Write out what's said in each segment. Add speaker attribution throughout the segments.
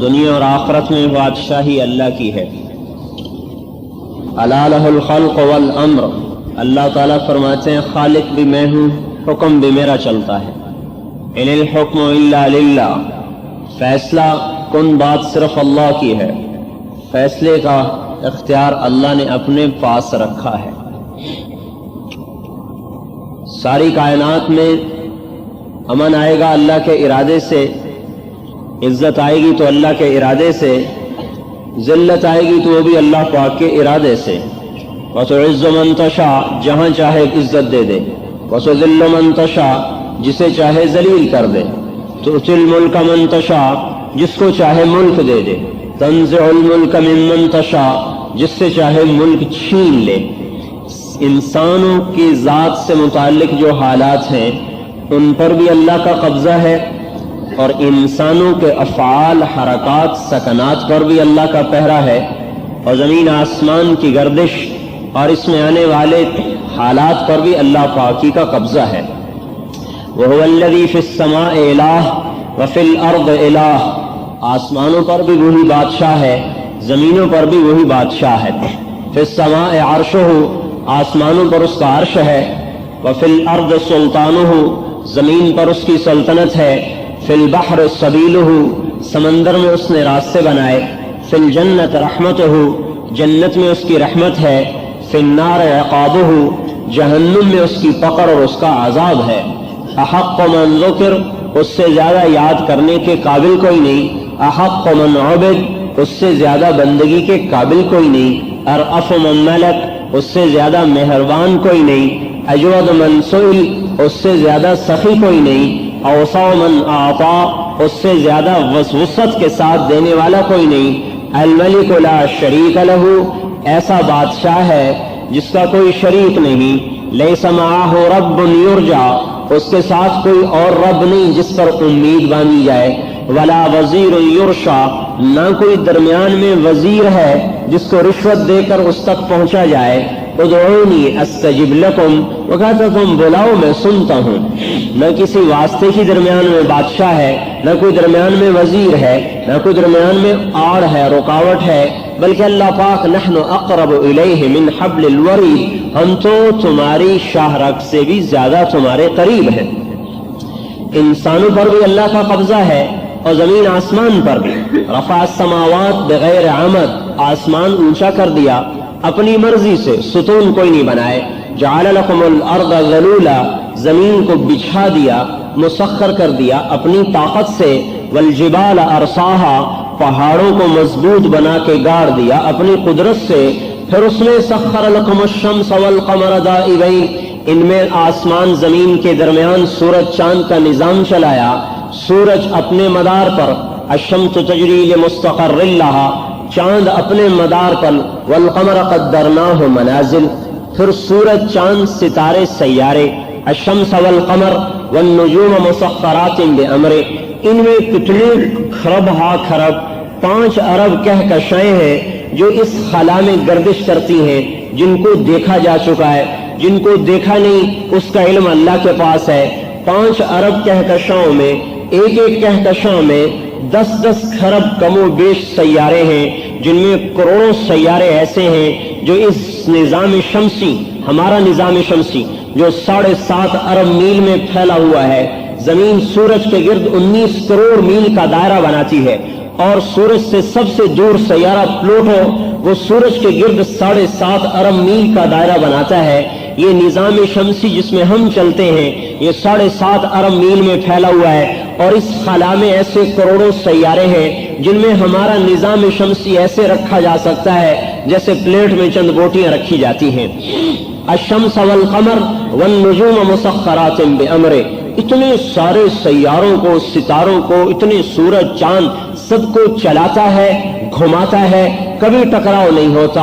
Speaker 1: دنیا اور آخرت میں بادشاہی اللہ کی ہے۔ الا لہ الخلق والامر، اللہ تعالیٰ فرماتے ہیں خالق بھی میں ہوں، حکم بھی میرا چلتا ہے۔ ان الحکم الا للہ، فیصلہ کن بات صرف اللہ کی ہے، فیصلے کا اختیار اللہ نے اپنے پاس رکھا ہے۔ ساری کائنات میں امن آئے گا اللہ کے ارادے سے، عزت آئے گی تو اللہ کے ارادے سے، ذلت آئے گی تو وہ بھی اللہ پاک کے ارادے سے۔ وَتُعِزُّ مَن تَشَاءُ، جہاں چاہے عزت دے دے، وَتُذِلُّ مَن تَشَاءُ، جسے چاہے ذلیل کر دے، تُؤْتِي الْمُلْكَ مَن تَشَاءُ، جس کو چاہے ملک دے دے، تَنزِعُ الْمُلْكَ مِمَّن تَشَاءُ، جس سے چاہے ملک چھین لے۔ انسانوں کی ذات سے متعلق جو حالات ہیں ان پر بھی اللہ کا قبضہ ہے، اور انسانوں کے افعال، حرکات، سکنات پر بھی اللہ کا پہرا ہے، اور زمین آسمان کی گردش اور اس میں آنے والے حالات پر بھی اللہ پاکی کا قبضہ ہے۔ وَهُوَ الَّذِي فِي السَّمَاءِ إِلَٰهٌ وَفِي الْأَرْضِ إِلَٰهٌ، آسمانوں پر بھی وہی بادشاہ ہے، زمینوں پر بھی وہی بادشاہ ہے۔ فِي السَّمَاءِ عَرْشُهُ، آسمانوں پر اس کا عرش ہے، وَفِي الْأَرْضِ سُلْطَانُهُ، زمین پر اس کی سلطنت ہے، فِي الْبَحْرِ سَبِيلُهُ، سمندر میں اس نے راستے بنائے، فِي الْجَنَّةِ رَحْمَتُهُ، جنت میں اس کی رحمت ہے، فِي النَّارِ عِقَابُهُ، جہنم میں اس کی پکڑ اور اس کا عذاب ہے۔ احق من ذکر، اس سے زیادہ یاد کرنے کے قابل کوئی نہیں، احق من عبد، اس سے زیادہ بندگی کے قابل کوئی نہیں، ارأف من ملک، اس سے زیادہ مہربان کوئی نہیں، اجود من سئل، اس سے زیادہ سخی کوئی نہیں، اوسع من اعطا، اس سے زیادہ وسعت کے ساتھ دینے والا کوئی نہیں، الملک لا شریک لہ، ایسا بادشاہ ہے جس کا کوئی شریک نہیں، لیس معہ رب یرجا، اس کے ساتھ کوئی اور رب نہیں جس پر امید باندھی جائے، ولا وزیر یرشا، نہ کوئی درمیان میں وزیر ہے جس کو رشوت دے کر اس تک پہنچا جائے۔ ادعونی استجب لکم، وہ کہتا تم بلاؤ میں سنتا ہوں۔ نہ کسی واسطے کی درمیان میں بادشاہ ہے، نہ کوئی درمیان میں وزیر ہے، نہ کوئی درمیان میں آڑ ہے، رکاوٹ ہے، بلکہ اللہ پاک نحن اقرب الیہ من حبل الورید، ہم تو تمہاری شاہ رگ سے بھی زیادہ تمہارے قریب ہیں۔ انسانوں پر بھی اللہ کا قبضہ ہے اور زمین آسمان پر بھی۔ رفع السماوات بغیر عمد، آسمان اونچا کر دیا اپنی مرضی سے، ستون کوئی نہیں بنائے۔ جعل لکم الارض ذلولا، زمین کو بچھا دیا، مسخر کر دیا اپنی طاقت سے۔ والجبال ارساہا، پہاڑوں کو مضبوط بنا کے گاڑ دیا اپنی قدرت سے۔ پھر اس میں سخر لکم الشمس والقمر دائبین، ان میں آسمان زمین کے درمیان سورج چاند کا نظام چلایا۔ سورج اپنے مدار پر، الشمس تجری لمستقر لہا، چاند اپنے مدار پر، والقمر قدرناہ منازل، پھر سورج چاند ستارے سیارے، الشمس والقمر والنجوم مسخرات بامرہ، ان میں کتنے خرب ہا خرب 5 ارب کہکشائیں ہیں جو اس خلا میں گردش کرتی ہیں، جن کو دیکھا جا چکا ہے، جن کو دیکھا نہیں اس کا علم اللہ کے پاس ہے۔ 5 ارب کہکشاؤں میں، ایک ایک کہکشاں میں 10 خرب کم و بیش سیارے ہیں، جن میں کروڑوں سیارے ایسے ہیں جو اس نظام شمسی، ہمارا نظام شمسی جو 7.5 ارب میل میں پھیلا ہوا ہے، زمین سورج کے گرد 19 کروڑ میل کا دائرہ بناتی ہے، اور سورج سے سب سے دور سیارہ پلوٹو وہ سورج کے گرد 7.5 ارب میل کا دائرہ بناتا ہے۔ یہ نظام شمسی جس میں ہم چلتے ہیں یہ 7.5 ارب میل میں پھیلا ہوا ہے، اور اس خلا میں ایسے کروڑوں سیارے ہیں جن میں ہمارا نظام شمسی ایسے رکھا جا سکتا ہے جیسے پلیٹ میں چند بوٹیاں رکھی جاتی ہیں۔ الشمس والقمر والنجوم مسخرات بامرہ، اتنے سارے سیاروں کو، ستاروں کو، اتنے سورج چاند سب کو چلاتا ہے، گھماتا ہے، کبھی ٹکراؤ نہیں ہوتا۔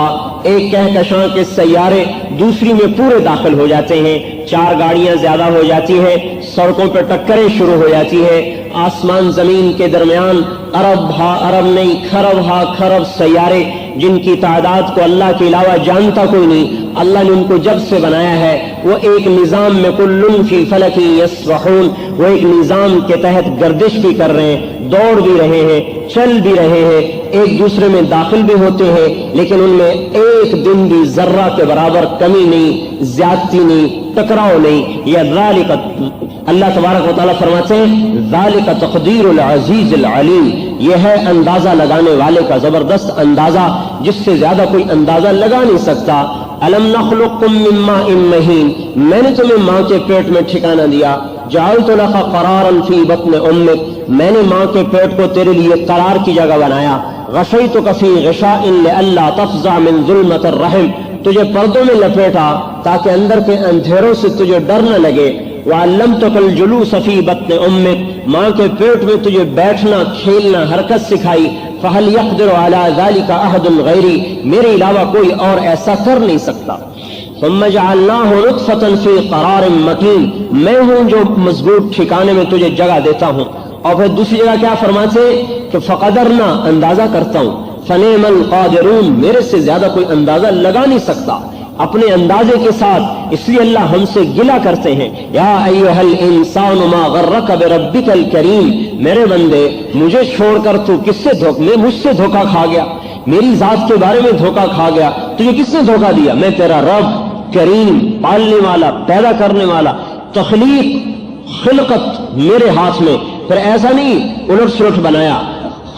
Speaker 1: ایک کہکشاں کے سیارے دوسری میں پورے داخل ہو جاتے ہیں، 4 گاڑیاں زیادہ ہو جاتی ہیں، سڑکوں پہ ٹکریں شروع ہو جاتی ہیں۔ آسمان زمین کے درمیان ارب ہا ارب نہیں، خرب ہا خرب سیارے، جن کی تعداد کو اللہ کے علاوہ جانتا کوئی نہیں۔ اللہ نے ان کو جب سے بنایا ہے وہ ایک نظام میں کل فی فلک یسبحون، وہ ایک نظام کے تحت گردش بھی کر رہے ہیں، دوڑ بھی رہے ہیں، چل بھی رہے ہیں، ایک دوسرے میں داخل بھی ہوتے ہیں، لیکن ان میں ایک دن بھی ذرہ کے برابر کمی نہیں، زیادتی نہیں، ٹکراؤ نہیں۔ یہ ذالک، اللہ تبارک و تعالیٰ فرماتے ہیں ذالک تقدیر العزیز العلیم، یہ ہے اندازہ لگانے والے کا زبردست اندازہ جس سے زیادہ کوئی اندازہ لگا نہیں سکتا۔ الم نخلقکم من ماء مہین، میں نے تمہیں ماں کے پیٹ میں ٹھکانہ دیا، جعلت لک قرارا فی بطن امک، میں نے ماں کے پیٹ کو تیرے لیے قرار کی جگہ بنایا، غشیتک فی غشاء لئلا تفزع من ظلمۃ الرحم، تجھے پردوں میں لپیٹا تاکہ اندر کے اندھیروں سے تجھے ڈر نہ لگے، وعلمتک الجلوس فی بطن امک، ماں کے پیٹ میں تجھے بیٹھنا، کھیلنا، حرکت سکھائی، فہل یقدر علی ذلک احد غیری، میرے علاوہ کوئی اور ایسا کر نہیں سکتا۔ ثم جعلناہ نطفۃ فی قرار مکین، میں ہوں جو مضبوط ٹھکانے میں تجھے جگہ دیتا ہوں۔ اور پھر دوسری جگہ کیا فرماتے کہ فقدرنا، اندازہ کرتا ہوں، فنعم القادرون، میرے سے زیادہ کوئی اندازہ لگا نہیں سکتا اپنے اندازے کے ساتھ، اس لیے اللہ ہم سے گلہ کرتے ہیں۔ یا ایھا الانسان ما غرک بربک الکریم، میرے بندے مجھے چھوڑ کر تو کس سے مجھ سے دھوکہ کھا گیا، میری ذات کے بارے میں دھوکہ کھا گیا، تجھے کس نے دھوکہ دیا؟ میں تیرا رب کریم، پالنے والا، پیدا کرنے والا، تخلیق، خلقت میرے ہاتھ میں۔ پھر ایسا نہیں الٹ سلٹ بنایا،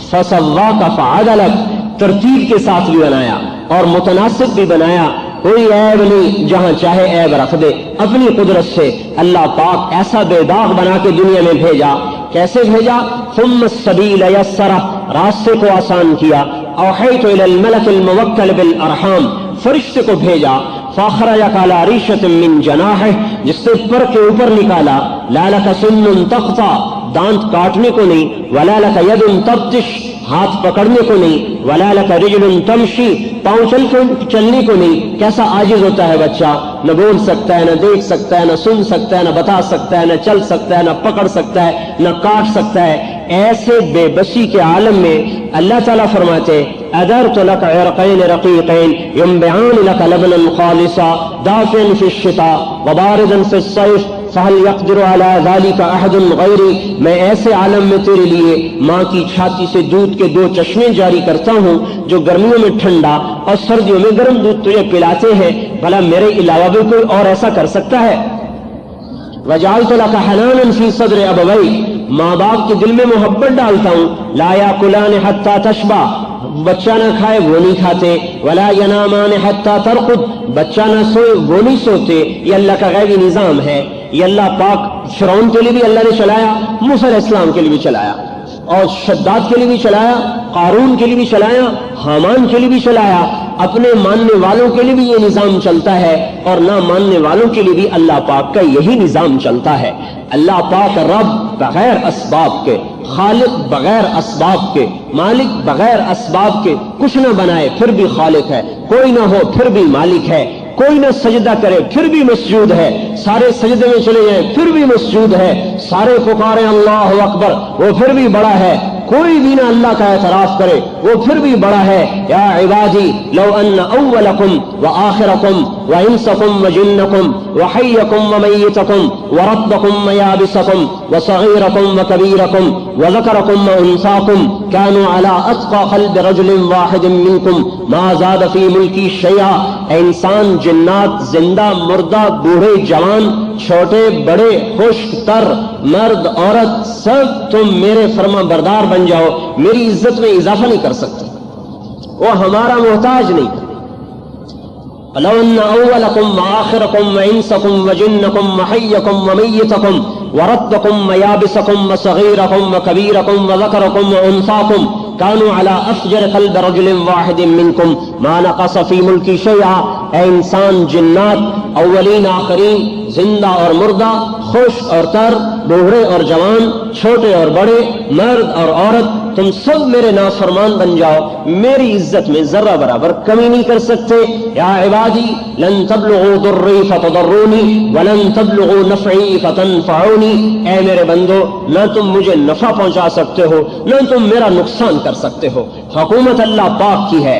Speaker 1: فسواک فعدلک، ترتیب کے ساتھ بھی بنایا اور متناسب بھی بنایا، کوئی عیب نہیں، جہاں چاہے عیب رکھ دے۔ اپنی قدرت سے اللہ پاک ایسا بے داغ بنا کے دنیا میں بھیجا۔ کیسے بھیجا؟ ثم السبیل یسرہ، راستے کو آسان کیا۔ اوحیت الی الملک الموکل بالارحام، فرشتے کو بھیجا۔ فاخرجک علی ریشۃ من جناحہ، جس سے پر کے اوپر نکالا۔ لا لک سن تقطع، دانت کاٹنے کو نہیں، ولا لک ید تبطش، ہاتھ پکڑنے کو نہیں، ولا لک رجل تمشی، پاؤں چلنے کو نہیں۔ کیسا عاجز ہوتا ہے بچہ، نہ بول سکتا ہے، نہ دیکھ سکتا ہے، نہ سن سکتا ہے، نہ بتا سکتا ہے، نہ چل سکتا ہے، نہ پکڑ سکتا ہے، نہ کاٹ سکتا ہے۔ ایسے بے بسی کے عالم میں اللہ تعالیٰ فرماتے ادرت لک عرقین رقیقین ینبعان لک لبنا خالصا دافعا فی الشتاء وباردا فی الصیف فہل یقدر علی ذلک احد غیری، میں ایسے عالم میں تیرے لیے ماں کی چھاتی سے دودھ کے 2 چشمے جاری کرتا ہوں جو گرمیوں میں ٹھنڈا اور سردیوں میں گرم دودھ تجھے پلاتے ہیں، بھلا میرے علاوہ بھی کوئی اور ایسا کر سکتا ہے؟ وجعلت لک حنانا فی صدر ابویک، ماں باپ کے دل میں محبت ڈالتا ہوں۔ لا یاکلان حتی تشبع، بچہ نہ کھائے وہ نہیں کھاتے، ولا ینامان حتی ترقد، بچہ نہ سوئے وہ نہیں سوتے۔ یہ اللہ کا غیبی نظام ہے، یہ اللہ پاک فرعون کے لیے بھی اللہ نے چلایا، موسیٰ علیہ السلام کے لیے بھی چلایا، اور شداد کے لیے بھی چلایا، قارون کے لیے بھی چلایا، حامان کے لیے بھی چلایا۔ اپنے ماننے والوں کے لیے بھی یہ نظام چلتا ہے اور نہ ماننے والوں کے لیے بھی اللہ پاک کا یہی نظام چلتا ہے۔ اللہ پاک رب بغیر اسباب کے، خالق بغیر اسباب کے، مالک بغیر اسباب کے کچھ نہ بنائے پھر بھی خالق ہے، کوئی نہ ہو پھر بھی مالک ہے، کوئی نہ سجدہ کرے پھر بھی مسجود ہے، سارے سجدے میں چلے جائیں پھر بھی مسجود ہے، سارے پکارے اللہ اکبر وہ پھر بھی بڑا ہے، کوئی بھی نہ اللہ کا اعتراف کرے وہ پھر بھی بڑا ہے۔ یا عبادی لو ان اولکم وآخرکم وانسکم وجنکم وحیکم ومیتکم ورطبکم ویابسکم وصغیرکم وکبیرکم وذکرکم وانساکم کانوا علی اتقى قلب رجل واحد منکم ما زاد فی ملکی شیئا، اے انسان، جنات، زندہ، مردہ، بوڑھے، جوان، چھوٹے، بڑے، خشک تر، مرد، عورت، سب تم میرے فرما بردار بن جاؤ، میری عزت میں اضافہ نہیں کر سکتے، وہ ہمارا محتاج نہیں۔ لو ان اولکم وآخرکم وانسکم وجنکم وحیکم ومیتکم ورطبکم ویابسکم وصغیرکم وکبیرکم وذکرکم وانثاکم کانوا علی افجر قلب رجل واحد منکم ما نقص فی ملکی شیئا، اے انسان، جنات، اولین آخرین، زندہ اور مردہ، خشک اور تر، بوڑھے اور جوان، چھوٹے اور بڑے، مرد اور عورت، تم سب میرے نافرمان بن جاؤ، میری عزت میں ذرہ برابر کمی نہیں کر سکتے۔ یا عبادی لن تبلغوا ضری فتضرونی ولن تبلغوا نفعی فتنفعونی، اے میرے بندو، نہ تم مجھے نفع پہنچا سکتے ہو نہ تم میرا نقصان کر سکتے ہو۔ حکومت اللہ پاک کی ہے،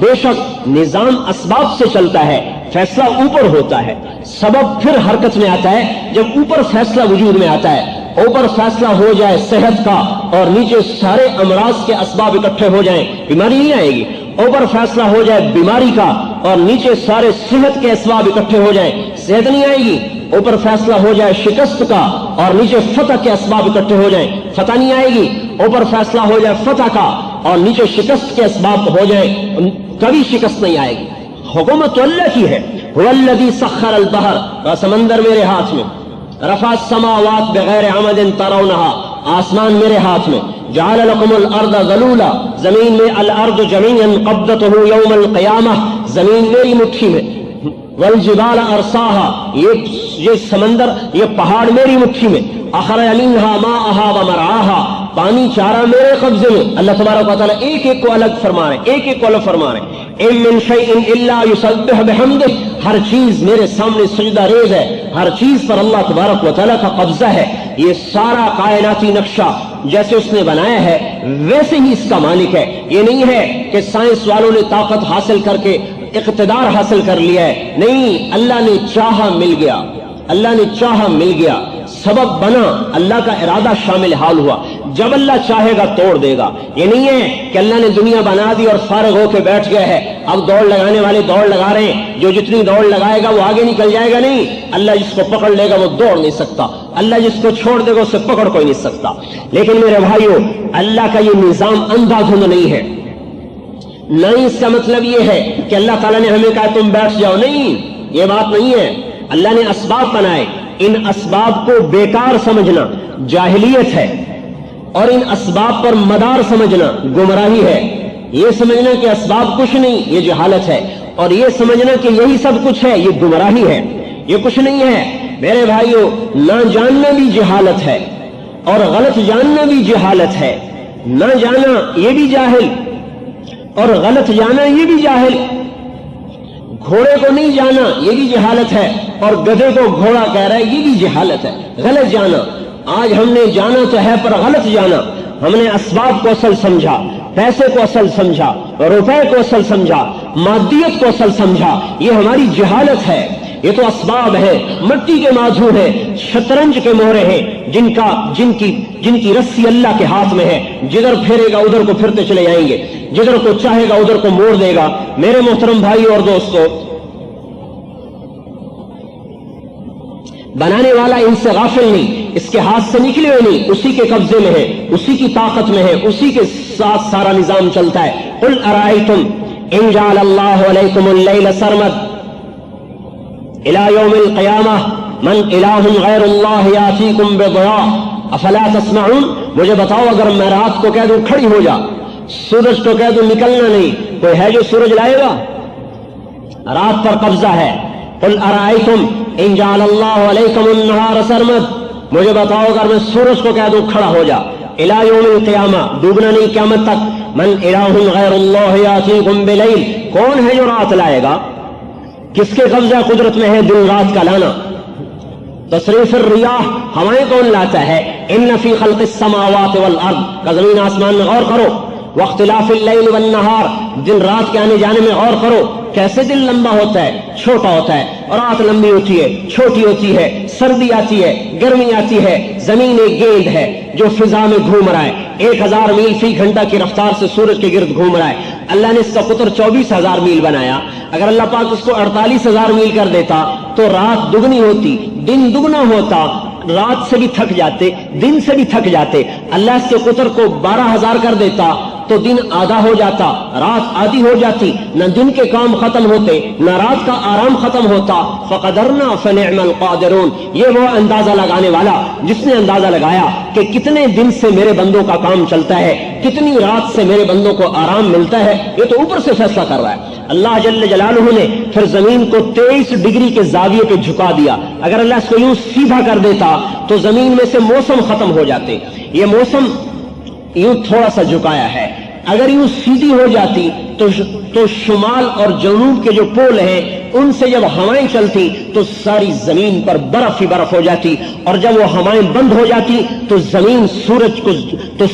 Speaker 1: بے شک نظام اسباب سے چلتا ہے، فیصلہ اوپر ہوتا ہے، سبب پھر حرکت میں آتا ہے جب اوپر فیصلہ وجود میں آتا ہے۔ اوپر فیصلہ ہو جائے صحت کا اور نیچے سارے امراض کے اسباب اکٹھے ہو جائیں، بیماری نہیں آئے گی۔ اوپر فیصلہ ہو جائے بیماری کا اور نیچے سارے صحت کے اسباب اکٹھے ہو جائیں، صحت نہیں آئے گی۔ اوپر فیصلہ ہو جائے شکست کا اور نیچے فتح کے اسباب اکٹھے ہو جائیں، فتح نہیں آئے گی۔ اوپر فیصلہ ہو جائے فتح کا اور نیچے شکست کے اسباب ہو جائیں، کبھی شکست نہیں آئے گی۔ حکومت تو اللہ کی ہے۔ هو الذی سخر البحر، کا سمندر میرے ہاتھ میں، رفع السماوات بغیر عمد ترونها، آسمان میرے ہاتھ میں، جعل لكم الارض ذلولا، زمین میں الارض جميعا قبضته يوم القیامہ، زمین میری مٹھی میں، والجبال ارساها، یہ سمندر یہ پہاڑ میری مٹھی میں، اخرج منها ماءها ومرعاها، پانی چارہ میرے قبضے میں۔ اللہ تبارک و تعالیٰ ایک ایک کو الگ فرما رہے ہیں، ایک ایک کو الگ فرما رہے ہیں۔ ان من شیء الا یسبح بحمدہ، ہر چیز میرے سامنے سجدہ ریز ہے، ہر چیز پر اللہ تبارک و تعالیٰ کا قبضہ ہے۔ یہ سارا کائناتی نقشہ جیسے اس نے بنایا ہے ویسے ہی اس کا مالک ہے۔ یہ نہیں ہے کہ سائنس والوں نے طاقت حاصل کر کے اقتدار حاصل کر لیا ہے، نہیں، اللہ نے چاہا مل گیا، اللہ نے چاہا مل گیا، سبب بنا، اللہ کا ارادہ شامل حال ہوا۔ جب اللہ چاہے گا توڑ دے گا۔ یہ نہیں ہے کہ اللہ نے دنیا بنا دی اور فارغ ہو کے بیٹھ گیا ہے، اب دوڑ لگانے والے دوڑ لگا رہے ہیں، جو جتنی دوڑ لگائے گا وہ آگے نکل جائے گا، نہیں، اللہ جس کو پکڑ لے گا وہ دوڑ نہیں سکتا، اللہ جس کو چھوڑ دے گا اسے پکڑ کوئی نہیں سکتا۔ لیکن میرے بھائیو، اللہ کا یہ نظام اندھا دھند نہیں ہے، نہیں، اس کا مطلب یہ ہے کہ اللہ تعالیٰ نے ہمیں کہا تم بیٹھ جاؤ، نہیں، یہ بات نہیں ہے۔ اللہ نے اسباب بنائے، ان اسباب کو بیکار سمجھنا جاہلیت ہے، اور ان اسباب پر مدار سمجھنا گمراہی ہے۔ یہ سمجھنا کہ اسباب کچھ نہیں، یہ جہالت ہے، اور یہ سمجھنا کہ یہی سب کچھ ہے، یہ گمراہی ہے، یہ کچھ نہیں ہے۔ میرے بھائیو، نہ جاننا بھی جہالت ہے اور غلط جاننا بھی جہالت ہے، نہ جانا یہ بھی جاہل اور غلط جانا یہ بھی جاہل، گھوڑے کو نہیں جانا یہ بھی جہالت ہے اور گدھے کو گھوڑا کہہ رہا ہے یہ بھی جہالت ہے، غلط جانا۔ آج ہم نے جانا تو ہے پر غلط جانا، ہم نے اسباب کو اصل سمجھا، پیسے کو اصل سمجھا، روپے کو اصل سمجھا، مادیت کو اصل سمجھا، یہ ہماری جہالت ہے۔ یہ تو اسباب ہے، مٹی کے ماجھو ہے، شطرنج کے مہرے ہیں، جن کی رسی اللہ کے ہاتھ میں ہے، جدھر پھیرے گا ادھر کو پھرتے چلے جائیں گے، جدھر کو چاہے گا ادھر کو موڑ دے گا۔ میرے محترم بھائی اور دوستو، بنانے والا ان سے غافل نہیں، اس کے ہاتھ سے نکلے ہوئے نہیں، اسی کے قبضے میں ہے، اسی کی طاقت میں ہے، اسی کے ساتھ سارا نظام چلتا ہے۔ قل ارائیتم ان جعل اللہ علیکم اللیل سرمد الى یوم القیامہ من الہ غیر اللہ یاتیکم بضیاء افلا تسمعون، مجھے بتاؤ اگر میں رات کو کہہ دوں کھڑی ہو جا، سورج کو کہہ دوں نکلنا نہیں، کوئی ہے جو سورج لائے گا؟ رات پر قبضہ ہے۔ قل ارائیتم ان جعل اللہ علیکم النہار سرمد، مجھے بتاؤ اگر میں سورج کو کہہ دوں کھڑا ہو جا، الى یوم القیامہ، ڈوبنا نہیں قیامت تک، من الہ غیر اللہ یاتیکم بلیل، کون ہے جو رات لائے گا؟ کس کے قبضہ قدرت میں ہے دن رات کا لانا؟ تصریف الریاح، ہوائیں کون لاتا ہے؟ ان فی خلق السماوات والارض، کا زمین آسمان میں غور کرو، واختلاف اللیل والنہار، دن رات کے آنے جانے میں غور کرو، کیسے دن لمبا ہوتا ہے، چھوٹا ہوتا ہے، اور رات لمبی ہوتی ہے، چھوٹی ہوتی ہے، سردی آتی ہے، گرمی آتی ہے، زمین ایک گیند ہے جو فضا میں گھوم رہا ہے، 1000 میل فی گھنٹہ کی رفتار سے سورج کے گرد گھوم رہا ہے۔ اللہ نے اس کا قطر 24,000 میل بنایا، اگر اللہ پاک اس کو 48,000 میل کر دیتا تو رات دگنی ہوتی، دن دگنا ہوتا، رات سے بھی تھک جاتے، دن سے بھی تھک جاتے۔ اللہ اس کے قطر کو 12,000 کر دیتا تو دن آدھا ہو جاتا، رات آدھی ہو جاتی، نہ دن کے کام ختم ہوتے نہ رات کا آرام ختم ہوتا۔ فقدرنا فنعم القادرون، یہ وہ اندازہ لگانے والا جس نے اندازہ لگایا کہ کتنے دن سے میرے بندوں کا کام چلتا ہے، کتنی رات سے میرے بندوں کو آرام ملتا ہے، یہ تو اوپر سے فیصلہ کر رہا ہے۔ اللہ جل جلالہ نے پھر زمین کو 23 ڈگری کے زاویے پہ جھکا دیا، اگر اللہ اس کو یوں سیدھا کر دیتا تو زمین میں سے موسم ختم ہو جاتے۔ یہ موسم یوں تھوڑا سا جھکایا ہے، اگر یوں سیدھی ہو جاتی تو شمال اور جنوب کے جو پول ہیں ان سے جب ہوائیں چلتی تو ساری زمین پر برف ہی برف ہو جاتی، اور جب وہ ہوائیں بند ہو جاتی تو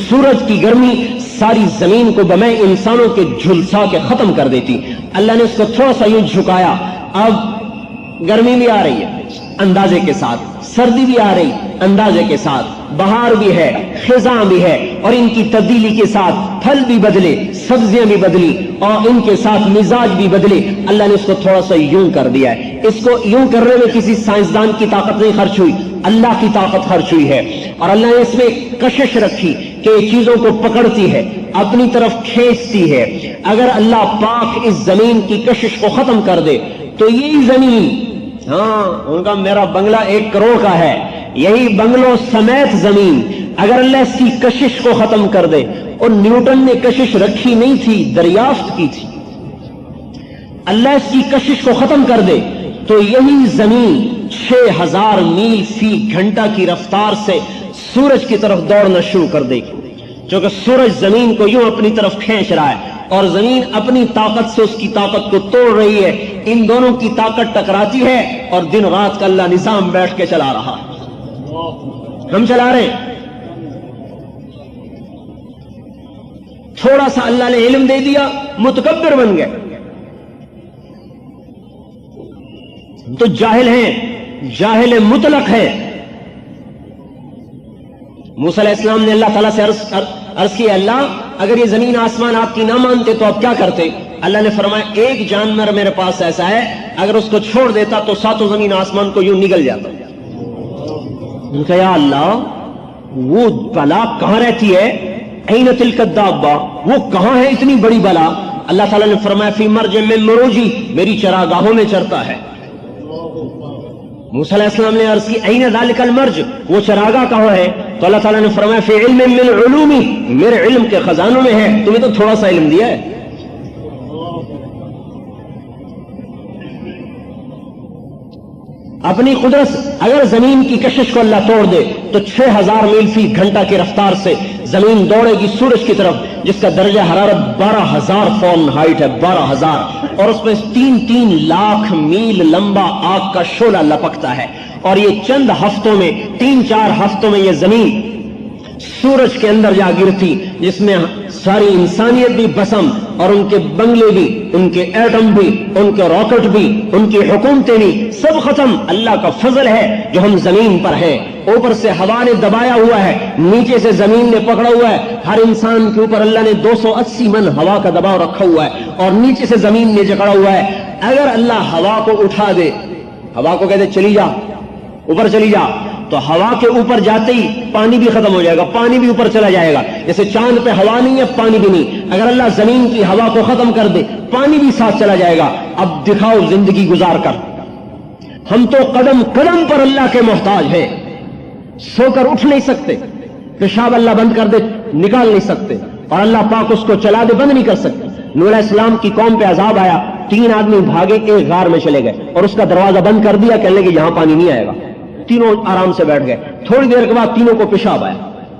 Speaker 1: سورج کی گرمی ساری زمین کو بمیں انسانوں کے جھلسا کے ختم کر دیتی. اللہ نے اس کو تھوڑا سا یوں جھکایا. اب گرمی بھی آ رہی ہے اندازے کے ساتھ, سردی بھی آ رہی اندازے کے ساتھ, بہار بھی ہے, خزاں بھی ہے, اور ان کی تبدیلی کے ساتھ پھل بھی بدلے, سبزیاں بھی بدلی, اور ان کے ساتھ مزاج بھی بدلے. اللہ نے اس کو تھوڑا سا یوں کر دیا ہے. اس کو یوں کرنے میں کسی سائنسدان کی طاقت نہیں خرچ ہوئی, اللہ کی طاقت خرچ ہوئی ہے. اور اللہ نے اس میں کشش رکھی کہ یہ چیزوں کو پکڑتی ہے, اپنی طرف کھینچتی ہے. اگر اللہ پاک اس زمین کی کشش کو ختم کر دے تو یہی زمین, ہاں ان کا میرا بنگلہ 1 کروڑ کا ہے, یہی بنگلوں سمیت زمین اگر اللہ اس کی کشش کو ختم کر دے, اور نیوٹن نے کشش رکھی نہیں تھی, دریافت کی تھی, اللہ اس کی کشش کو ختم کر دے تو یہی زمین 6000 میل فی گھنٹہ کی رفتار سے سورج کی طرف دوڑنا شروع کر دے گی, کیونکہ سورج زمین کو یوں اپنی طرف کھینچ رہا ہے اور زمین اپنی طاقت سے اس کی طاقت کو توڑ رہی ہے. ان دونوں کی طاقت ٹکراتی ہے اور دن رات کا اللہ نظام بیٹھ کے چلا رہا. ہم چلا رہے ہیں. تھوڑا سا اللہ نے علم دے دیا, متکبر بن گئے, تو جاہل ہیں, جاہل مطلق ہے. موسیٰ علیہ السلام نے اللہ تعالیٰ سے عرض کیا, اللہ اگر یہ زمین آسمان آپ کی نہ مانتے تو آپ کیا کرتے؟ اللہ نے فرمایا ایک جانور میرے پاس ایسا ہے اگر اس کو چھوڑ دیتا تو ساتوں زمین آسمان کو یوں نگل جاتا. یا اللہ وہ بلا کہاں رہتی ہے؟ این تلک الدابہ, وہ کہاں ہے اتنی بڑی بلا؟ اللہ تعالیٰ نے فرمایا فی مرج من مروجی, میری چراگاہوں میں چرتا ہے. موسیٰ علیہ السلام نے عرض کی این ذالک المرج, وہ چراگاہ کہاں ہے؟ تو اللہ تعالیٰ نے فرمایا فی علم من علومی, میرے علم کے خزانوں میں ہے, تمہیں تو تھوڑا سا علم دیا ہے. اپنی قدرت, اگر زمین کی کشش کو اللہ توڑ دے تو 6000 میل فی گھنٹہ کی رفتار سے زمین دوڑے گی سورج کی طرف, جس کا درجہ حرارت 12000 فارنہائٹ ہے, 12000, اور اس میں 3 لاکھ میل لمبا آگ کا شعلہ لپکتا ہے. اور یہ چند ہفتوں میں, 3-4 ہفتوں میں یہ زمین سورج کے اندر جا گرتی, جس میں ساری انسانیت بھی بسم, اور ان کے بنگلے بھی, ان کے ایٹم بھی, ان کے راکٹ بھی, ان کی حکومتیں بھی, سب ختم. اللہ کا فضل ہے جو ہم زمین پر ہیں. اوپر سے ہوا نے دبایا ہوا ہے, نیچے سے زمین نے پکڑا ہوا ہے. ہر انسان کے اوپر اللہ نے 280 من ہوا کا دباؤ رکھا ہوا ہے, اور نیچے سے زمین نے جکڑا ہوا ہے. اگر اللہ ہوا کو اٹھا دے, ہوا کو کہتے چلی جا, اوپر چلی جا, تو ہوا کے اوپر جاتے ہی پانی بھی ختم ہو جائے گا, پانی بھی اوپر چلا جائے گا. جیسے چاند پہ ہوا نہیں ہے, پانی بھی نہیں. اگر اللہ زمین کی ہوا کو ختم کر دے, پانی بھی ساتھ چلا جائے گا. اب دکھاؤ زندگی گزار کر. ہم تو قدم قدم پر اللہ کے محتاج ہیں. سو کر اٹھ نہیں سکتے, پیشاب اللہ بند کر دے نکال نہیں سکتے, اور اللہ پاک اس کو چلا دے بند نہیں کر سکتے. نوح علیہ السلام کی قوم پہ عذاب آیا, 3 آدمی بھاگے, ایک غار میں چلے گئے اور اس کا دروازہ بند کر دیا, کہنے لگے یہاں پانی نہیں آئے گا. تینوں آرام سے بیٹھ گئے. تھوڑی دیر کے بعد تینوں کو پیشاب آیا,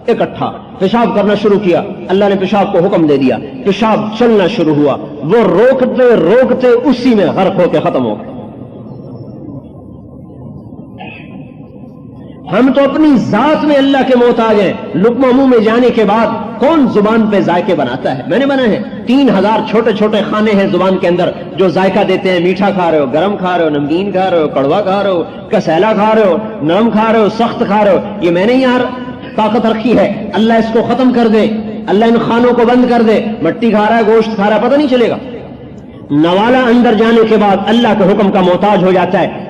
Speaker 1: اکٹھا پیشاب کرنا شروع کیا. اللہ نے پیشاب کو حکم دے دیا, پیشاب چلنا شروع ہوا. وہ روکتے روکتے اسی میں غرق ہو کے ختم ہو گئے. ہم تو اپنی ذات میں اللہ کے محتاج ہیں. لقمہ منہ میں جانے کے بعد کون زبان پہ ذائقے بناتا ہے؟ میں نے بنا ہے. 3000 چھوٹے چھوٹے کھانے ہیں زبان کے اندر جو ذائقہ دیتے ہیں. میٹھا کھا رہے ہو, گرم کھا رہے ہو, نمکین کھا رہے ہو, کڑوا کھا رہے ہو, کسیلا کھا رہے ہو, نرم کھا رہے ہو, سخت کھا رہے ہو. یہ میں نے یار طاقت رکھی ہے. اللہ اس کو ختم کر دے, اللہ ان کھانوں کو بند کر دے. مٹی کھا رہا ہے, گوشت کھا رہا ہے, پتہ نہیں چلے گا. نوالا اندر جانے کے بعد اللہ کے حکم کا محتاج ہو جاتا ہے.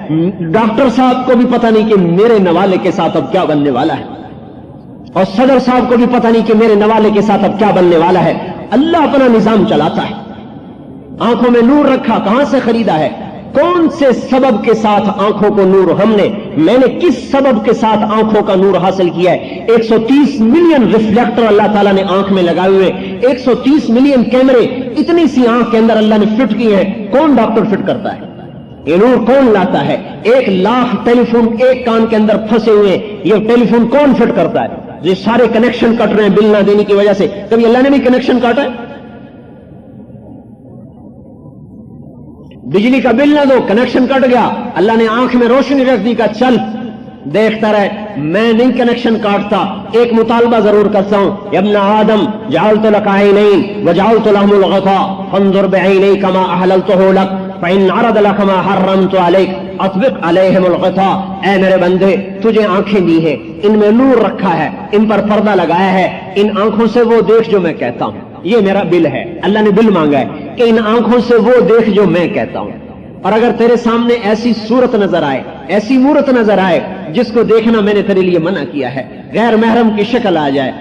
Speaker 1: ڈاکٹر صاحب کو بھی پتہ نہیں کہ میرے نوالے کے ساتھ اب کیا بننے والا ہے, اور صدر صاحب کو بھی پتہ نہیں کہ میرے نوالے کے ساتھ اب کیا بننے والا ہے. اللہ اپنا نظام چلاتا ہے. آنکھوں میں نور رکھا, کہاں سے خریدا ہے؟ کون سے سبب کے ساتھ آنکھوں کو نور میں نے کس سبب کے ساتھ آنکھوں کا نور حاصل کیا ہے؟ 130 ملین ریفلیکٹر اللہ تعالیٰ نے آنکھ میں لگائے ہوئے, 130 ملین کیمرے اتنی سی آنکھ کے اندر اللہ نے فٹ کیے ہیں. کون ڈاکٹر فٹ کرتا ہے؟ یہ نور کون لاتا ہے؟ 1 لاکھ ٹیلی فون ایک کان کے اندر پھنسے ہوئے, یہ ٹیلی فون کون فٹ کرتا ہے؟ یہ سارے کنیکشن کٹ رہے ہیں بل نہ دینے کی وجہ سے. کبھی اللہ نے بھی کنیکشن کاٹا ہے؟ بجلی کا بل نہ دو, کنیکشن کٹ گیا, اللہ نے آنکھ میں روشنی رکھ دی, کا چل دیکھتا رہے، میں نہیں کنیکشن کاٹتا، ایک مطالبہ ضرور کرتا ہوں، یا ابن آدم جعلت لك عینین وجعلت لهم الغطاء فانظر بعینیک ما احللته لك فإن عرض لك ما حرمت عليك اطبق عليهم الغطاء۔ اے میرے بندے، تجھے آنکھیں دی ہیں، ان میں نور رکھا ہے، ان پر پردہ لگایا ہے، ان آنکھوں سے وہ دیکھ جو میں کہتا ہوں، یہ میرا بل ہے۔ اللہ نے بل مانگا ہے کہ ان آنکھوں سے وہ دیکھ جو میں کہتا ہوں۔ اور اگر تیرے سامنے ایسی صورت نظر آئے، ایسی مورت نظر آئے جس کو دیکھنا میں نے تیرے لیے منع کیا ہے، غیر محرم کی شکل آ جائے،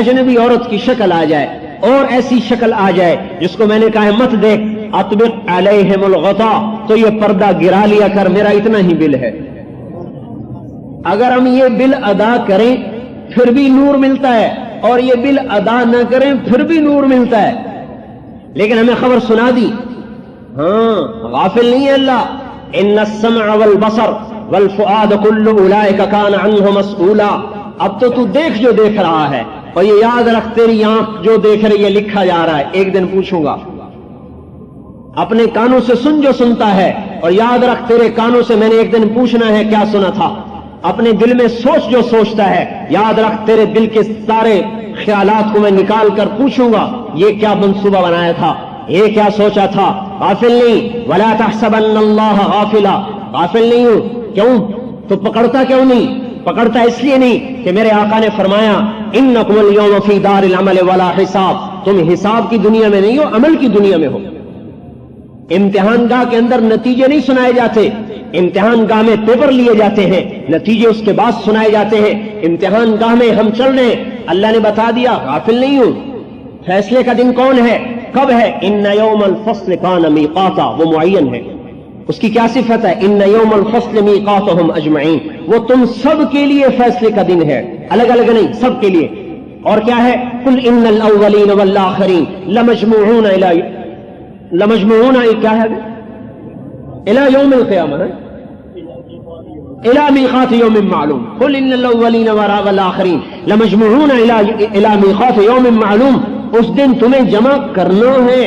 Speaker 1: اجنبی عورت کی شکل آ جائے، اور ایسی شکل آ جائے جس کو میں نے کہا ہے مت دیکھ، اطبق علیہم الغطاء، تو یہ پردہ گرا لیا کر، میرا اتنا ہی بل ہے۔ اگر ہم یہ بل ادا کریں پھر بھی نور ملتا ہے، اور یہ بل ادا نہ کریں پھر بھی نور ملتا ہے، لیکن ہمیں خبر سنا دی۔ ہاں، غافل نہیں ہے اللہ۔ ان السمع والبصر والفؤاد كل اولئک کان عنہ مسئولا۔ اب تو دیکھ جو دیکھ رہا ہے، اور یہ یاد رکھ تیری آنکھ جو دیکھ رہی ہے لکھا جا رہا ہے، ایک دن پوچھوں گا۔ اپنے کانوں سے سن جو سنتا ہے، اور یاد رکھ تیرے کانوں سے میں نے ایک دن پوچھنا ہے کیا سنا تھا۔ اپنے دل میں سوچ جو سوچتا ہے، یاد رکھ تیرے دل کے سارے خیالات کو میں نکال کر پوچھوں گا، یہ کیا منصوبہ بنایا تھا، یہ کیا سوچا تھا۔ غافل نہیں، ولا تحسبن اللہ غافلا، غافل نہیں ہوں۔ کیوں؟ تو پکڑتا کیوں نہیں؟ پکڑتا اس لیے نہیں کہ میرے آقا نے فرمایا انکم اليوم فی دار العمل ولا حساب، تم حساب کی دنیا میں نہیں ہو، عمل کی دنیا میں ہو۔ امتحان گاہ کے اندر نتیجے نہیں سنائے جاتے، امتحان گاہ میں پیپر لیے جاتے ہیں، نتیجے اس کے بعد سنائے جاتے ہیں۔ امتحان گاہ میں ہم چل رہے ہیں، اللہ نے بتا دیا، غافل نہیں ہوں۔ فیصلے کا دن کون ہے، کب ہے؟ ان یوم الفصل کان میقاتا، وہ معین ہے۔ اس کی کیا صفت ہے؟ ان یوم الفصل میقاتہم اجمعین، وہ تم سب کے لیے فیصلے کا دن ہے، الگ الگ نہیں، سب کے لیے۔ اور کیا ہے؟ قل ان الاولین والآخرین لمجموعون کیا ہے؟ الى یوم القیامہ، الى میقات یوم معلوم۔ قل ان الاولین والآخرین لمجموعون الى میقات یوم معلوم، اس دن تمہیں جمع کرنا ہے۔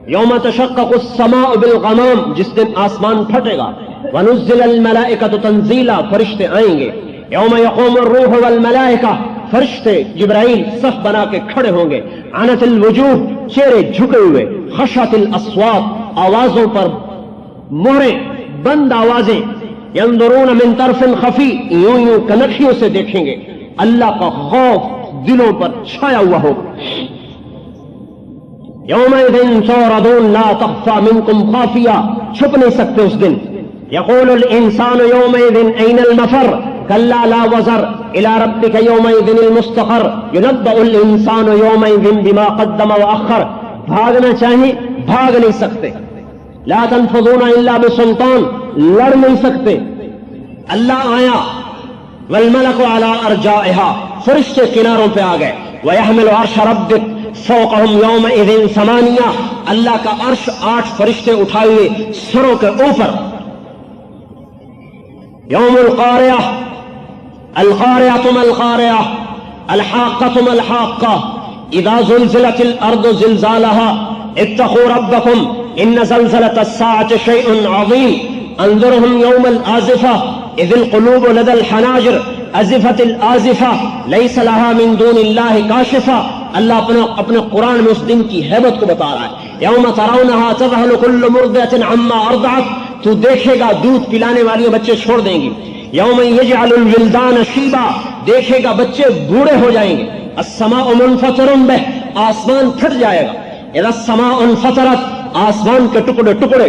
Speaker 1: یوم تشقق السماء بالغمام، جس دن آسمان پھٹے گا۔ ونزل الملائکۃ تنزیلا، فرشتے آئیں گے۔ یوم یقوم الروح والملائکہ، فرشتے جبرائیل صف بنا کے کھڑے ہوں گے۔ عنت الوجوہ، چہرے جھکے ہوئے۔ خشعت الاصوات، آوازوں پر مہریں، بند آوازیں۔ ينظرون من طرف خفی، یوں یوں کنکھیوں سے دیکھیں گے۔ اللہ کا خوف دلوں پر چھایا ہوا ہوگا۔ یومئذ تعرضون لا تخفى منکم خافیہ، چھپ نہیں سکتے اس دن۔ یقول الانسان یومئذ این المفر کلا لا وزر الى ربک یومئذ المستقر ينبأ الانسان یومئذ بما قدم واخر، بھاگنا چاہیں بھاگ نہیں سکتے۔ لا تنفذون الا بسلطان، لڑ نہیں سکتے۔ اللہ آیا، والملک علی ارجائها، فرشتے کناروں پہ آ گئے۔ وَيَحْمِلُ عَرْشَ رَبِّكَ فَوْقَهُمْ يَوْمَئِذٍ ثَمَانِيَةٌ، اللہ کا عرش 8 فرشتے اٹھائے ہوئے سروں کے اوپر۔ یوم القاریہ، القاریہ ما القاریہ، الحاقہ ما الحاقہ، اذا زلزلت الارض زلزالها اتقوا ربکم ان زلزلۃ الساعۃ شیء عظیم انذرهم یوم الآزفہ اذ القلوب لدى الحناجر ازفت الآزفہ لیس لها من دون اللہ کاشفہ۔ اللہ اپنے قرآن میں اس دن کی ہیبت کو بتا رہا ہے۔ یوم ترونها تذهل كل مرضعة عما ارضعت، تو دیکھے گا دودھ پلانے والی بچے چھوڑ دیں گی۔ یوم یجعل الولدان شیبا، دیکھے گا بچے بوڑھے ہو جائیں گے۔ السماء منفطر بہ، آسمان پھٹ جائے گا۔ اذا السماء انفطرت، آسمان کے ٹکڑے ٹکڑے۔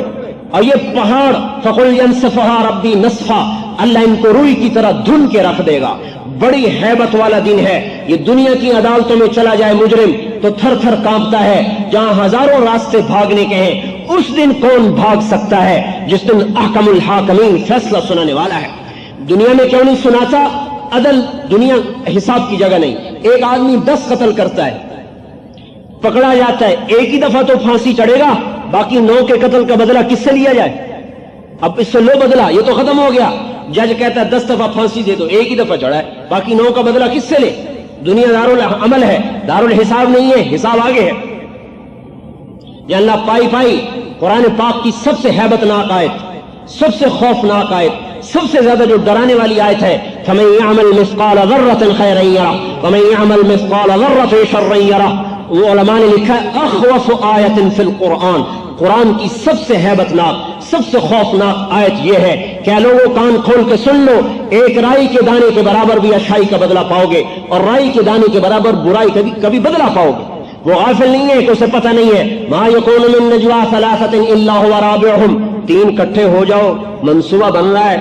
Speaker 1: اور یہ پہاڑ فقل ينسفها ربی نسفا، اللہ ان کو روئی کی طرح دھن کے رکھ دے گا۔ بڑی ہیبت والا دن ہے یہ۔ دنیا کی عدالتوں میں چلا جائے مجرم تو تھر تھر کانپتا ہے، جہاں ہزاروں راستے بھاگنے کے ہیں، اس دن کون بھاگ سکتا ہے جس دن احکم الحاکمین فیصلہ سنانے والا ہے۔ دنیا میں کیوں نہیں سناتا؟ عدل دنیا حساب کی جگہ نہیں۔ ایک آدمی 10 قتل کرتا ہے، پکڑا جاتا ہے، ایک ہی دفعہ تو پھانسی چڑھے گا، باقی 9 کے قتل کا بدلہ کس سے لیا جائے؟ اب اس سے لو بدلہ، یہ تو ختم ہو گیا۔ جج کہتا ہے 10 دفعہ پھانسی دے دو، ایک ہی دفعہ چڑھا ہے، باقی 9 کا بدلہ کس سے لے؟ دنیا دارالعمل ہے، دارالحساب نہیں ہے، حساب آگے ہے۔ یا اللہ پائی قرآن پاک کی سب سے ہیبت ناک آیت، سب سے خوفناک آیت، سب سے زیادہ جو ڈرانے والی آیت ہے فَمَن يَعْمَلْ مِثْقَالَ ذَرَّةٍ خَيْرًا يَرَهُ وَمَن يَعْمَلْ مِثْقَالَ ذَرَّةٍ شَرًّا يَرَهُ. وہ علماء نے لکھا ہے اخوف آیت فی القرآن، قرآن کی سب سے ہیبت ناک، سب سے خوفناک آیت یہ ہے کہ لوگوں کان کھول کے سن لو، ایک رائی کے دانے کے برابر بھی اچھائی کا بدلہ پاؤ گے اور رائی کے دانے کے برابر برائی کبھی بدلہ پاؤ گے. وہ غافل نہیں ہے کہ اسے پتہ نہیں ہے ما یکون من نجوا ثلاثۃ الا هو رابعهم، تین اکٹھے ہو جاؤ، منصوبہ بن رہا ہے،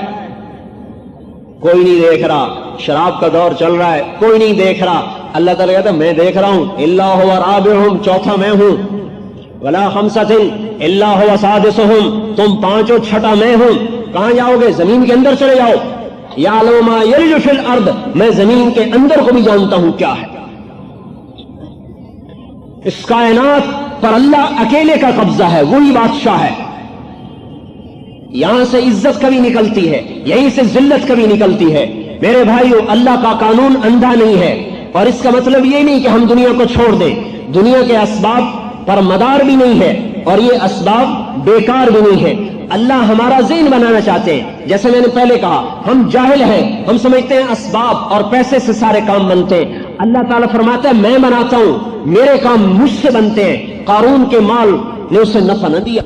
Speaker 1: کوئی نہیں دیکھ رہا، شراب کا دور چل رہا ہے، کوئی نہیں دیکھ رہا، اللہ تعالیٰ کہتا ہے میں دیکھ رہا ہوں، الا هو رابعهم، چوتھا میں ہوں، ولا خمسۃ الا هو سادسهم، تم پانچوں چھٹا میں ہوں. کہاں جاؤ گے؟ زمین کے اندر چلے جاؤ. یعلم ما یلج فی الارض، میں زمین کے اندر کو بھی جانتا ہوں کیا ہے. اس کائنات پر اللہ اکیلے کا قبضہ ہے، وہی بادشاہ ہے. یہاں سے عزت کبھی نکلتی ہے، یہیں سے ذلت کبھی نکلتی ہے. میرے بھائیو، اللہ کا قانون اندھا نہیں ہے، اور اس کا مطلب یہ نہیں کہ ہم دنیا کو چھوڑ دیں. دنیا کے اسباب پر مدار بھی نہیں ہے اور یہ اسباب بیکار بھی نہیں ہے. اللہ ہمارا ذہن بنانا چاہتے ہیں. جیسے میں نے پہلے کہا، ہم جاہل ہیں، ہم سمجھتے ہیں اسباب اور پیسے سے سارے کام بنتے ہیں. اللہ تعالیٰ فرماتا ہے میں بناتا ہوں، میرے کام مجھ سے بنتے ہیں. قارون کے مال نے اسے نفع نہ دیا.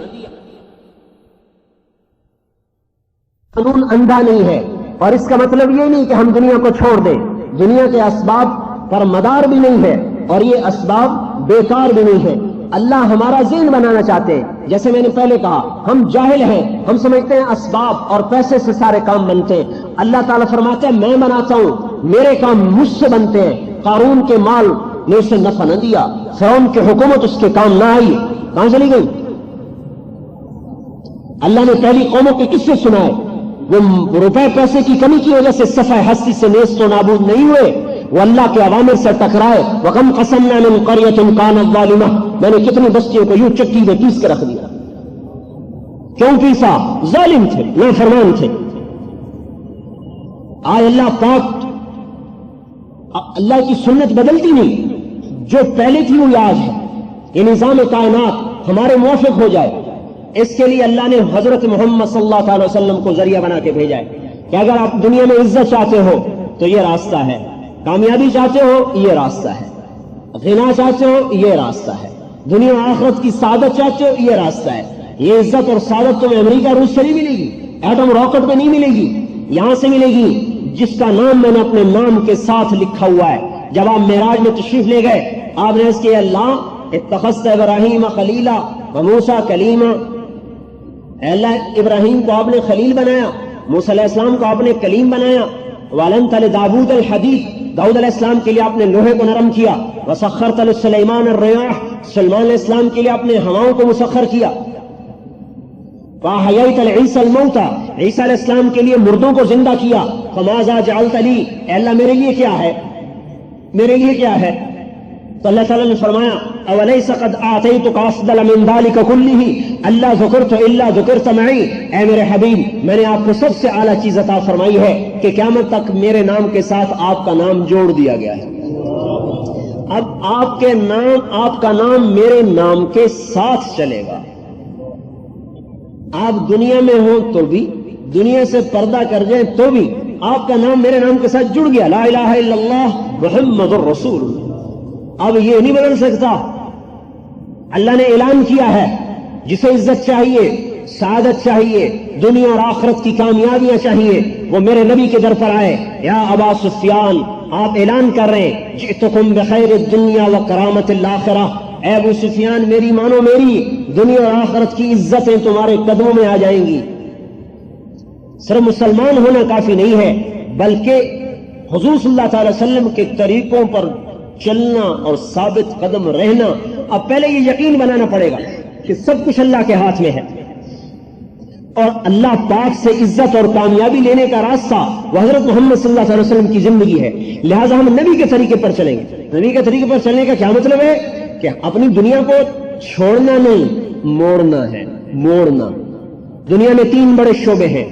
Speaker 1: قانون اندھا نہیں ہے، اور اس کا مطلب یہ نہیں کہ ہم دنیا کو چھوڑ دیں. دنیا کے اسباب پر مدار بھی نہیں ہے اور یہ اسباب بیکار بھی نہیں ہے. اللہ ہمارا ذہن بنانا چاہتے ہیں. جیسے میں نے پہلے کہا، ہم جاہل ہیں، ہم سمجھتے ہیں اسباب اور پیسے سے سارے کام بنتے ہیں. اللہ تعالیٰ فرماتے ہیں میں بناتا ہوں، میرے کام مجھ سے بنتے ہیں. قارون کے مال نے اسے نفع نہ دیا، فرعون کی حکومت اس کے کام نہ آئی. کہاں چلی گئی؟ اللہ نے پہلی قوموں کے قصے سنائے، وہ روپے پیسے کی کمی کی وجہ سے صفحہ ہستی سے نیست و نابود نہیں ہوئے، وہ اللہ کے اوامر سے ٹکرائے. وَكَمْ قَسَمْنَا مِنْ قَرْيَةٍ كَانَتْ ظَالِمَةً، میں نے کتنی بستیوں کو یوں چکی میں پیس کے رکھ دیا. کیوں پیسا؟ ظالم تھے، نافرمان تھے. آج اللہ پاک، اللہ کی سنت بدلتی نہیں، جو پہلے تھی وہ آج ہے. یہ نظام کائنات ہمارے موافق ہو جائے، اس کے لیے اللہ نے حضرت محمد صلی اللہ علیہ وسلم کو ذریعہ بنا کے بھیجا ہے کہ اگر آپ دنیا میں عزت چاہتے ہو تو یہ راستہ ہے، کامیابی چاہتے ہو یہ راستہ ہے، غنا چاہتے ہو یہ راستہ ہے، دنیا آخرت کی سعادت چاہتے ہو یہ راستہ ہے. یہ عزت اور سعادت تمہیں امریکہ روس سے نہیں ملے گی، ایٹم راکٹ پہ نہیں ملے گی، یہاں سے ملے گی جس کا نام میں نے اپنے نام کے ساتھ لکھا ہوا ہے. جب آپ معراج میں تشریف لے گئے، آپ نے اس کے اللہ اتخذت ابراہیم خلیلا وموسیٰ کلیما، اے اللہ ابراہیم کو آپ نے خلیل بنایا، موسیٰ علیہ السلام کو آپ نے کلیم بنایا. وَلَنْتَ لِدَاوُودَ الْحَدِيدَ، داؤد علیہ السلام کے لیے آپ نے لوہے کو نرم کیا. وَسَخَّرْتَ لِسُلَيْمَانَ الرِّيَاحَ، سلیمان علیہ السلام کے لیے آپ نے ہواؤں کو مسخر کیا. وَأَحْيَيْتَ لِعِيسَى الْمَوْتَى، عیسیٰ علیہ السلام کے لیے مردوں کو زندہ کیا. فَمَاذَا جَعَلْتَ لِي، اے اللہ میرے لیے کیا ہے، میرے لیے کیا ہے؟ تو اللہ تعالیٰ نے فرمایا اَوَلَيْسَ قَدْ آتَيْتُكَ أَفْضَلَ مِنْ ذَلِكَ كُلِّهِ أَلَّا ذُكِرْتُ إِلَّا ذُكِرْتَ مَعِي، اے میرے حبیب میں نے آپ کو سب سے اعلیٰ چیز عطا فرمائی ہے کہ قیامت تک میرے نام کے ساتھ آپ کا نام جوڑ دیا گیا ہے. اب آپ کے نام، آپ کا نام میرے نام کے ساتھ چلے گا. آپ دنیا میں ہوں تو بھی، دنیا سے پردہ کر جائیں تو بھی آپ کا نام میرے نام کے ساتھ جڑ گیا. لا الہ الا اللہ محمد الرسول. اب یہ نہیں بدل سکتا. اللہ نے اعلان کیا ہے جسے عزت چاہیے، سعادت چاہیے، دنیا اور آخرت کی کامیابیاں چاہیے، وہ میرے نبی کے در پر آئے. یا ابا سفیان، آپ اعلان کر رہے ہیں جئتکم بخیر الدنیا وکرامت الآخرہ، اے ابو سفیان میری مانو، میری دنیا اور آخرت کی عزتیں تمہارے قدموں میں آ جائیں گی. صرف مسلمان ہونا کافی نہیں ہے، بلکہ حضور صلی اللہ تعالی وسلم کے طریقوں پر چلنا اور ثابت قدم رہنا. اب پہلے یہ یقین بنانا پڑے گا کہ سب کچھ اللہ کے ہاتھ میں ہے، اور اللہ پاک سے عزت اور کامیابی لینے کا راستہ وہ حضرت محمد صلی اللہ علیہ وسلم کی زندگی ہے. لہٰذا ہم نبی کے طریقے پر چلیں گے. نبی کے طریقے پر چلنے کا کیا مطلب ہے؟ کہ اپنی دنیا کو چھوڑنا نہیں، موڑنا ہے. موڑنا. دنیا میں 3 بڑے شعبے ہیں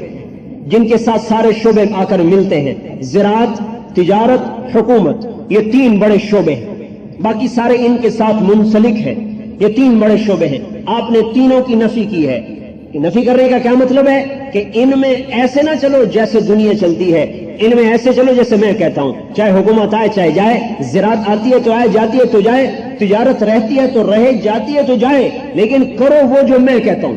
Speaker 1: جن کے ساتھ سارے شعبے آ کر ملتے ہیں: زراعت، تجارت، حکومت. یہ 3 بڑے شعبے ہیں، باقی سارے ان کے ساتھ منسلک ہیں. یہ 3 بڑے شعبے ہیں. آپ نے تینوں کی نفی کی ہے.
Speaker 2: نفی کرنے کا کیا مطلب ہے کہ ان میں ایسے نہ چلو جیسے دنیا چلتی ہے، ان میں ایسے چلو جیسے میں کہتا ہوں، چاہے حکومت آئے چاہے جائے، زراعت آتی ہے تو آئے، جاتی ہے تو جائے، تجارت رہتی ہے تو رہے، جاتی ہے تو جائے، لیکن کرو وہ جو میں کہتا ہوں۔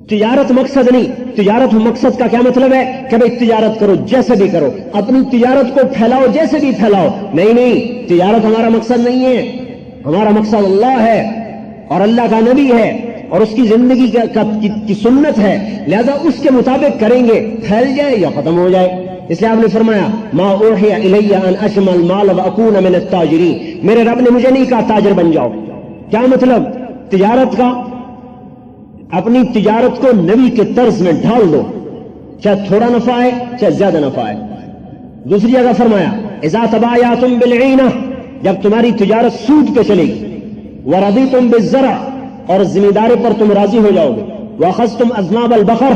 Speaker 2: تجارت مقصد نہیں، تجارت مقصد کا کیا مطلب ہے کہ بھئی تجارت کرو، جیسے بھی کرو، اپنی تجارت کو پھیلاؤ، جیسے بھی پھیلاؤ۔ نہیں، تجارت ہمارا مقصد نہیں ہے، ہمارا مقصد اللہ ہے اور اللہ کا نبی ہے اور اس کی زندگی کی سنت ہے، لہذا اس کے مطابق کریں گے، پھیل جائے یا ختم ہو جائے۔ اس لیے آپ نے فرمایا ما اوحی الی ان اجمع المال واکون من التاجرین، میرے رب نے مجھے نہیں کہا تاجر بن جاؤ۔ کیا مطلب؟ تجارت کا، اپنی تجارت کو نبی کے طرز میں ڈھال دو، چاہے تھوڑا نفع ہے چاہے زیادہ نفع ہے۔ دوسری جگہ فرمایا اذا تبایعتم بالعینہ، جب تمہاری تجارت سود پہ چلے گی، ورضیتم بالزرع، اور ذمہ داری پر تم راضی ہو جاؤ گے، واخذتم اذناب البقر،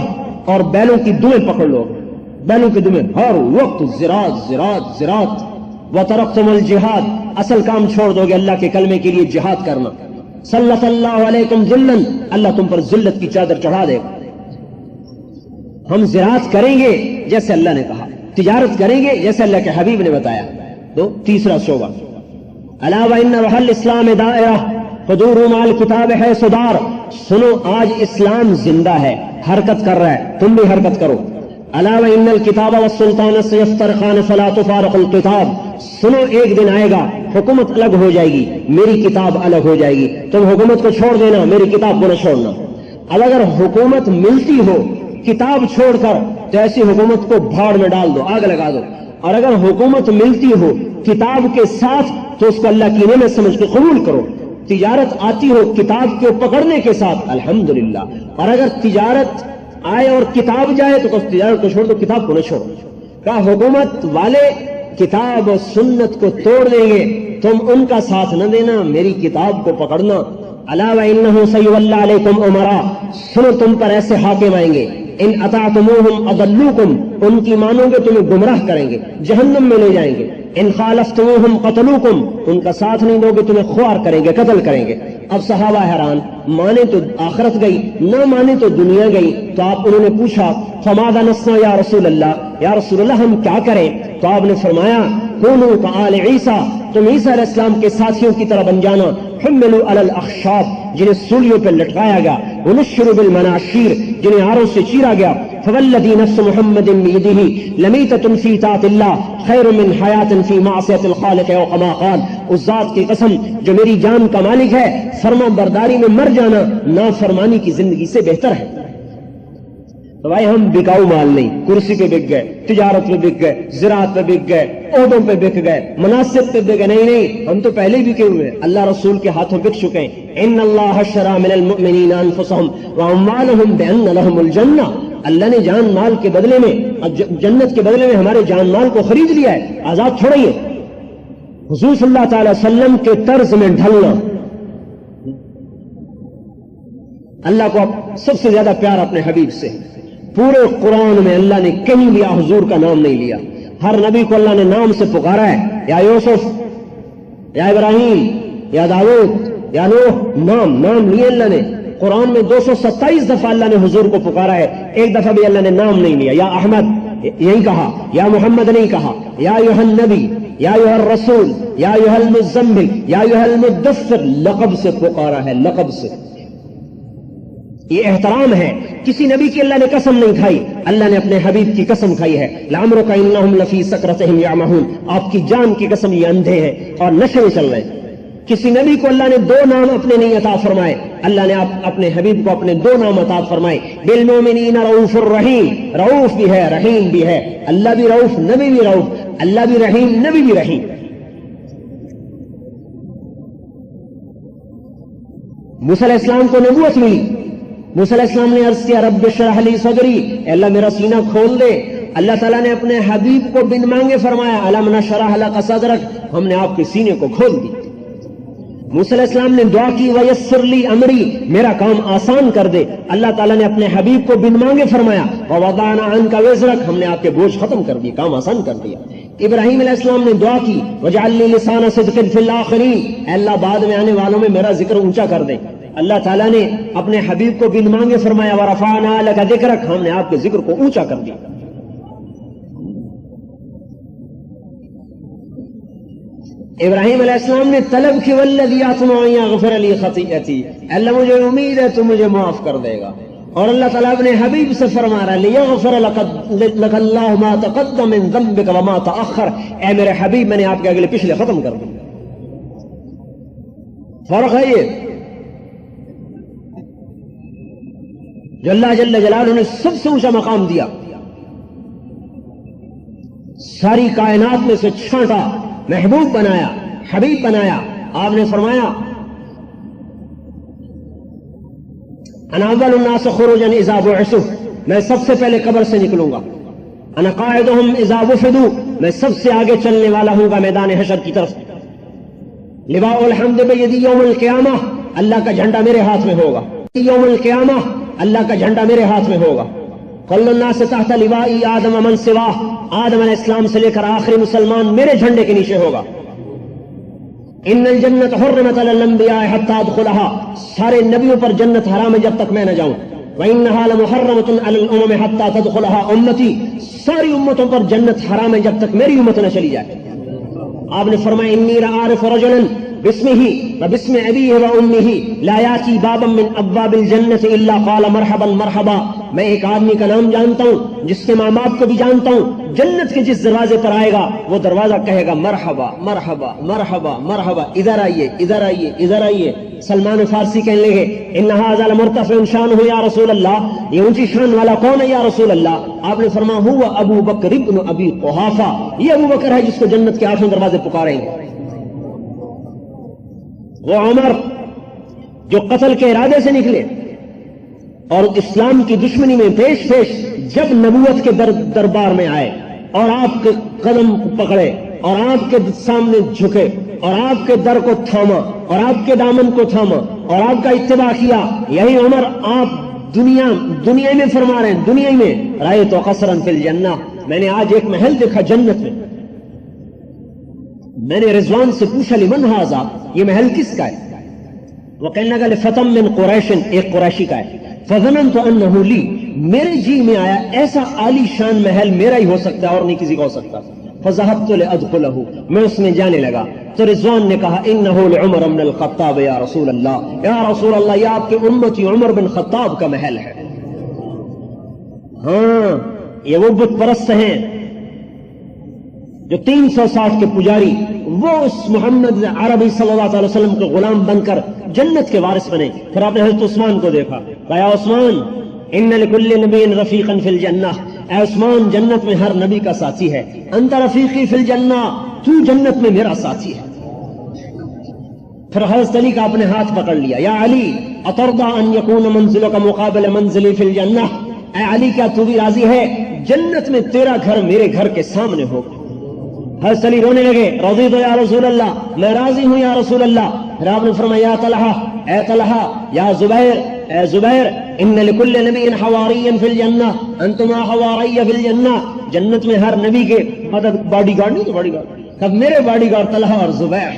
Speaker 2: اور بیلوں کی دمیں پکڑ لو گے، بیلوں کی دمیں، ہر وقت زراعت زراعت زراعت، وترکتم الجہاد، اصل کام چھوڑ دو گے اللہ کے کلمے کے لیے جہاد کرنا، سلط اللہ علیکم ذلا، اللہ تم پر ذلت کی چادر چڑھا دے گا۔ ہم زراعت کریں گے جیسے اللہ نے کہا، تجارت کریں گے جیسے اللہ کے حبیب نے بتایا۔ تو تیسرا شعبہ الا وان روح الاسلام دائرہ حضور مال کتاب ہے صدار، سنو آج اسلام زندہ ہے، حرکت کر رہا ہے، تم بھی حرکت کرو۔ الا وان الکتاب والسلطان سیفترقان فلا تفارق الکتاب، سنو ایک دن آئے گا حکومت الگ ہو جائے گی، میری کتاب الگ ہو جائے گی، تم حکومت کو چھوڑ دینا، میری کتاب کو نہ چھوڑنا۔ اب اگر حکومت ملتی ہو کتاب چھوڑ کر تو ایسی حکومت کو بھاڑ میں ڈال دو، آگ لگا دو، اور اگر حکومت ملتی ہو کتاب کے ساتھ تو اس کو اللہ کی نعمت سمجھ کے قبول کرو۔ تجارت آتی ہو کتاب کو پکڑنے کے ساتھ الحمدللہ، اور اگر تجارت آئے اور کتاب جائے تو تجارت کو چھوڑ دو، کتاب کو نہ چھوڑو۔ کہا حکومت والے کتاب و سنت کو توڑ دیں گے، تم ان کا ساتھ نہ دینا، میری کتاب کو پکڑنا۔ الا وانہ سیولی علیکم امراء، سنو تم پر ایسے حاکم آئیں گے، ان اطعتموہم اضلوکم، ان کی مانو گے تمہیں گمراہ کریں گے، جہنم میں لے جائیں گے۔ ان خالفتموہم قتلوکم، ان کا ساتھ نہیں دو گے تمہیں خوار کریں گے، قتل کریں گے۔ اب صحابہ حیران، مانے تو آخرت گئی، نہ مانے تو دنیا گئی۔ تو آپ انہوں نے پوچھا فماذا نصنع یا رسول اللہ، یا رسول اللہ ہم کیا کریں؟ تو آپ نے فرمایا کونوا کآل عیسیٰ، تم عیسیٰ علیہ السلام کے ساتھیوں کی طرح بن جانا، حملوا علی الاخشاب، جنہیں سولیوں پہ لٹکایا گیا، ونشروا بالمناشیر، جنہیں آروں سے چیرا گیا۔ فوالذی نفس محمد بیدہ لمیتۃ فی طاعۃ اللہ خیر من حیاۃ فی معصیۃ الخالق او کما قال، اس ذات کی قسم جو میری جان کا مالک ہے، فرما برداری میں مر جانا نافرمانی کی زندگی سے بہتر ہے۔ تو بھائی ہم بکاؤ مال نہیں، کرسی پہ بک گئے، تجارت پہ بک گئے، زراعت پہ بک گئے، عہدوں پہ بک گئے، مناصب پہ بک گئے، نہیں، ہم تو پہلے ہی بکے ہوئے ہیں، اللہ رسول کے ہاتھوں بک چکے ہیں۔ ان اللہ اشتری من المؤمنین انفسهم واموالهم بان لهم الجنہ، اللہ نے جان مال کے بدلے میں، جنت کے بدلے میں ہمارے جان مال کو خرید لیا ہے، آزاد چھوڑی ہے۔ حضور صلی اللہ تعالی وسلم کے طرز میں ڈھلنا، اللہ کو سب سے زیادہ پیار اپنے حبیب سے، پورے قرآن میں اللہ نے کہیں بھی حضور کا نام نہیں لیا، ہر نبی کو اللہ نے نام سے پکارا ہے، یا یوسف، یا ابراہیم، یا داؤد، یا نوح، نام لیے اللہ نے۔ قرآن میں 227 دفعہ اللہ نے حضور کو پکارا ہے، ایک دفعہ بھی اللہ نے نام نہیں لیا، یا احمد یہی کہا، یا محمد نہیں کہا، یا ایھا النبی، یا ایھا الرسول، یا ایھا المزمل، یا ایھا المدثر، لقب سے پکارا ہے، لقب سے۔ یہ احترام ہے، کسی نبی کی اللہ نے قسم نہیں کھائی، اللہ نے اپنے حبیب کی قسم کھائی ہے۔ لعمرک انہم لفی سکرتہم یعمہون، آپ کی جان کی قسم یہ اندھے ہیں اور نشے میں چل رہے ہیں۔ کسی نبی کو اللہ نے 2 نام اپنے نہیں عطا فرمائے، اللہ نے اپنے حبیب کو اپنے 2 نام عطا فرمائے۔ بالمؤمنین رؤوف الرحیم، رؤوف بھی ہے رحیم بھی ہے، اللہ بھی رؤوف نبی بھی رؤوف، اللہ بھی رحیم نبی بھی رحیم۔ موسیٰ علیہ السلام کو نبوت ملی، موسیٰ علیہ السلام نے عرض کیا رب اشرح لی صدری، اے اللہ میرا سینہ کھول دے۔ اللہ تعالیٰ نے اپنے حبیب کو بن مانگے فرمایا الم نشرح لک صدرک، ہم نے آپ کے سینے کو کھول دی۔ موسیٰ علیہ السلام نے دعا کی ویسر لی امری، میرا کام آسان کر دے، اللہ تعالیٰ نے اپنے حبیب کو بن مانگے فرمایا ووضعنا عنک وزرک، ہم نے آپ کے بوجھ ختم کر دیے، کام آسان کر دیا۔ ابراہیم علیہ السلام نے دعا کی وجعل لی لسان صدق فی الاخرین، اے اللہ بعد میں آنے والوں میں میرا ذکر اونچا کر دے۔ اللہ تعالیٰ نے اپنے حبیب کو بن مانگے فرمایا ورفعنا لک ذکرک، ہم نے آپ کے ذکر کو اونچا کر دیا. ابراہیم علیہ السلام نے طلب کی والذی اطمع ان یغفر لی خطیئتی، اللہ مجھے امید ہے تو مجھے معاف کر دے گا. اور اللہ تعالیٰ اپنے حبیب سے فرما رہا ہے لیغفر لک اللہ ما تقدم من ذنبک وما تأخر، اے میرے حبیب میں نے آپ کے اگلے پچھلے ختم کر دیا. فرق ہے یہ جو اللہ جل جلالہ نے سب سے اونچا مقام دیا، ساری کائنات میں سے چھانٹا، محبوب بنایا، حبیب بنایا. آپ نے فرمایا انا اول الناس خروجا اذا بعثوا، میں سب سے پہلے قبر سے نکلوں گا. انا قائدهم اذا وفدوا، میں سب سے آگے چلنے والا ہوں گا میدان حشر کی طرف. لواء الحمد بیدی یوم القیامہ، اللہ کا جھنڈا میرے ہاتھ میں ہوگا. یوم القیامہ اللہ کا جھنڈا میرے ہاتھ میں ہوگا. کل الناس تحت لوائی آدم من سواہ، آدم علیہ السلام سے لے کر آخری مسلمان میرے جھنڈے کے نیچے ہوگا. ان الجنت حرمت علی الانبیاء حتی ادخلها، سارے نبیوں پر جنت حرام ہے جب تک میں نہ جاؤں. وانها لمحرمۃ علی الامم حتی تدخلها امتی، ساری امتوں پر جنت حرام ہے جب تک میری امت نہ چلی جائے. آپ نے فرمایا انی لعارف رجلا باسمه وباسم ابيه وامه لا یاتی بابا من ابواب الجنت الا قال مرحبا مرحبا، میں ایک آدمی کا نام جانتا ہوں جس کے ماں باپ کو بھی جانتا ہوں، جنت کے جس دروازے پر آئے گا وہ دروازہ کہے گا مرحبا مرحبا مرحبا مرحبا، ادھر آئیے ادھر آئیے ادھر آئیے. سلمان فارسی کہنے لگے ان ھذا لمرتفع شانہ یا رسول اللہ، یہ اونچی شان والا کون ہے یا رسول اللہ؟ آپ نے فرمایا هو ابو بکر ابن ابی قحافہ، یہ ابو بکر ہے جس کو جنت کے 8 دروازے پکاریں گے. وہ عمر جو قتل کے ارادے سے نکلے اور اسلام کی دشمنی میں پیش پیش جب نبوت کے دربار میں آئے اور آپ کے قدم پکڑے اور آپ کے سامنے جھکے اور آپ کے در کو تھاما اور آپ کے دامن کو تھاما اور آپ کا اتباع کیا، یہی عمر آپ دنیا میں فرما رہے ہیں، دنیا میں رأیت قصرا فی الجنہ، میں نے آج ایک محل دیکھا جنت میں. میں نے رضوان سے پوچھا لمن ھذا، یہ محل کس کا ہے؟ وہ کہنے لگا لفتم من قریش، ایک قریشی کا ہے. فظننت انہ لی، میرے جی میں آیا ایسا عالی شان محل میرا ہی ہو سکتا ہے اور نہیں کسی کا ہو سکتا. فذهبت لادخلہ، میں اس میں جانے لگا تو رضوان نے کہا انہ لعمر بن الخطاب یا رسول اللہ، یا رسول اللہ یہ آپ کے امتی عمر بن خطاب کا محل ہے. ہاں یہ وہ بت پرست ہیں جو 360 کے پجاری، وہ اس محمد عربی صلی اللہ علیہ وسلم کے غلام بن کر جنت کے وارث بنے. پھر آپ نے حضرت عثمان کو دیکھا، کہا عثمان ان لکل نبی رفیقا فی الجنہ، اے عثمان جنت میں ہر نبی کا ساتھی ہے. انت رفیقی فی الجنہ، تو جنت میں میرا ساتھی ہے. پھر حضرت علی کا اپنے ہاتھ پکڑ لیا، یا علی اترضى ان یکون منزلک مقابل منزلی فی الجنہ، اے علی کیا تو بھی راضی ہے جنت میں تیرا گھر میرے گھر کے سامنے ہو؟ حضرت علی رونے لگے، رضیت یا رسول اللہ، میں راضی ہوں یا رسول اللہ. پھر آپ نے فرمایا یا طلحہ، اے طلحہ، یا زبیر، اے زبیر، ان لکل نبی حواری فی الجنہ انتما حواری فی الجنہ، جنت میں ہر نبی کے مدد باڈی گارڈ نہیں تو باڈی گارڈ، تب میرے باڈی گارڈ طلحہ اور زبیر.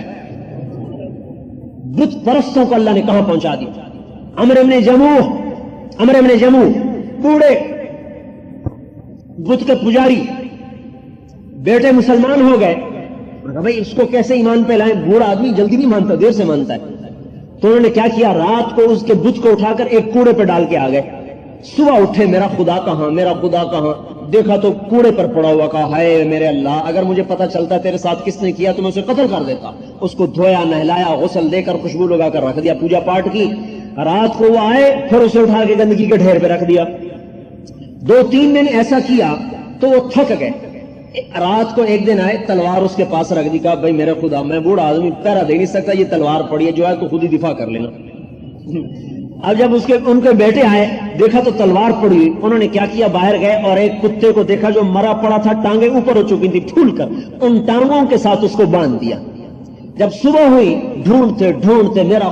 Speaker 2: بت پرستوں کو اللہ نے کہاں پہنچا دیا. عمرو بن جموح بوڑھے بت کے پجاری، بیٹے مسلمان ہو گئے، بھائی اس کو کیسے ایمان پہ لائیں؟ بوڑھا آدمی جلدی نہیں مانتا، دیر سے مانتا ہے. تو انہوں نے کیا کیا، رات کو اس کے بت کو اٹھا کر ایک کوڑے پہ ڈال کے آ گئے. صبح اٹھے میرا خدا کہاں، میرا خدا کہاں، دیکھا تو کوڑے پر پڑا ہوا. کہا ہائے میرے اللہ، اگر مجھے پتا چلتا تیرے ساتھ کس نے کیا تو میں اسے قتل کر دیتا. اس کو دھویا، نہلایا، غسل دے کر خوشبو لگا کر رکھ دیا، پوجا پاٹ کی. رات کو وہ آئے، پھر اسے اٹھا کے گندگی کے ڈھیر پہ رکھ دیا. 2-3 دن ایسا کیا تو وہ تھک گئے. رات کو ایک دن آئے، تلوار اس کے پاس رکھ دی. کہا بھائی میرے خدا، میں بوڑھا آدمی پہرا دے نہیں سکتا، یہ تلوار پڑی ہے، جو ہے تو خود ہی دفاع کر لینا. اب جب ان کے بیٹے آئے، دیکھا تو تلوار پڑی ہوئی. انہوں نے کیا کیا، باہر گئے اور ایک کتے کو دیکھا جو مرا پڑا تھا، ٹانگیں اوپر ہو چکی تھی پھول کر، ان ٹانگوں کے ساتھ اس کو باندھ دیا. جب صبح ہوئی ڈھونڈتے میرا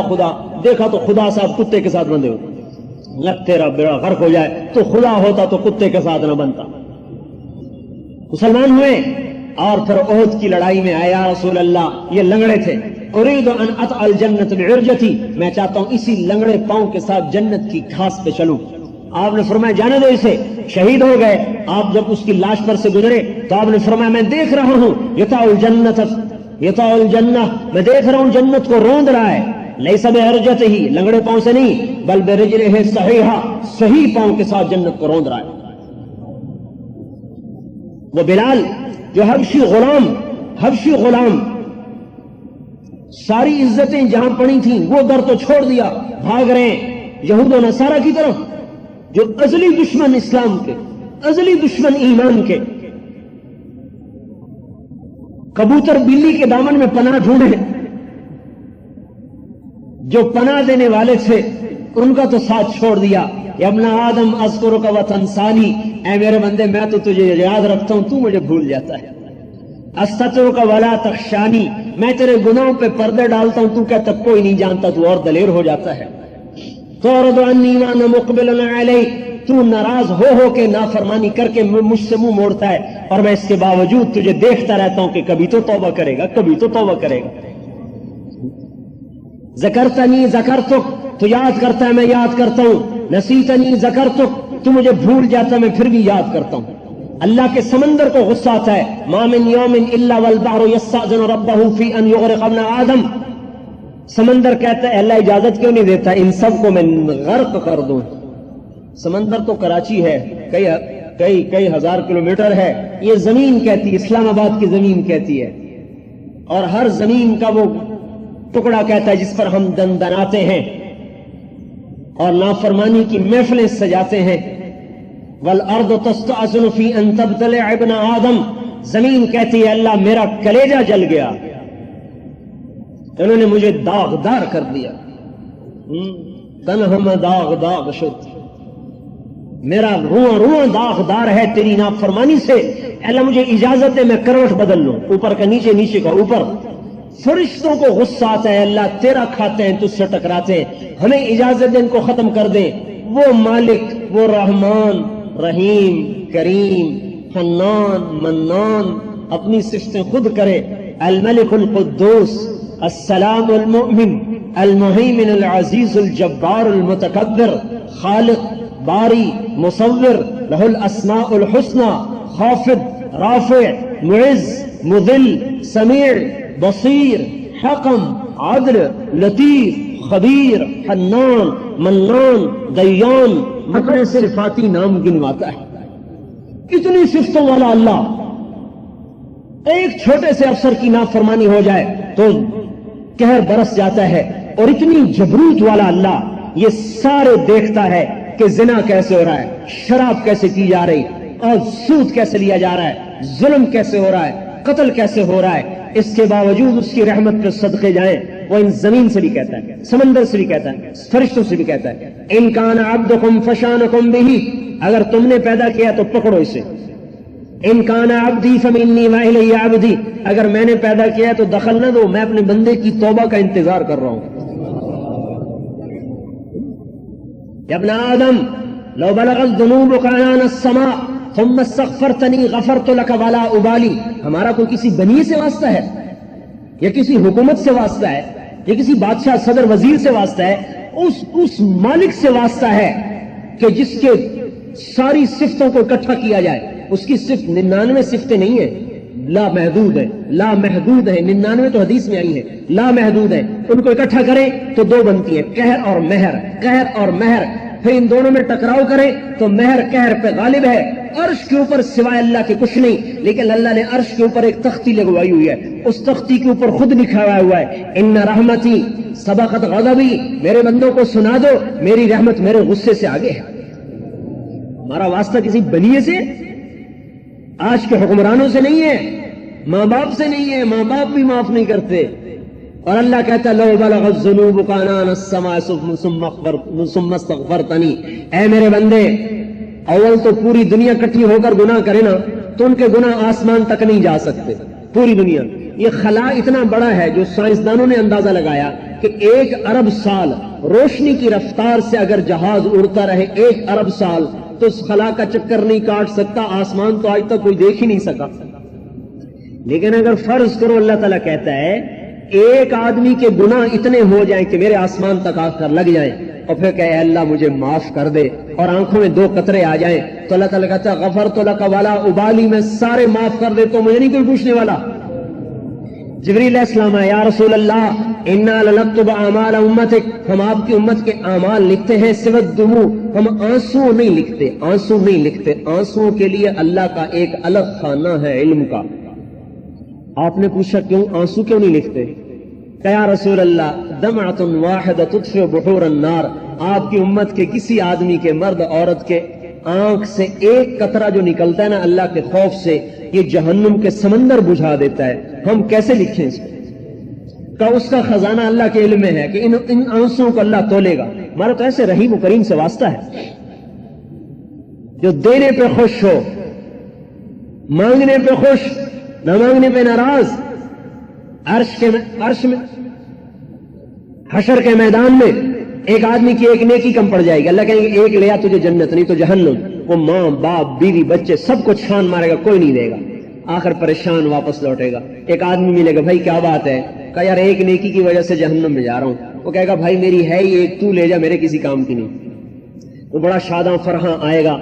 Speaker 2: خدا، دیکھا تو خدا صاحب کتے کے ساتھ بندھے ہوئے. لگ تیرا بیڑا غرق ہو جائے، تو خدا ہوتا تو کتے کے ساتھ نہ بنتا. مسلمان ہوئے اور پھر احد کی لڑائی میں آیا رسول اللہ، یہ لنگڑے تھے اريد ان اطأ الجنة بعرجتي، میں چاہتا ہوں اسی لنگڑے پاؤں کے ساتھ جنت کی گھاس پہ چلوں۔ آپ نے فرمایا جانے دو اسے، شہید ہو گئے۔ آپ جب اس کی لاش پر سے گزرے تو آپ نے فرمایا میں دیکھ رہا ہوں یطأ الجنہ، میں دیکھ رہا ہوں جنت کو روند رہا ہے، لیس بعرجتہ، لنگڑے پاؤں سے نہیں، بل برجلہ صحیحہ، صحیح پاؤں کے ساتھ جنت کو روند رہا ہے۔ وہ بلال جو حبشی غلام ساری عزتیں جہاں پڑی تھیں وہ در تو چھوڑ دیا، بھاگ رہے ہیں یہود و نصارہ کی طرف، جو ازلی دشمن اسلام کے، ازلی دشمن ایمان کے۔ کبوتر بلی کے دامن میں پناہ ڈھونڈے، جو پناہ دینے والے تھے ان کا تو ساتھ چھوڑ دیا۔ یا ابن آدم اذکرک وتنسانی، اے میرے بندے میں تو تجھے یاد رکھتا ہوں، تو مجھے بھول جاتا ہے۔ استترک ولا تخشانی، میں تیرے گناہوں پہ پردے ڈالتا ہوں، تو کہتا کوئی نہیں جانتا، تو اور دلیر ہو جاتا ہے۔ تعرض عنی وانا مقبل علیک، تو ناراض ہو کے نافرمانی کر کے مجھ سے منہ موڑتا ہے، اور میں اس کے باوجود تجھے دیکھتا رہتا ہوں کہ کبھی تو توبہ کرے گا، کبھی تو توبہ کرے گا۔ ذکرتنی ذکرتک، تو یاد کرتا ہے میں یاد کرتا ہوں، نسیتنی ذکرتک، تو مجھے بھول جاتا ہے میں پھر بھی یاد کرتا ہوں۔ اللہ کے سمندر کو غصہ آتا ہے، ما من یوم الا والبحر یستأذن ربہ فی ان یغرق ابن آدم، سمندر کہتا ہے اللہ اجازت کیوں نہیں دیتا ان سب کو میں غرق کر دوں۔ سمندر تو کراچی ہے، کئی ہزار کلومیٹر ہے، یہ زمین کہتی ہے، اسلام آباد کی زمین کہتی ہے، اور ہر زمین کا وہ ٹکڑا کہتا ہے جس پر ہم دندناتے ہیں اور نافرمانی کی محفلیں سجاتے ہیں۔ والارض تستأذن فی ان تبتلع ابن آدم، زمین کہتی ہے اللہ میرا کلیجہ جل گیا، انہوں نے مجھے داغدار کر دیا، تنہم داغ شد، میرا رواں داغدار ہے تیری نافرمانی سے، اللہ مجھے اجازت ہے میں کروٹ بدل لوں، اوپر کا نیچے، نیچے کا اوپر۔ فرشتوں کو غصہ آتا ہے اللہ تیرا کھاتے ہیں تجھ سے ٹکراتے ہیں، ہمیں اجازت دے ان کو ختم کر دیں۔ وہ مالک، وہ رحمان، رحیم، کریم، حنان، منان اپنی صفتیں خود کرے، الملک القدوس، السلام المؤمن، المہیمن العزیز الجبار المتکبر، خالق، باری، مصور، لہ الاسماء الحسنى، خافض، رافع، معز، مذل، سمیع، بصیر، حکم، عدل، لطیف، خبیر، حنان، منان، دیان، اپنے صفاتی نام گنواتا ہے۔ اتنی صفتوں والا اللہ ایک چھوٹے سے افسر کی نافرمانی ہو جائے تو قہر برس جاتا ہے، اور اتنی جبروت والا اللہ یہ سارے دیکھتا ہے کہ زنا کیسے ہو رہا ہے، شراب کیسے کی جا رہی، اور سود کیسے لیا جا رہا ہے، ظلم کیسے ہو رہا ہے، قتل کیسے ہو رہا ہے۔ اس کے باوجود اس کی رحمت پہ صدقے جائیں، وہ ان زمین سے بھی کہتا ہے، سمندر سے بھی کہتا ہے، فرشتوں سے بھی کہتا ہے، ان کان عبدکم فشانکم بہ، اگر تم نے پیدا کیا تو پکڑو اسے، ان کان عبدی فمنی والی عبدی، اگر میں نے پیدا کیا تو دخل نہ دو، میں اپنے بندے کی توبہ کا انتظار کر رہا ہوں۔ یا ابن آدم لو بلغت ذنوبک عنان السماء ثم استغفرتنی غفرت لک ولا ابالی، ہمارا کوئی کسی بنی سے واسطہ ہے یا کسی حکومت سے واسطہ ہے یا کسی بادشاہ صدر وزیر سے واسطہ ہے، اس مالک سے واسطہ ہے کہ جس کے ساری صفتوں کو اکٹھا کیا جائے، اس کی صفت 99 صفتیں نہیں ہیں، لا محدود ہے، لا محدود ہے، 99 تو حدیث میں آئی ہے، لا محدود ہے، ان کو اکٹھا کریں تو دو بنتی ہیں، قہر اور مہر، قہر اور مہر، پھر ان دونوں میں ٹکراؤ کریں تو مہر قہر پہ غالب ہے۔ عرش کے اوپر سوائے اللہ کے کچھ نہیں، لیکن اللہ نے عرش کے اوپر ایک تختی لگوائی ہوئی ہے، اس تختی کے اوپر خود لکھا ہوا ہے، ان رحمتی سبقت غضبی، میرے بندوں کو سنا دو میری رحمت میرے غصے سے آگے ہے۔ ہمارا واسطہ کسی بنیے سے، آج کے حکمرانوں سے نہیں ہے، ماں باپ سے نہیں ہے، ماں باپ بھی معاف نہیں کرتے، اور اللہ کہتا ہے لو بلغت ذنوبک عنان السماء ثم استغفرتنی، اے میرے بندے اول تو پوری دنیا کٹھی ہو کر گناہ کرے نا تو ان کے گناہ آسمان تک نہیں جا سکتے، پوری دنیا۔ یہ خلا اتنا بڑا ہے جو سائنسدانوں نے اندازہ لگایا کہ 1 ارب سال روشنی کی رفتار سے اگر جہاز اڑتا رہے 1 ارب سال تو اس خلا کا چکر نہیں کاٹ سکتا، آسمان تو آج تک کوئی دیکھ ہی نہیں سکا۔ لیکن اگر فرض کرو اللہ تعالیٰ کہتا ہے ایک آدمی کے گناہ اتنے ہو جائیں کہ میرے آسمان تک آ کر لگ جائیں اور پھر کہے اللہ مجھے معاف کر دے، اور آنکھوں میں 2 قطرے آ جائیں تو اللہ تعالیٰ کہتا ہے غفرت لک ولا ابالی، میں سارے معاف کر دیتا ہوں، مجھے نہیں کوئی پوچھنے والا۔ جبریل علیہ السلام ہے، یا رسول اللہ انا لنکتب اعمال امتک، ہم آپ کی امت کے اعمال لکھتے ہیں، سوى الدموع، ہم آنسو نہیں لکھتے، آنسو نہیں لکھتے، آنسو کے لیے اللہ کا ایک الگ خانہ ہے علم کا۔ آپ نے پوچھا کیوں آنسو کیوں نہیں لکھتے؟ کہ یا رسول اللہ دمعۃ واحدۃ تطفئ بحور النار، آپ کی امت کے کسی آدمی کے، مرد عورت کے آنکھ سے ایک قطرہ جو نکلتا ہے نا اللہ کے خوف سے، یہ جہنم کے سمندر بجھا دیتا ہے، ہم کیسے لکھیں اس کو؟ کہ اس کا خزانہ اللہ کے علم میں ہے کہ ان آنسوں کو اللہ تولے گا۔ ہمارا تو ایسے رحیم و کریم سے واسطہ ہے جو دینے پہ خوش ہو، مانگنے پہ خوش، نہ مانگنے پہ ناراض۔ عرش میں حشر کے میدان میں ایک آدمی کی ایک نیکی کم پڑ جائے گی، اللہ کہیں گے ایک لیا تجھے جنت، نہیں تو جہنم۔ وہ ماں باپ بیوی بچے سب کو چھان مارے گا، کوئی نہیں دے گا، آخر پریشان واپس لوٹے گا۔ ایک آدمی ملے گا، بھائی کیا بات ہے؟ کہا یار ایک نیکی کی وجہ سے جہنم میں جا رہا ہوں۔ وہ کہے گا بھائی میری ہے ہی ایک، تو لے جا، میرے کسی کام کی نہیں۔ وہ بڑا شاداں فرحاں آئے گا،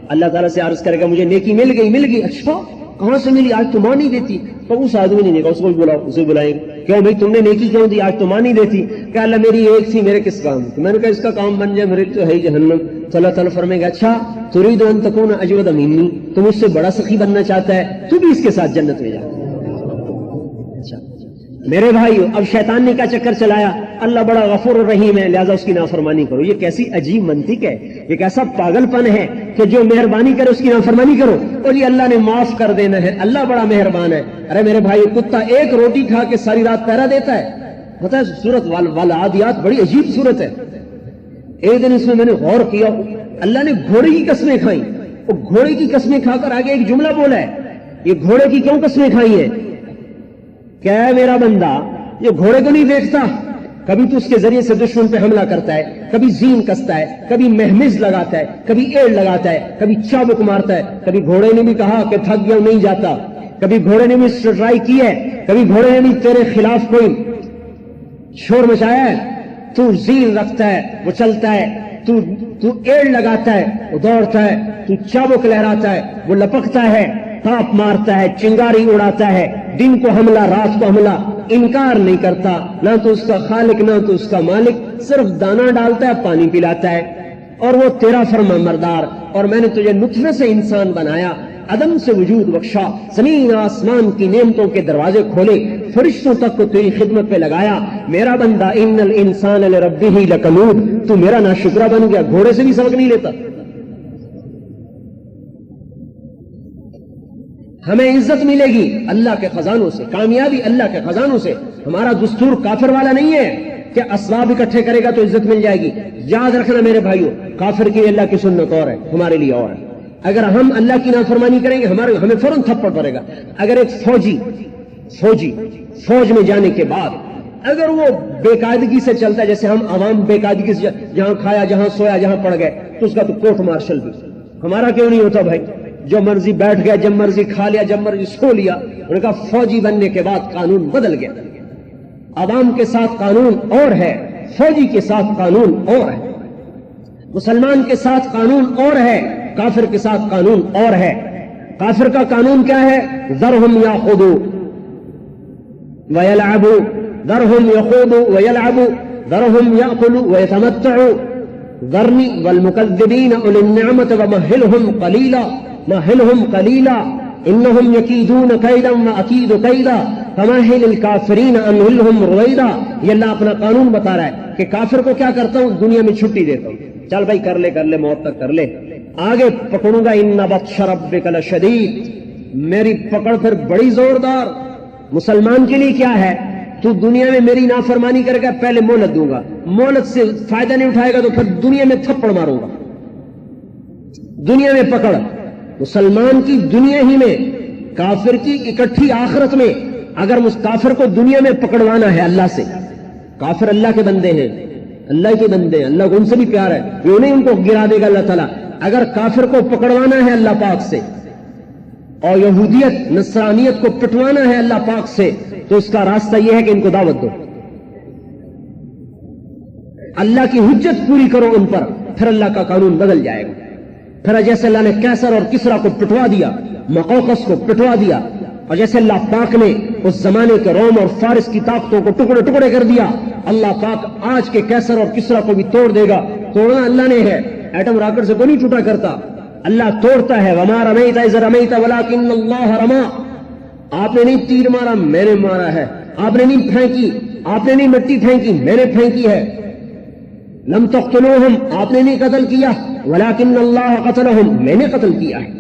Speaker 2: اللہ تعالیٰ سے عرض کرے گا مجھے نیکی مل گئی۔ اچھا کہاں سے ملی؟ آج تو ماں نہیں دیتی۔ تو اس آدمی نے نہیں کہا، اس کو بلاؤ، اسے بلائیں گے، کیوں بھائی تم نے نیکی کیوں دی؟ آج تو ماں نہیں دیتی۔ کہ اللہ میری ایک تھی، میرے کس کام کی؟ میں نے کہا اس کا کام بن جائے، میرے تو ہے ہی جہنم۔ تو اللہ تعالیٰ فرمائے گا اچھا تريد ان تكون اجود مني، تم اس سے بڑا سخی بننا چاہتا ہے، تو بھی اس کے ساتھ جنت میں جا۔ اچھا میرے بھائیو، اب شیطان نے کیا چکر چلایا؟ اللہ بڑا غفور الرحیم ہے لہذا اس کی نافرمانی کرو۔ یہ کیسی عجیب منطق ہے، یہ کیسا پاگل پن ہے کہ جو مہربانی کرے اس کی نافرمانی کرو، اور یہ اللہ نے معاف کر دینا ہے، اللہ بڑا مہربان ہے۔ ارے میرے بھائی، کتا ایک روٹی کھا کے ساری رات پہرا دیتا ہے۔ پتہ ہے سورت والعادیات بڑی عجیب سورت ہے۔ ایک دن اس میں نے غور کیا، اللہ نے گھوڑے کی قسمیں کھائیں، وہ گھوڑے کی قسمیں کھا کر آگے ایک جملہ بولا ہے، یہ گھوڑے کی کیوں قسمیں کھائی ہیں؟ کیا ہے میرا بندہ یہ گھوڑے کو نہیں دیکھتا؟ کبھی تو اس کے ذریعے سے دشمن پہ حملہ کرتا ہے، کبھی زین کستا ہے، کبھی مہمز لگاتا ہے، کبھی ایڑ لگاتا ہے، کبھی چابک مارتا ہے۔ کبھی گھوڑے نے بھی کہا کہ تھک گیا نہیں جاتا، کبھی گھوڑے نے بھی ٹرائی کی ہے، کبھی گھوڑے نے بھی تیرے خلاف کوئی شور مچایا ہے۔ تو زین رکھتا ہے وہ چلتا ہے، تو ایڑ لگاتا ہے وہ دوڑتا ہے، تو چابک لہراتا ہے وہ لپکتا ہے، تاپ مارتا ہے، چنگاری اڑاتا ہے، دن کو حملہ رات کو حملہ، انکار نہیں کرتا، نہ تو اس کا خالق نہ تو اس کا مالک، صرف دانہ ڈالتا ہے، پانی پلاتا ہے، اور وہ تیرا فرما مردار۔ اور میں نے تجھے نطفے سے انسان بنایا، عدم سے وجود بخشا، زمین آسمان کی نعمتوں کے دروازے کھولے، فرشتوں تک کو تیری خدمت پہ لگایا۔ میرا بندہ ان الانسان لربہ لکنود، تو میرا ناشکرہ بن گیا، گھوڑے سے بھی سبق نہیں لیتا۔ ہمیں عزت ملے گی اللہ کے خزانوں سے، کامیابی اللہ کے خزانوں سے۔ ہمارا دستور کافر والا نہیں ہے کہ اسباب اکٹھے کرے گا تو عزت مل جائے گی۔ یاد رکھنا میرے بھائیو، کافر کے لیے اللہ کی سنت اور ہے، ہمارے لیے اور ہے۔ اگر ہم اللہ کی نافرمانی کریں گے ہمیں فوراً تھپڑ پڑے گا۔ اگر ایک فوج میں جانے کے بعد اگر وہ بے قاعدگی سے چلتا ہے، جیسے ہم عوام بے قاعدگی سے جہاں کھایا جہاں سویا جہاں پڑ گئے، تو اس کا تو کورٹ مارشل بھی۔ ہمارا کیوں نہیں ہوتا بھائی؟ جو مرضی بیٹھ گیا، جب مرضی کھا لیا، جب مرضی سو لیا۔ انہوں نے کہا فوجی بننے کے بعد قانون بدل گیا، عوام کے ساتھ قانون اور ہے، فوجی کے ساتھ قانون اور ہے، مسلمان کے ساتھ قانون اور ہے، کافر کے ساتھ قانون اور ہے۔ کافر کا قانون کیا ہے؟ ذرہم یاخذوا ویلعبوا، ذرہم یخوضوا ویلعبوا، ذرہم یاکلوا ویتمتعوا، ذرنی والمکذبین اولی النعمۃ ومہلہم قلیلا، مہلہم قلیلا انہم یکیدون کیدا واکید کیدا فمہل الکافرین امہلہم رویدا۔ یہ اللہ اپنا قانون بتا رہا ہے کہ کافر کو کیا کرتا ہوں؟ دنیا میں چھٹی دیتا ہوں، چل بھائی کر لے موت تک کر لے، آگے پکڑوں گا، ان بطش ربک لشدید، میری پکڑ پھر بڑی زوردار۔ مسلمان کے لیے کیا ہے؟ تو دنیا میں میری نافرمانی کرے گا، پہلے مہلت دوں گا، مہلت سے فائدہ نہیں اٹھائے گا تو پھر دنیا میں تھپڑ ماروں گا، دنیا میں پکڑ۔ مسلمان کی دنیا ہی میں، کافر کی اکٹھی آخرت میں۔ اگر کافر کو دنیا میں پکڑوانا ہے اللہ سے، کافر اللہ کے بندے ہیں، اللہ کے بندے ہیں، اللہ کو ان سے بھی پیار ہے، یہ نہیں ان کو گرا دے گا اللہ تعالیٰ۔ اگر کافر کو پکڑوانا ہے اللہ پاک سے، اور یہودیت نصرانیت کو پٹوانا ہے اللہ پاک سے، تو اس کا راستہ یہ ہے کہ ان کو دعوت دو، اللہ کی حجت پوری کرو ان پر، پھر اللہ کا قانون بدل جائے گا۔ پھر جیسے اللہ نے کیسر اور کسرا کو پٹوا دیا، مقوقس کو پٹوا دیا، اور جیسے اللہ پاک نے اس زمانے کے روم اور فارس کی طاقتوں کو ٹکڑے ٹکڑے کر دیا، اللہ پاک آج کے کیسر اور کسرا کو بھی توڑ دے گا۔ توڑنا اللہ نے ہے، ایٹم راکٹ سے کوئی نہیں ٹوٹا کرتا، اللہ توڑتا ہے۔ وما رمیت اذ رمیت ولکن اللہ رما، آپ نے نہیں تیر مارا، میں نے مارا ہے، آپ نے نہیں پھینکی، آپ نے نہیں مٹی پھینکی، میں نے پھینکی ہے۔ لم تقتلوہم، آپ نے نہیں قتل کیا، ولکن اللہ قتلہم، میں نے قتل کیا ہے۔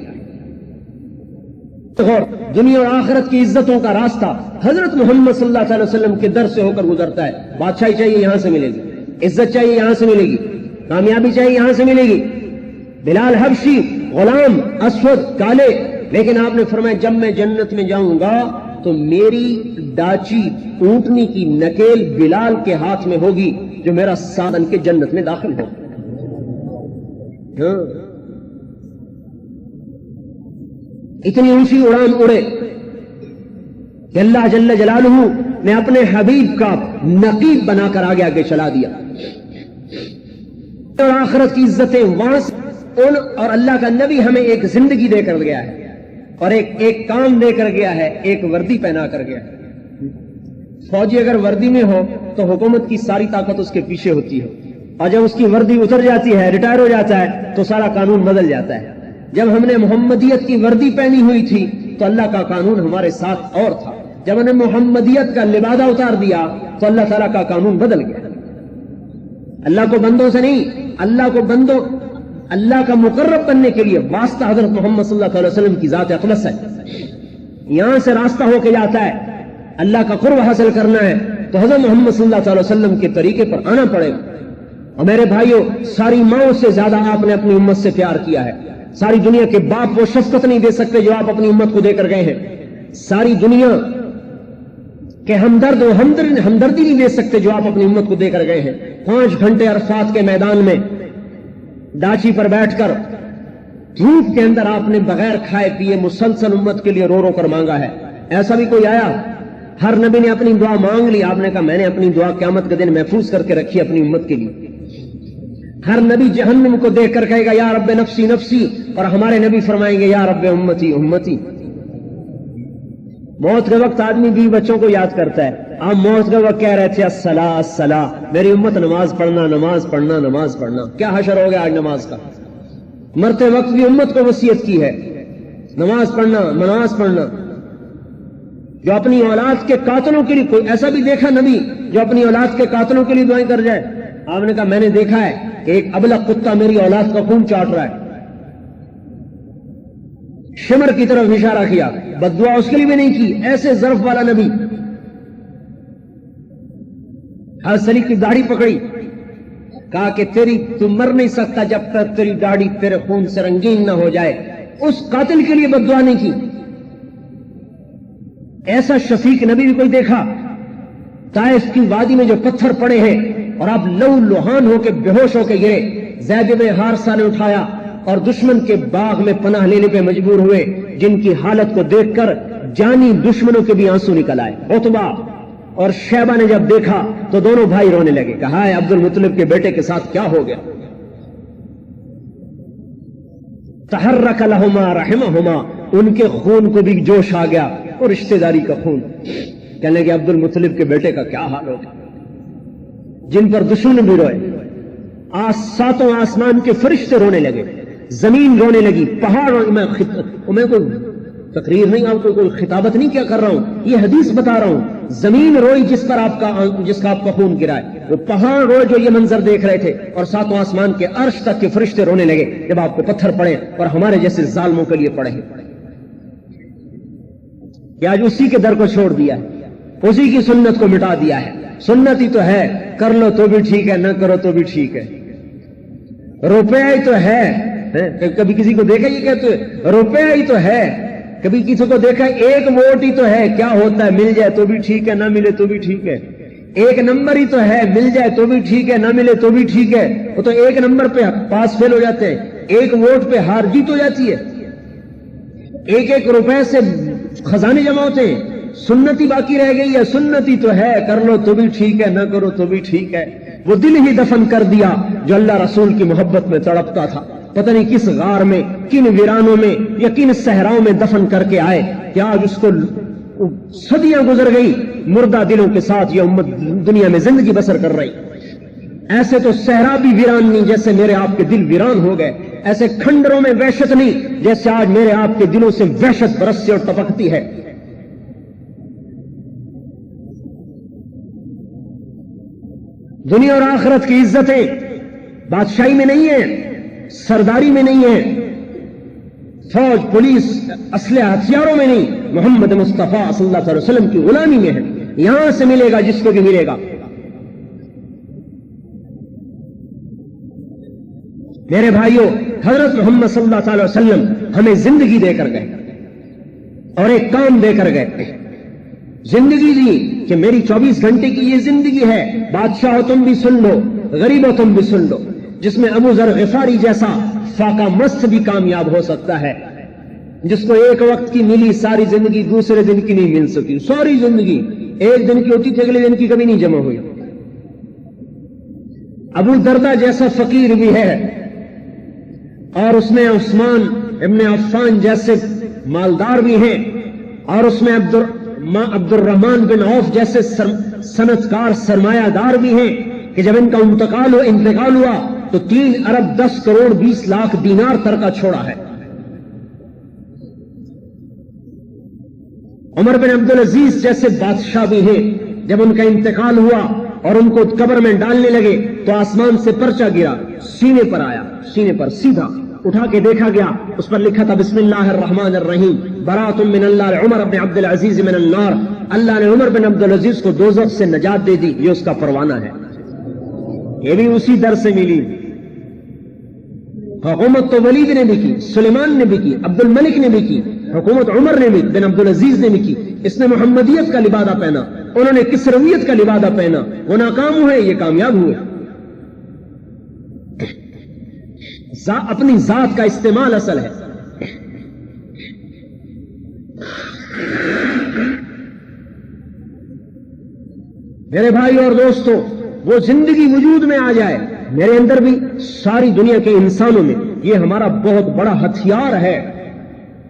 Speaker 2: اور دنیا اور آخرت کی عزتوں کا راستہ حضرت محمد صلی اللہ علیہ وسلم کے در سے ہو کر گزرتا ہے۔ بادشاہی چاہیے یہاں سے ملے گی، عزت چاہیے یہاں سے ملے گی، کامیابی چاہیے یہاں سے ملے گی۔ بلال حبشی غلام، اسود، کالے، لیکن آپ نے فرمایا جب میں جنت میں جاؤں گا تو میری ڈاچی اونٹنی کی نکیل بلال کے ہاتھ میں ہوگی جو میرا ساتھ بن کے جنت میں داخل ہو۔ اتنی اونچی اڑان اڑے کہ اللہ جل جلالہ نے اپنے حبیب کا نقیب بنا کر آگے آگے چلا دیا، اور آخرت کی عزتیں وہاں سے اور اللہ کا نبی ہمیں ایک زندگی دے کر گیا ہے، اور ایک کام دے کر گیا ہے، ایک وردی پہنا کر گیا ہے۔ فوجی اگر وردی میں ہو تو حکومت کی ساری طاقت اس کے پیچھے ہوتی ہے، اور جب اس کی وردی اتر جاتی ہے، ریٹائر ہو جاتا ہے، تو سارا قانون بدل جاتا ہے۔ جب ہم نے محمدیت کی وردی پہنی ہوئی تھی تو اللہ کا قانون ہمارے ساتھ اور تھا، جب ہم نے محمدیت کا لبادہ اتار دیا تو اللہ تعالیٰ کا قانون بدل گیا۔ اللہ کو بندوں سے نہیں، اللہ کا مقرب بننے کے لیے واسطہ حضرت محمد صلی اللہ علیہ وسلم کی ذات اقدس ہے، یہاں سے راستہ ہو کے جاتا ہے۔ اللہ کا قرب حاصل کرنا ہے تو حضرت محمد صلی اللہ علیہ وسلم کے طریقے پر آنا پڑے گا۔ اور میرے بھائیوں، ساری ماؤں سے زیادہ آپ نے اپنی امت سے پیار کیا ہے۔ ساری دنیا کے باپ وہ شفقت نہیں دے سکتے جو آپ اپنی امت کو دے کر گئے ہیں، ساری دنیا کے ہمدرد و ہمدردی نہیں دے سکتے جو آپ اپنی امت کو دے کر گئے ہیں۔ 5 گھنٹے عرفات کے میدان میں ڈاچی پر بیٹھ کر دھوپ کے اندر آپ نے بغیر کھائے پیے مسلسل امت کے لیے رو رو کر مانگا ہے۔ ایسا بھی کوئی آیا؟ ہر نبی نے اپنی دعا مانگ لی، آپ نے کہا میں نے اپنی دعا قیامت کے دن محفوظ کر کے رکھی اپنی امت کے لیے۔ ہر نبی جہنم کو دیکھ کر کہے گا یا رب نفسی نفسی، اور ہمارے نبی فرمائیں گے یا رب امتی امتی۔ موت کے وقت آدمی بیوی بچوں کو یاد کرتا ہے، آپ موت کے وقت کہہ رہے تھے الصلاۃ الصلاۃ، میری امت نماز پڑھنا نماز پڑھنا نماز پڑھنا۔ کیا حشر ہو گیا آج نماز کا؟ مرتے وقت بھی امت کو وصیت کی ہے نماز پڑھنا نماز پڑھنا۔ جو اپنی اولاد کے قاتلوں کے لیے، کوئی ایسا بھی دیکھا نبی جو اپنی اولاد کے قاتلوں کے لیے دعائیں کر جائے؟ آپ نے کہا میں نے دیکھا ہے کہ ایک ابلغ کتا میری اولاد کا خون چاٹ رہا ہے، شمر کی طرف اشارہ کیا، بد دعا اس کے لیے بھی نہیں کی۔ ایسے ظرف والا نبی حضرت علی کی داڑھی پکڑی، کہا کہ تو مر نہیں سکتا جب تک تیری داڑھی تیرے خون سے رنگین نہ ہو جائے۔ اس قاتل کے لیے بد دعا نہیں کی۔ ایسا شفیق نبی بھی کوئی دیکھا؟ طائف کی وادی میں جو پتھر پڑے ہیں اور آپ لہو لہان ہو کے بے ہوش ہو کے گرے، زید بن حارثہ نے اٹھایا اور دشمن کے باغ میں پناہ لینے پہ مجبور ہوئے، جن کی حالت کو دیکھ کر جانی دشمنوں کے بھی آنسو نکل آئے۔ عتبہ اور شیبہ نے جب دیکھا تو دونوں بھائی رونے لگے، کہا ہے عبد المطلب کے بیٹے کے ساتھ کیا ہو گیا؟ تحرک لہما رحمہما، ان کے خون کو بھی جوش آ گیا، اور رشتہ داری کا خون۔ کہنے لگے عبد المطلب کے بیٹے کا کیا حال ہوگا؟ جن پر دشمن بھی روئے، ساتوں آسمان کے فرشتے رونے لگے، زمین رونے لگی، پہاڑ۔ میں کوئی تقریر نہیں، آپ کو کوئی خطابت نہیں کیا کر رہا ہوں، یہ حدیث بتا رہا ہوں۔ زمین روئی جس کا آپ کا خون گرا ہے، وہ پہاڑ روئے جو یہ منظر دیکھ رہے تھے، اور ساتوں آسمان کے عرش تک کے فرشتے رونے لگے جب آپ کو پتھر پڑے اور ہمارے جیسے ظالموں کے لیے پڑے ہیں کہ آج اسی کے در کو چھوڑ دیا ہے، اسی کی سنت کو مٹا دیا ہے۔ سنت ہی تو ہے، کر لو تو بھی ٹھیک ہے، نہ کرو تو بھی ٹھیک ہے۔ روپیہ ہی تو ہے، کبھی کسی کو دیکھا یہ کہتے روپیہ ہی تو ہے، کبھی کسی کو دیکھا ایک ووٹ ہی تو ہے، کیا ہوتا ہے مل جائے تو بھی ٹھیک ہے نہ ملے تو بھی ٹھیک ہے۔ ایک نمبر ہی تو ہے، مل جائے تو بھی ٹھیک ہے نہ ملے تو بھی ٹھیک ہے۔ وہ تو ایک نمبر پہ پاس فیل ہو جاتے ہیں، ایک ووٹ پہ ہار جیت ہو جاتی ہے، ایک ایک روپے سے خزانے جمع ہوتے ہیں، سنتی باقی رہ گئی ہے، سنتی تو ہے، کر لو تو بھی ٹھیک ہے، نہ کرو تو بھی ٹھیک ہے۔ وہ دل ہی دفن کر دیا جو اللہ رسول کی محبت میں تڑپتا تھا، پتہ نہیں کس غار میں، کن ویرانوں میں یا کن صحراؤں میں دفن کر کے آئے کہ آج اس کو صدیاں گزر گئی، مردہ دلوں کے ساتھ یہ امت دنیا میں زندگی بسر کر رہی۔ ایسے تو صحرا بھی ویران نہیں جیسے میرے آپ کے دل ویران ہو گئے، ایسے کھنڈروں میں وحشت نہیں جیسے آج میرے آپ کے دلوں سے وحشت برستی اور ٹپکتی ہے۔ دنیا اور آخرت کی عزتیں بادشاہی میں نہیں ہیں، سرداری میں نہیں ہیں، فوج پولیس اسلحہ ہتھیاروں میں نہیں، محمد مصطفیٰ صلی اللہ علیہ وسلم کی غلامی میں ہے۔ یہاں سے ملے گا جس کو بھی ملے گا۔ میرے بھائیوں، حضرت محمد صلی اللہ علیہ وسلم ہمیں زندگی دے کر گئے اور ایک کام دے کر گئے، زندگی دی کہ میری 24 گھنٹے کی یہ زندگی ہے، بادشاہ ہو تم بھی سن لو، غریب ہو تم بھی سن لو، جس میں ابو ذر غفاری جیسا فاقہ مست بھی کامیاب ہو سکتا ہے، جس کو ایک وقت کی ملی ساری زندگی دوسرے دن کی نہیں مل سکی، ساری زندگی ایک دن کی ہوتی تھی اگلے دن کی کبھی نہیں جمع ہوئی۔ ابو دردہ جیسا فقیر بھی ہے اور اس میں عثمان ابن عفان جیسے مالدار بھی ہیں، اور اس میں عبد الرحمن بن عوف جیسے صنعتکار سرمایہ دار بھی ہیں کہ جب ان کا انتقال ہوا تو 3 ارب 10 کروڑ 20 لاکھ دینار ترکہ چھوڑا ہے۔ عمر بن عبدالعزیز جیسے بادشاہ بھی ہیں، جب ان کا انتقال ہوا اور ان کو قبر میں ڈالنے لگے تو آسمان سے پرچہ گرا، سینے پر آیا، سینے پر سیدھا اٹھا کے دیکھا گیا، اس پر لکھا تھا بسم اللہ الرحمن الرحیم براۃ من اللہ عمر بن عبد العزیز من النار۔ اللہ نے عمر بن عبدالعزیز کو دوزخ سے نجات دے دی، یہ اس کا پروانہ ہے۔ یہ بھی اسی در سے ملی۔ حکومت تو ولید نے بھی کی، سلیمان نے بھی کی، عبد الملک نے بھی کی، حکومت عمر نے بھی بن عبدالعزیز نے بھی کی۔ اس نے محمدیت کا لبادہ پہنا، انہوں نے کسرویت کا لبادہ پہنا، وہ ناکام ہوئے، یہ کامیاب ہوئے۔ اپنی ذات کا استعمال اصل ہے۔ میرے بھائی اور دوستو، وہ زندگی وجود میں آ جائے میرے اندر بھی، ساری دنیا کے انسانوں میں، یہ ہمارا بہت بڑا ہتھیار ہے،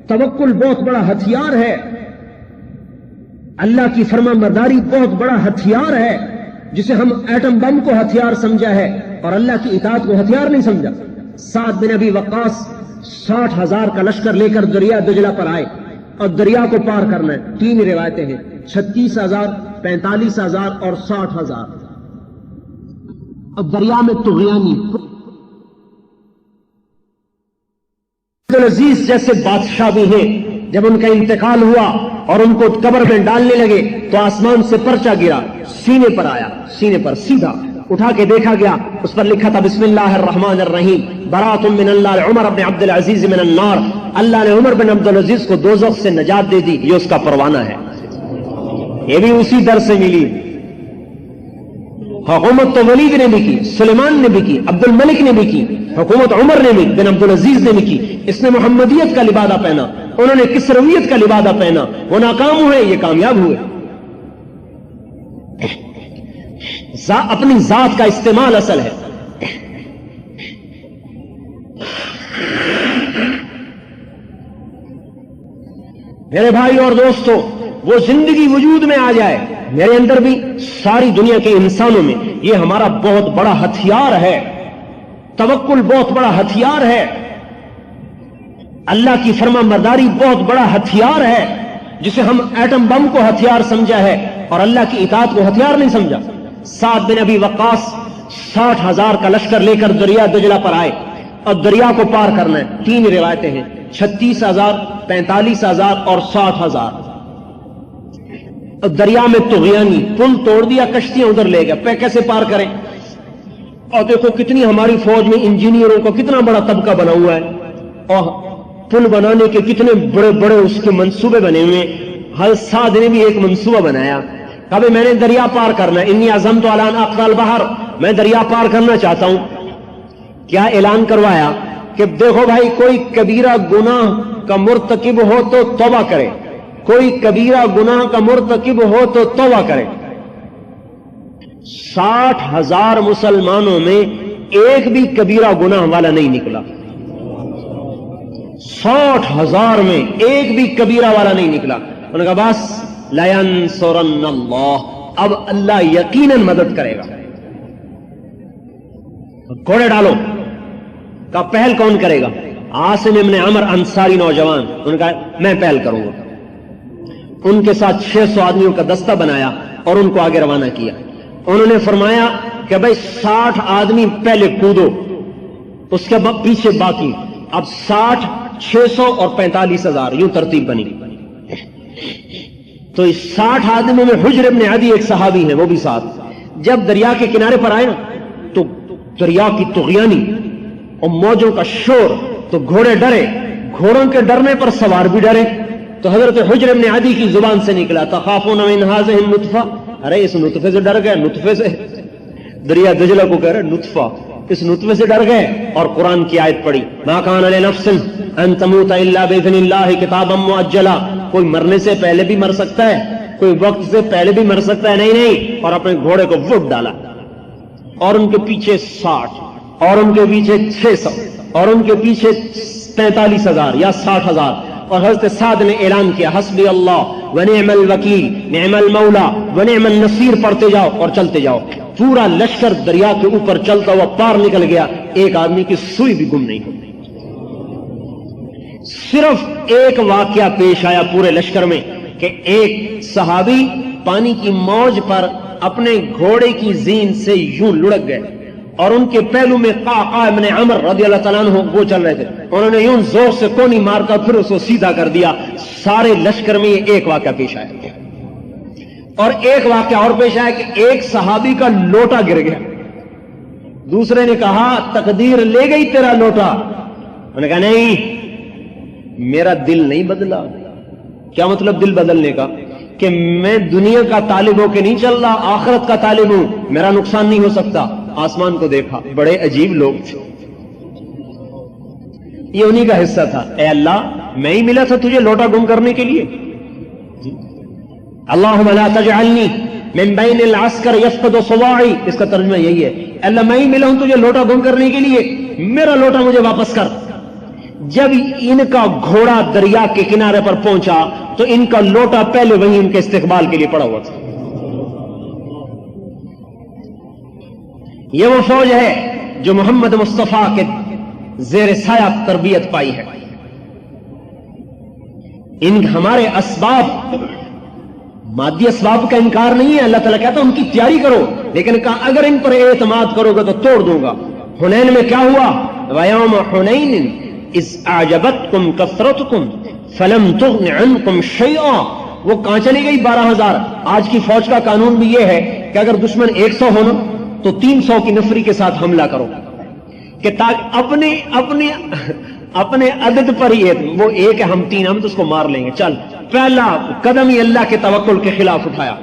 Speaker 2: توکل بہت بڑا ہتھیار ہے، اللہ کی فرما برداری بہت بڑا ہتھیار ہے، جسے ہم ایٹم بم کو ہتھیار سمجھا ہے اور اللہ کی اطاعت کو ہتھیار نہیں سمجھا۔ سعد بن ابی وقاص 60,000 کا لشکر لے کر دریا دجلہ پر آئے اور دریا کو پار کرنا ہے۔ 3 روایتیں ہیں، 36,000 45,000 اور 60,000۔ اب دریا میں طغیانی عبدالعزیز جیسے بادشاہ بھی ہیں، جب ان کا انتقال ہوا اور ان کو قبر میں ڈالنے لگے تو آسمان سے پرچہ گرا، سینے پر آیا، سینے پر سیدھا اٹھا کے دیکھا گیا، اس پر لکھا تھا بسم اللہ الرحمن الرحیم براۃ من اللہ عمر بن عبد العزیز من النار۔ اللہ نے عمر بن عبدالعزیز کو دوزخ سے نجات دے دی، یہ اس کا پروانہ ہے۔ یہ بھی اسی در سے ملی۔ حکومت تو ولید نے بھی کی، سلیمان نے بھی کی، عبد الملک نے بھی کی، حکومت عمر نے بھی بن عبدالعزیز نے بھی کی۔ اس نے محمدیت کا لبادہ پہنا، انہوں نے کسرویت کا لبادہ پہنا، وہ ناکام ہوئے، یہ کامیاب ہوئے۔ اپنی ذات کا استعمال اصل ہے۔ میرے بھائی اور دوستو، وہ زندگی وجود میں آ جائے میرے اندر بھی، ساری دنیا کے انسانوں میں، یہ ہمارا بہت بڑا ہتھیار ہے، توکل بہت بڑا ہتھیار ہے، اللہ کی فرما برداری بہت بڑا ہتھیار ہے، جسے ہم ایٹم بم کو ہتھیار سمجھا ہے اور اللہ کی اطاعت کو ہتھیار نہیں سمجھا۔ سعد بن ابی وقاص 60,000 کا لشکر لے کر دریا دجلہ پر آئے اور دریا کو پار کرنا ہے۔ 3 روایتیں ہیں، 36,000 45,000 اور 60,000۔ دریا میں طغیانی، پل توڑ دیا، کشتیاں ادھر لے گیا، کیسے پار کریں؟ اور دیکھو کتنی ہماری فوج میں انجینئروں کا کتنا بڑا طبقہ بنا ہوا ہے، اور پل بنانے کے کتنے بڑے بڑے اس کے منصوبے بنے ہوئے ہیں۔ حضرت سعد نے بھی ایک منصوبہ بنایا، کبھی میں نے دریا پار کرنا ہے، انی عزمت علی ان اقطع البحر، میں دریا پار کرنا چاہتا ہوں۔ کیا اعلان کروایا کہ دیکھو بھائی، کوئی کبیرہ گناہ کا مرتکب ہو تو توبہ کرے، کوئی کبیرہ گناہ کا مرتکب ہو تو توبہ کرے. 60,000 مسلمانوں میں ایک بھی کبیرہ گناہ والا نہیں نکلا. 60,000 میں ایک بھی کبیرہ والا نہیں نکلا. انہوں نے کہا بس لَيَنْصُرَنَّ اللَّهُ، اب اللہ یقیناً مدد کرے گا. گھوڑے ڈالو. کا پہل کون کرے گا؟ عاصم ابن عمر انصاری نوجوان. انہوں نے کہا میں پہل کروں گا. ان کے ساتھ 600 آدمیوں کا دستہ بنایا اور ان کو آگے روانہ کیا. انہوں نے فرمایا کہ بھائی 60 آدمی پہلے کودو، اس کے پیچھے باقی. اب 60، 600 اور 45,000 یوں ترتیب بنی. تو اس 60 آدمیوں میں حجر ابن عدی ایک صحابی ہیں، وہ بھی ساتھ. جب دریا کے کنارے پر آئے نا تو دریا کی طغیانی اور موجوں کا شور، تو گھوڑے ڈرے. گھوڑوں کے ڈرنے پر سوار بھی ڈرے. تو حضرت حجر ابن عدی کی زبان سے نکلا تخافون من هذه النطفہ، ارے اس نطفے سے ڈر گئے. نطفے سے دریا دجلہ کو کہہ رہے نطفہ، اس نطفے سے ڈر گئے. اور قرآن کی آیت پڑھی ما کان لنفس ان تموت الا باذن اللہ کتابا مؤجلا. کوئی مرنے سے پہلے بھی مر سکتا ہے، کوئی وقت سے پہلے بھی مر سکتا ہے. نہیں. اور اپنے گھوڑے کو وٹ ڈالا اور ان کے پیچھے 60 اور ان کے پیچھے 600 اور ان کے پیچھے 45,000 یا 60,000. اور حضرت سعد نے اعلان کیا حسبی اللہ ونعم الوکیل نعم المولا ونعم النصیر، پڑھتے جاؤ اور چلتے جاؤ. پورا لشکر دریا کے اوپر چلتا ہوا پار نکل گیا. ایک آدمی کی سوئی بھی گم نہیں ہوئی. صرف ایک واقعہ پیش آیا پورے لشکر میں کہ ایک صحابی پانی کی موج پر اپنے گھوڑے کی زین سے یوں لڑک گئے اور ان کے پہلو میں قعقاع ابن عمر رضی اللہ تعالیٰ عنہ وہ چل رہے تھے. انہوں نے یوں زور سے کونی مار کر پھر اس کو سیدھا کر دیا. سارے لشکر میں یہ ایک واقعہ پیش آیا. اور ایک واقعہ اور پیش آیا کہ ایک صحابی کا لوٹا گر گیا. دوسرے نے کہا تقدیر لے گئی تیرا لوٹا. انہوں نے کہا نہیں، میرا دل نہیں بدلا. کیا مطلب دل بدلنے کا؟ کہ میں دنیا کا طالب ہو کے نہیں چل رہا، آخرت کا طالب ہوں، میرا نقصان نہیں ہو سکتا. آسمان کو دیکھا، بڑے عجیب لوگ تھے. یہ انہی کا حصہ تھا. اے اللہ میں ہی ملا تھا تجھے لوٹا گم کرنے کے لیے. اللہم لا تجعلنی من بین العسکر یفقد صواعی، اس کا ترجمہ یہی ہے اللہ میں ہی ملا ہوں تجھے لوٹا گم کرنے کے لیے، میرا لوٹا مجھے واپس کر. جب ان کا گھوڑا دریا کے کنارے پر پہنچا تو ان کا لوٹا پہلے وہیں ان کے استقبال کے لیے پڑا ہوا تھا. یہ وہ فوج ہے جو محمد مصطفیٰ کے زیر سایہ تربیت پائی ہے. ان ہمارے اسباب، مادی اسباب کا انکار نہیں ہے. اللہ تعالیٰ کہتا ہے ان کی تیاری کرو، لیکن کہا اگر ان پر اعتماد کرو گے تو توڑ دوں گا. حنین میں کیا ہوا؟ وَيَوْمَ حُنَيْنٍ اِذْ أَعْجَبَتْكُمْ كَثْرَتُكُمْ فَلَمْ تُغْنِ عَنْكُمْ شَيْئًا. وہ کہاں چلی گئی 12,000. آج کی فوج کا قانون بھی یہ ہے کہ اگر دشمن 100 ہونا تو 300 کی نفری کے ساتھ حملہ کرو کہ تاکہ اپنے عدد پر ہی وہ ایک ہے ہم 3 ہم تو اس کو مار لیں گے. چل پہلا قدم ہی اللہ کے توکل کے خلاف اٹھایا.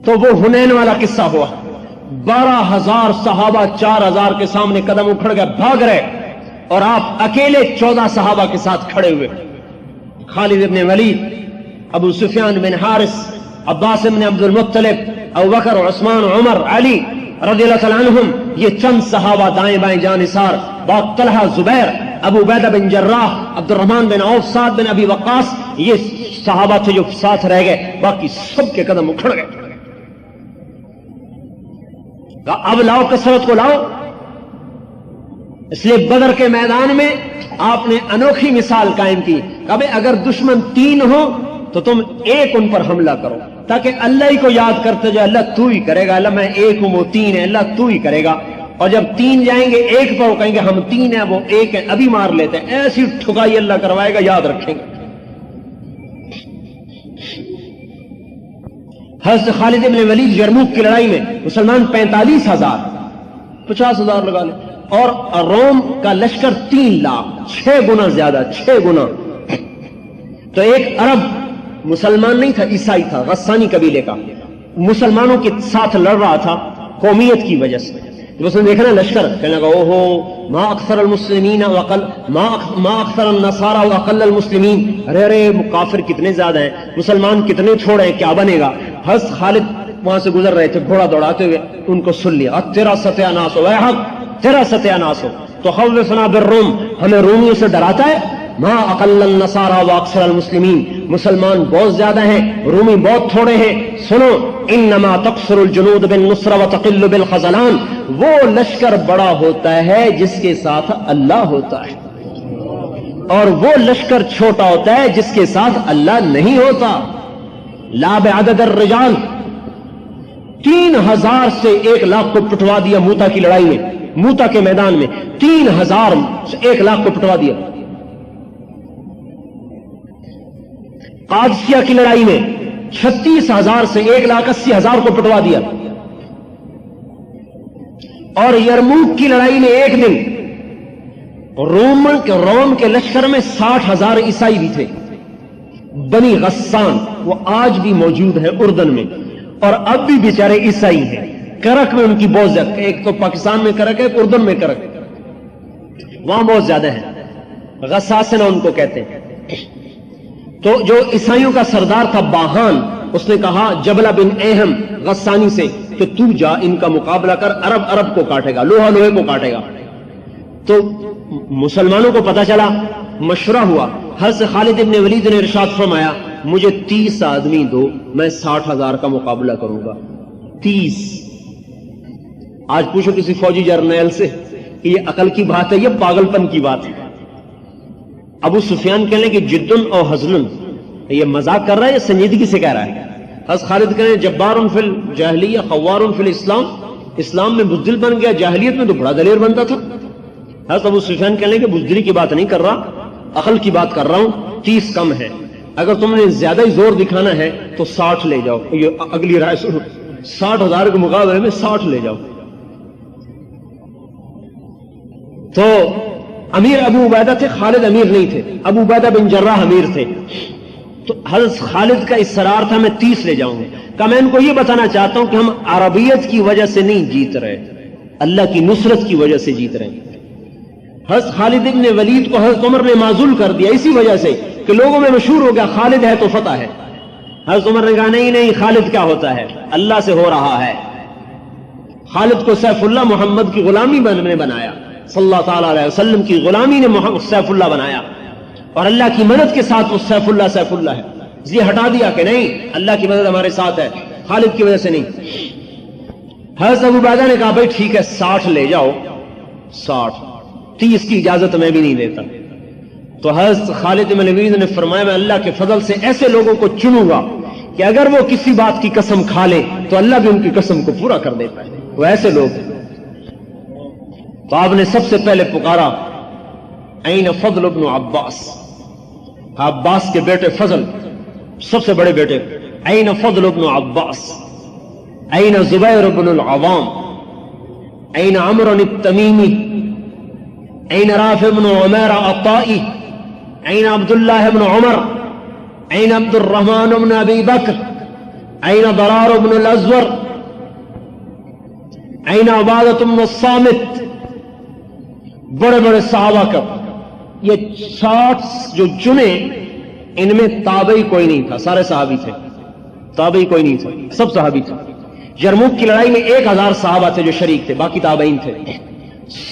Speaker 2: تو وہ حنین والا قصہ ہوا. 12,000 صحابہ 4,000 کے سامنے قدم اکھڑ گئے، بھاگ رہے، اور آپ اکیلے 14 صحابہ کے ساتھ کھڑے ہوئے. خالد بن ولید، ابو سفیان بن حارث، عباس بن عبد المطلب، ابو بکر، عثمان، عمر، علی رضی اللہ تعالیٰ عنہم. یہ چند صحابہ دائیں بائیں جانثار، بعد طلحہ، زبیر، ابو عبیدہ بن جراح، عبد الرحمن بن عوف، سعد بن ابی وقاص. یہ صحابہ تھے جو ساتھ رہ گئے، باقی سب کے قدم اکھڑ گئے. اب لاؤ کثرت کو لاؤ. اس لیے بدر کے میدان میں آپ نے انوکھی مثال قائم کی. کہ اگر دشمن 3 ہو تو تم ایک ان پر حملہ کرو تاکہ اللہ ہی کو یاد کرتے جائے، اللہ تو ہی کرے گا، اللہ میں ایک ہوں وہ 3 ہے، اللہ تو ہی کرے گا. اور جب 3 جائیں گے ایک پر، وہ کہیں گے ہم 3 ہیں وہ 1 ہے، ابھی مار لیتے ہیں. ایسی ٹھکائی اللہ کروائے گا، یاد رکھیں گے. حضرت خالد بن ولید یرموک کی لڑائی میں مسلمان 45,000، 50,000 لگا لیں، اور روم کا لشکر 3 لاکھ، 6 گنا زیادہ، 6 گنا. تو ایک عرب مسلمان نہیں تھا، عیسائی تھا، غسانی قبیلے کا، مسلمانوں کے ساتھ لڑ رہا تھا قومیت کی وجہ سے. جب اس نے دیکھا نا لشکر، کہنے لگا اوہو ما اکثر المسلمین وقل ما اکثر النصارى وقل المسلمین، ارے ارے کافر کتنے زیادہ ہیں، مسلمان کتنے تھوڑے ہیں، کیا بنے گا؟ حضرت خالد وہاں سے گزر رہے تھے گھوڑا دوڑاتے ہوئے، ان کو سن لیا، تیرا ستیہ ناس ہو، اے حق تیرا ستیہ ناس ہو، تو خوفنا بالروم، ہمیں رومیوں سے ڈراتا ہے؟ ما اقل النصارى واکثر المسلمین، مسلمان بہت زیادہ ہیں، رومی بہت تھوڑے ہیں۔ سنو، انما تقصر الجنود بالنصر وتقل بالخذلان، وہ لشکر بڑا ہوتا ہے جس کے ساتھ اللہ ہوتا ہے، اور وہ لشکر چھوٹا ہوتا ہے جس کے ساتھ اللہ نہیں ہوتا۔ لا بعدد الرجال، 3000 سے 1 لاکھ کو پٹوا دیا موتا کی لڑائی میں، موتا کے میدان میں 3000 سے 1 لاکھ کو پٹوا دیا۔ قادسیہ کی لڑائی میں 36,000 سے 1,80,000 کو پٹوا دیا، اور یرموک کی لڑائی میں ایک دن روم کے لشکر میں 60,000 عیسائی بھی تھے، بنی غسان، وہ آج بھی موجود ہے اردن میں، اور اب بھی بیچارے عیسائی ہیں۔ کرک میں ان کی بہت زیادہ، ایک تو پاکستان میں کرک ہے، ایک اردن میں کرک، وہاں بہت زیادہ ہے، غساسنہ ان کو کہتے ہیں۔ تو جو عیسائیوں کا سردار تھا باہان، اس نے کہا جبلہ بن اہم غسانی سے کہ تو جا ان کا مقابلہ کر، عرب کو کاٹے گا، لوہا لوہے کو کاٹے گا۔ تو مسلمانوں کو پتا چلا، مشورہ ہوا، حضرت خالد ابن ولید نے ارشاد فرمایا مجھے 30 آدمی دو، میں 60,000 کا مقابلہ کروں گا۔ 30۔ آج پوچھو کسی فوجی جرنیل سے کہ یہ عقل کی بات ہے، یہ پاگل پن کی بات ہے؟ ابو سفیان کہنے کہ جدن اور حزن، یہ مذاق کر رہا ہے یا سنجیدگی سے کہہ رہا ہے؟ حضرت خالد کہنے جبار فی الجاہلیہ خوار فی الاسلام، اسلام میں بزدل بن گیا، جاہلیت میں تو بڑا دلیر بنتا تھا۔ حضرت ابو سفیان کہنے کہ بزدلی کی بات نہیں کر رہا، عقل کی بات کر رہا ہوں، 30 کم ہے، اگر تم نے زیادہ ہی زور دکھانا ہے تو 60 لے جاؤ۔ یہ اگلی رائے سنو، 60,000 کے مقابلے میں 60 لے جاؤ۔ تو امیر ابو عبیدہ تھے، خالد امیر نہیں تھے، ابو عبیدہ بن جراح امیر تھے۔ تو حضرت خالد کا اصرار تھا میں 30 لے جاؤں گا۔ کہ میں ان کو یہ بتانا چاہتا ہوں کہ ہم عربیت کی وجہ سے نہیں جیت رہے، اللہ کی نصرت کی وجہ سے جیت رہے ہیں۔ حضرت خالد ابن ولید کو حضرت عمر نے معزول کر دیا اسی وجہ سے کہ لوگوں میں مشہور ہو گیا خالد ہے تو فتح ہے۔ حضرت عمر نے کہا نہیں نہیں، خالد کیا ہوتا ہے، اللہ سے ہو رہا ہے۔ خالد کو سیف اللہ محمد کی غلامی نے بنایا، صلی اللہ تعالیٰ علیہ وسلم کی غلامی نے سیف اللہ بنایا، اور اللہ کی مدد کے ساتھ وہ سیف اللہ ہے۔ یہ ہٹا دیا کہ نہیں، اللہ کی مدد ہمارے ساتھ ہے، خالد کی وجہ سے نہیں۔ حضرت ابو عبیدہ نے کہا بھائی ٹھیک ہے 60 لے جاؤ، 60، 30 کی اجازت میں بھی نہیں دیتا۔ تو حضرت خالد بن ولید نے فرمایا میں اللہ کے فضل سے ایسے لوگوں کو چنوں گا کہ اگر وہ کسی بات کی قسم کھا لے تو اللہ بھی ان کی قسم کو پورا کر دیتا ہے، وہ ایسے لوگ ہیں۔ تو آپ نے سب سے پہلے پکارا این فضل ابن عباس، عباس کے بیٹے فضل، سب سے بڑے بیٹے، این فضل ابن عباس، این زبیر ابن العوام، این عمرو التمیمی، این رافع بن عمیر الطائی، این عبداللہ بن عمر، این عبد الرحمن بن ابی بکر، این ضرار بن الازور، این عبادۃ بن الصامت، بڑے بڑے صحابہ کا۔ یہ 60 جو چنے ان میں تابعی کوئی نہیں تھا، سارے صحابی تھے، تابعی کوئی نہیں تھا، سب صحابی تھے۔ یرموک کی لڑائی میں 1000 صحابہ تھے جو شریک تھے، باقی تابعین تھے۔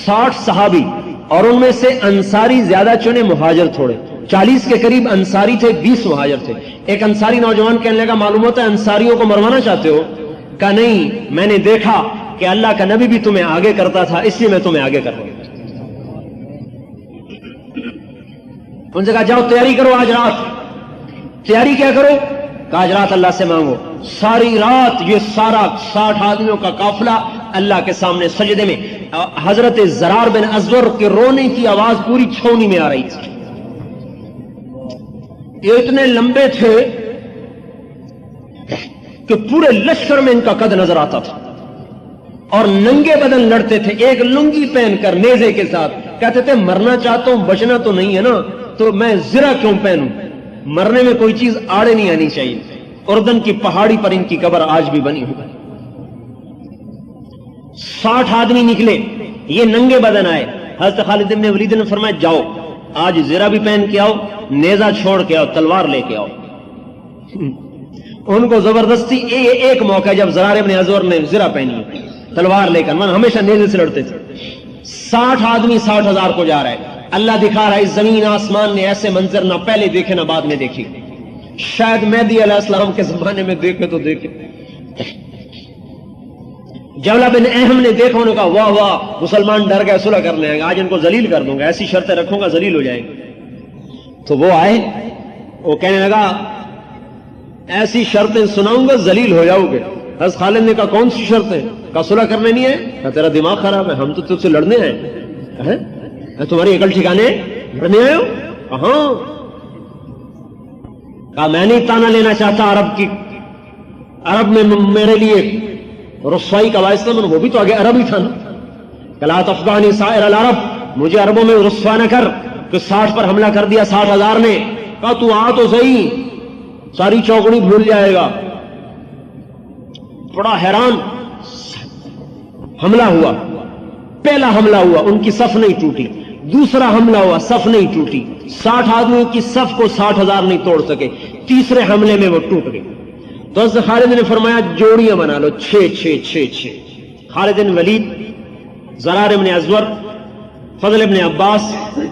Speaker 2: 60 صحابی، اور ان میں سے انصاری زیادہ چنے، مہاجر تھوڑے، 40 کے قریب انصاری تھے، 20 مہاجر تھے۔ ایک انصاری نوجوان کہنے لگا معلوم ہوتا ہے انصاریوں کو مروانا چاہتے ہو؟ کہا نہیں، میں نے دیکھا کہ اللہ کا نبی بھی تمہیں آگے کرتا تھا، اس لیے میں تمہیں آگے کر رہا ہوں۔ ان سے کہا جاؤ تیاری کرو، آج رات تیاری کیا کرو؟ کہ آج رات اللہ سے مانگو۔ ساری رات یہ سارا 60 آدمیوں کا قافلہ اللہ کے سامنے سجدے میں، حضرت زرار بن ازور کے رونے کی آواز پوری چھاؤنی میں آ رہی تھی۔ یہ اتنے لمبے تھے کہ پورے لشکر میں ان کا قد نظر آتا تھا، اور ننگے بدن لڑتے تھے، ایک لنگی پہن کر نیزے کے ساتھ۔ کہتے تھے مرنا چاہتا ہوں، بچنا تو نہیں ہے نا، تو میں زرہ کیوں پہنوں، مرنے میں کوئی چیز آڑے نہیں آنی چاہیے۔ اردن کی پہاڑی پر ان کی قبر آج بھی بنی ہوئی۔ 60 آدمی نکلے، یہ ننگے بدن آئے. حضرت خالد بن ولید نے فرمایا جاؤ آج زرہ بھی پہن کے آؤ، نیزہ چھوڑ کے آؤ، تلوار لے کے آؤ. ان کو زبردستی ایک موقع جب زرار بن ازور نے زرہ پہنی تلوار لے کر، ہمیشہ نیزے سے لڑتے تھے. 60 آدمی 60,000 کو جا رہا ہے. اللہ دکھا رہا ہے اس زمین آسمان نے ایسے منظر نہ پہلے دیکھے نہ بعد میں دیکھی، شاید مہدی علیہ السلام کے زمانے میں دیکھے تو دیکھے. جولا بن اہم نے دیکھا، انہوں نے کہا واہ واہ مسلمان ڈر گئے، صلح کرنے آئے گا، آج ان کو ذلیل کر دوں گا، ایسی شرطیں رکھوں گا ذلیل ہو جائیں گے. تو وہ آئے، وہ کہنے لگا ایسی شرطیں سناؤں گا ذلیل ہو جاؤ گے. حضرت خالد نے کہا کون سی شرطیں؟ کہا صلح کرنے نہیں ہے. کہا تیرا دماغ خراب ہے، ہم تو تجھ سے لڑنے آئے ہیں، تمہاری عقل ٹھکانے لڑنے آئے ہو؟ کہاں؟ کہا میں نہیں تانا لینا چاہتا عرب میں میرے لیے رسوائی کا باعث تھا، وہ بھی تو آگے عرب ہی تھا نا. لا تفضحنی سائر العرب، مجھے عربوں میں رسوا نہ کر کہ 60 پر حملہ کر دیا 60,000 نے. کہا تو آ تو صحیح، ساری چوکڑی بھول جائے گا. بڑا حیران. حملہ ہوا، پہلا حملہ ہوا، ان کی صف نہیں ٹوٹی. دوسرا حملہ ہوا، صف نہیں ٹوٹی. 60 آدمیوں کی صف کو 60,000 نہیں توڑ سکے. تیسرے حملے میں وہ ٹوٹ گئی. تو حضرت خالد نے فرمایا جوڑیاں بنا لو، 6. خالد بن ولید، زرار بن ازور، فضل بن عباس،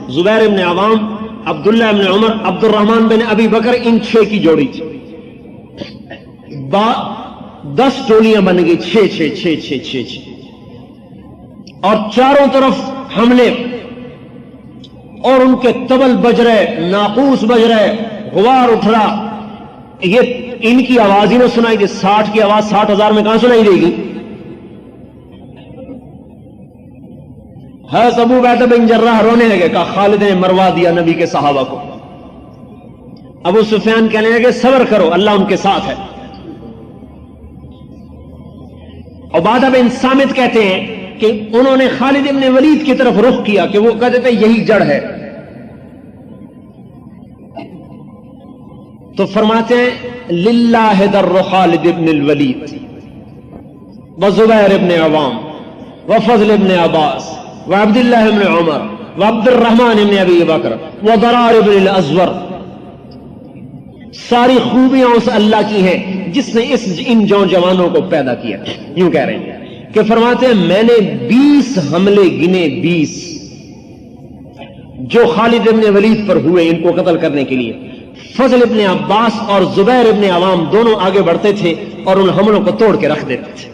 Speaker 2: زبیر بن عوام، عبداللہ بن عمر، عبد الرحمن بن ابی بکر، ان 6 کی جوڑی تھی. 10 ٹولیاں بن گئی، 6 اور چاروں طرف حملے، اور ان کے طبل بج رہے، ناقوس بج رہے، غبار اٹھ رہا. یہ ان کی آواز ہی نہ سنائی دے. 60 کی آواز 60,000 میں کہاں سنائی دے گی؟ حضرت ابو عبیدہ بن جراح رونے لگے. کہا خالد نے مروا دیا نبی کے صحابہ کو. ابو سفیان کہنے لگے صبر کرو، اللہ ان کے ساتھ ہے. عبادہ بن صامت کہتے ہیں کہ انہوں نے خالد بن ولید کی طرف رخ کیا کہ وہ کہتے تھے یہی جڑ ہے. تو فرماتے ہیں للہ در خالد بن الولید وزبیر بن عوام وفضل بن عباس وعبداللہ بن عمر وعبد الرحمن بن ابی بکر وضرار بن الازور. ساری خوبیاں اس اللہ کی ہیں جس نے ان جوانوں کو پیدا کیا. یوں کہہ رہے ہیں کہ فرماتے ہیں میں نے 20 حملے گنے، 20 جو خالد بن ولید پر ہوئے ان کو قتل کرنے کے لیے. فضل ابن عباس اور زبیر ابن عوام دونوں آگے بڑھتے تھے اور ان حملوں کو توڑ کے رکھ دیتے تھے.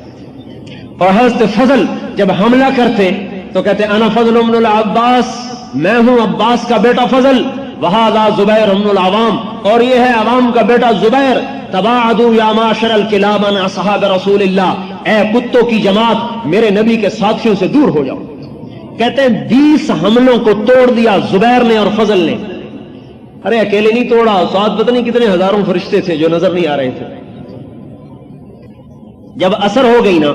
Speaker 2: اور حضرت فضل جب حملہ کرتے تو کہتے انا فضل ابن العباس، میں ہوں عباس کا بیٹا فضل، وہذا زبیر ابن العوام، اور یہ ہے عوام کا بیٹا زبیر. تباعدوا یا معاشر الکلاب عن اصحاب رسول اللہ، اے کتوں کی جماعت میرے نبی کے ساتھیوں سے دور ہو جاؤ. کہتے ہیں 20 حملوں کو توڑ دیا زبیر نے اور فضل نے. ارے اکیلے نہیں توڑا، ساتھ پتہ نہیں کتنے ہزاروں فرشتے تھے جو نظر نہیں آ رہے تھے. جب اثر ہو گئی نا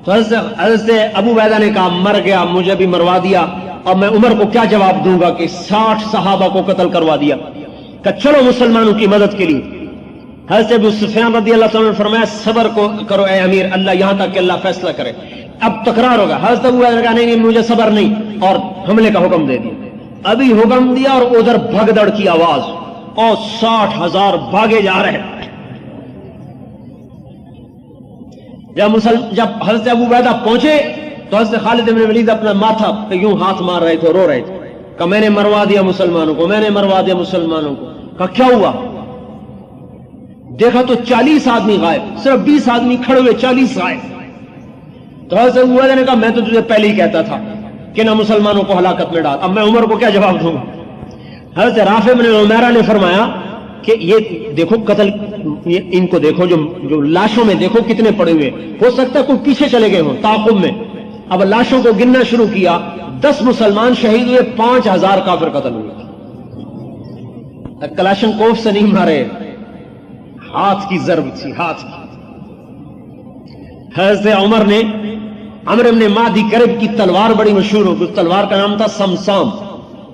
Speaker 2: تو حضرت ابو عبیدہ نے کہا مر گیا، مجھے بھی مروا دیا، اور میں عمر کو کیا جواب دوں گا کہ 60 صحابہ کو قتل کروا دیا. کہ چلو مسلمانوں کی مدد کے لیے. حضرت ابو سفیان رضی اللہ عنہ نے فرمایا صبر کرو اے امیر، اللہ یہاں تک کہ اللہ فیصلہ کرے، اب تکرار ہوگا. حضرت ابو عبیدہ نے کہا نہیں مجھے صبر نہیں، اور حملے کا حکم دے دیا. ابھی حکم دیا اور ادھر بھگدڑ کی آواز، اور 60,000 بھاگے جا رہے. جب حضرت ابو عبیدہ پہنچے تو حضرت خالد بن ولید اپنا ماتھا پہ یوں ہاتھ مار رہے تھے، رو رہے تھے کہ میں نے مروا دیا مسلمانوں کو، میں نے مروا دیا مسلمانوں کو. کہا کیا ہوا؟ دیکھا تو 40 آدمی غائب، صرف 20 آدمی کھڑے ہوئے، 40 غائب. تو حضرت ابو عبیدہ نے کہا میں تو تجھے پہلے ہی کہتا تھا کہ نہ مسلمانوں کو ہلاکت میں ڈال، اب میں عمر کو کیا جواب دوں گا. حضرت رافع بن عمیرہ نے فرمایا کہ یہ دیکھو قتل، ان کو دیکھو جو لاشوں میں دیکھو کتنے پڑے ہوئے، ہو سکتا ہے کوئی پیچھے چلے گئے ہوں تعاقب میں. اب لاشوں کو گننا شروع کیا، 10 مسلمان شہید ہوئے، 5,000 کافر قتل ہوئے. کلاشن کوف سے نہیں مارے، ہاتھ کی ضرب تھی، ہاتھ کی. حضرت عمر نے عمرو بن مادی کرب کی تلوار بڑی مشہور ہو، اس تلوار کا نام تھا سمسام.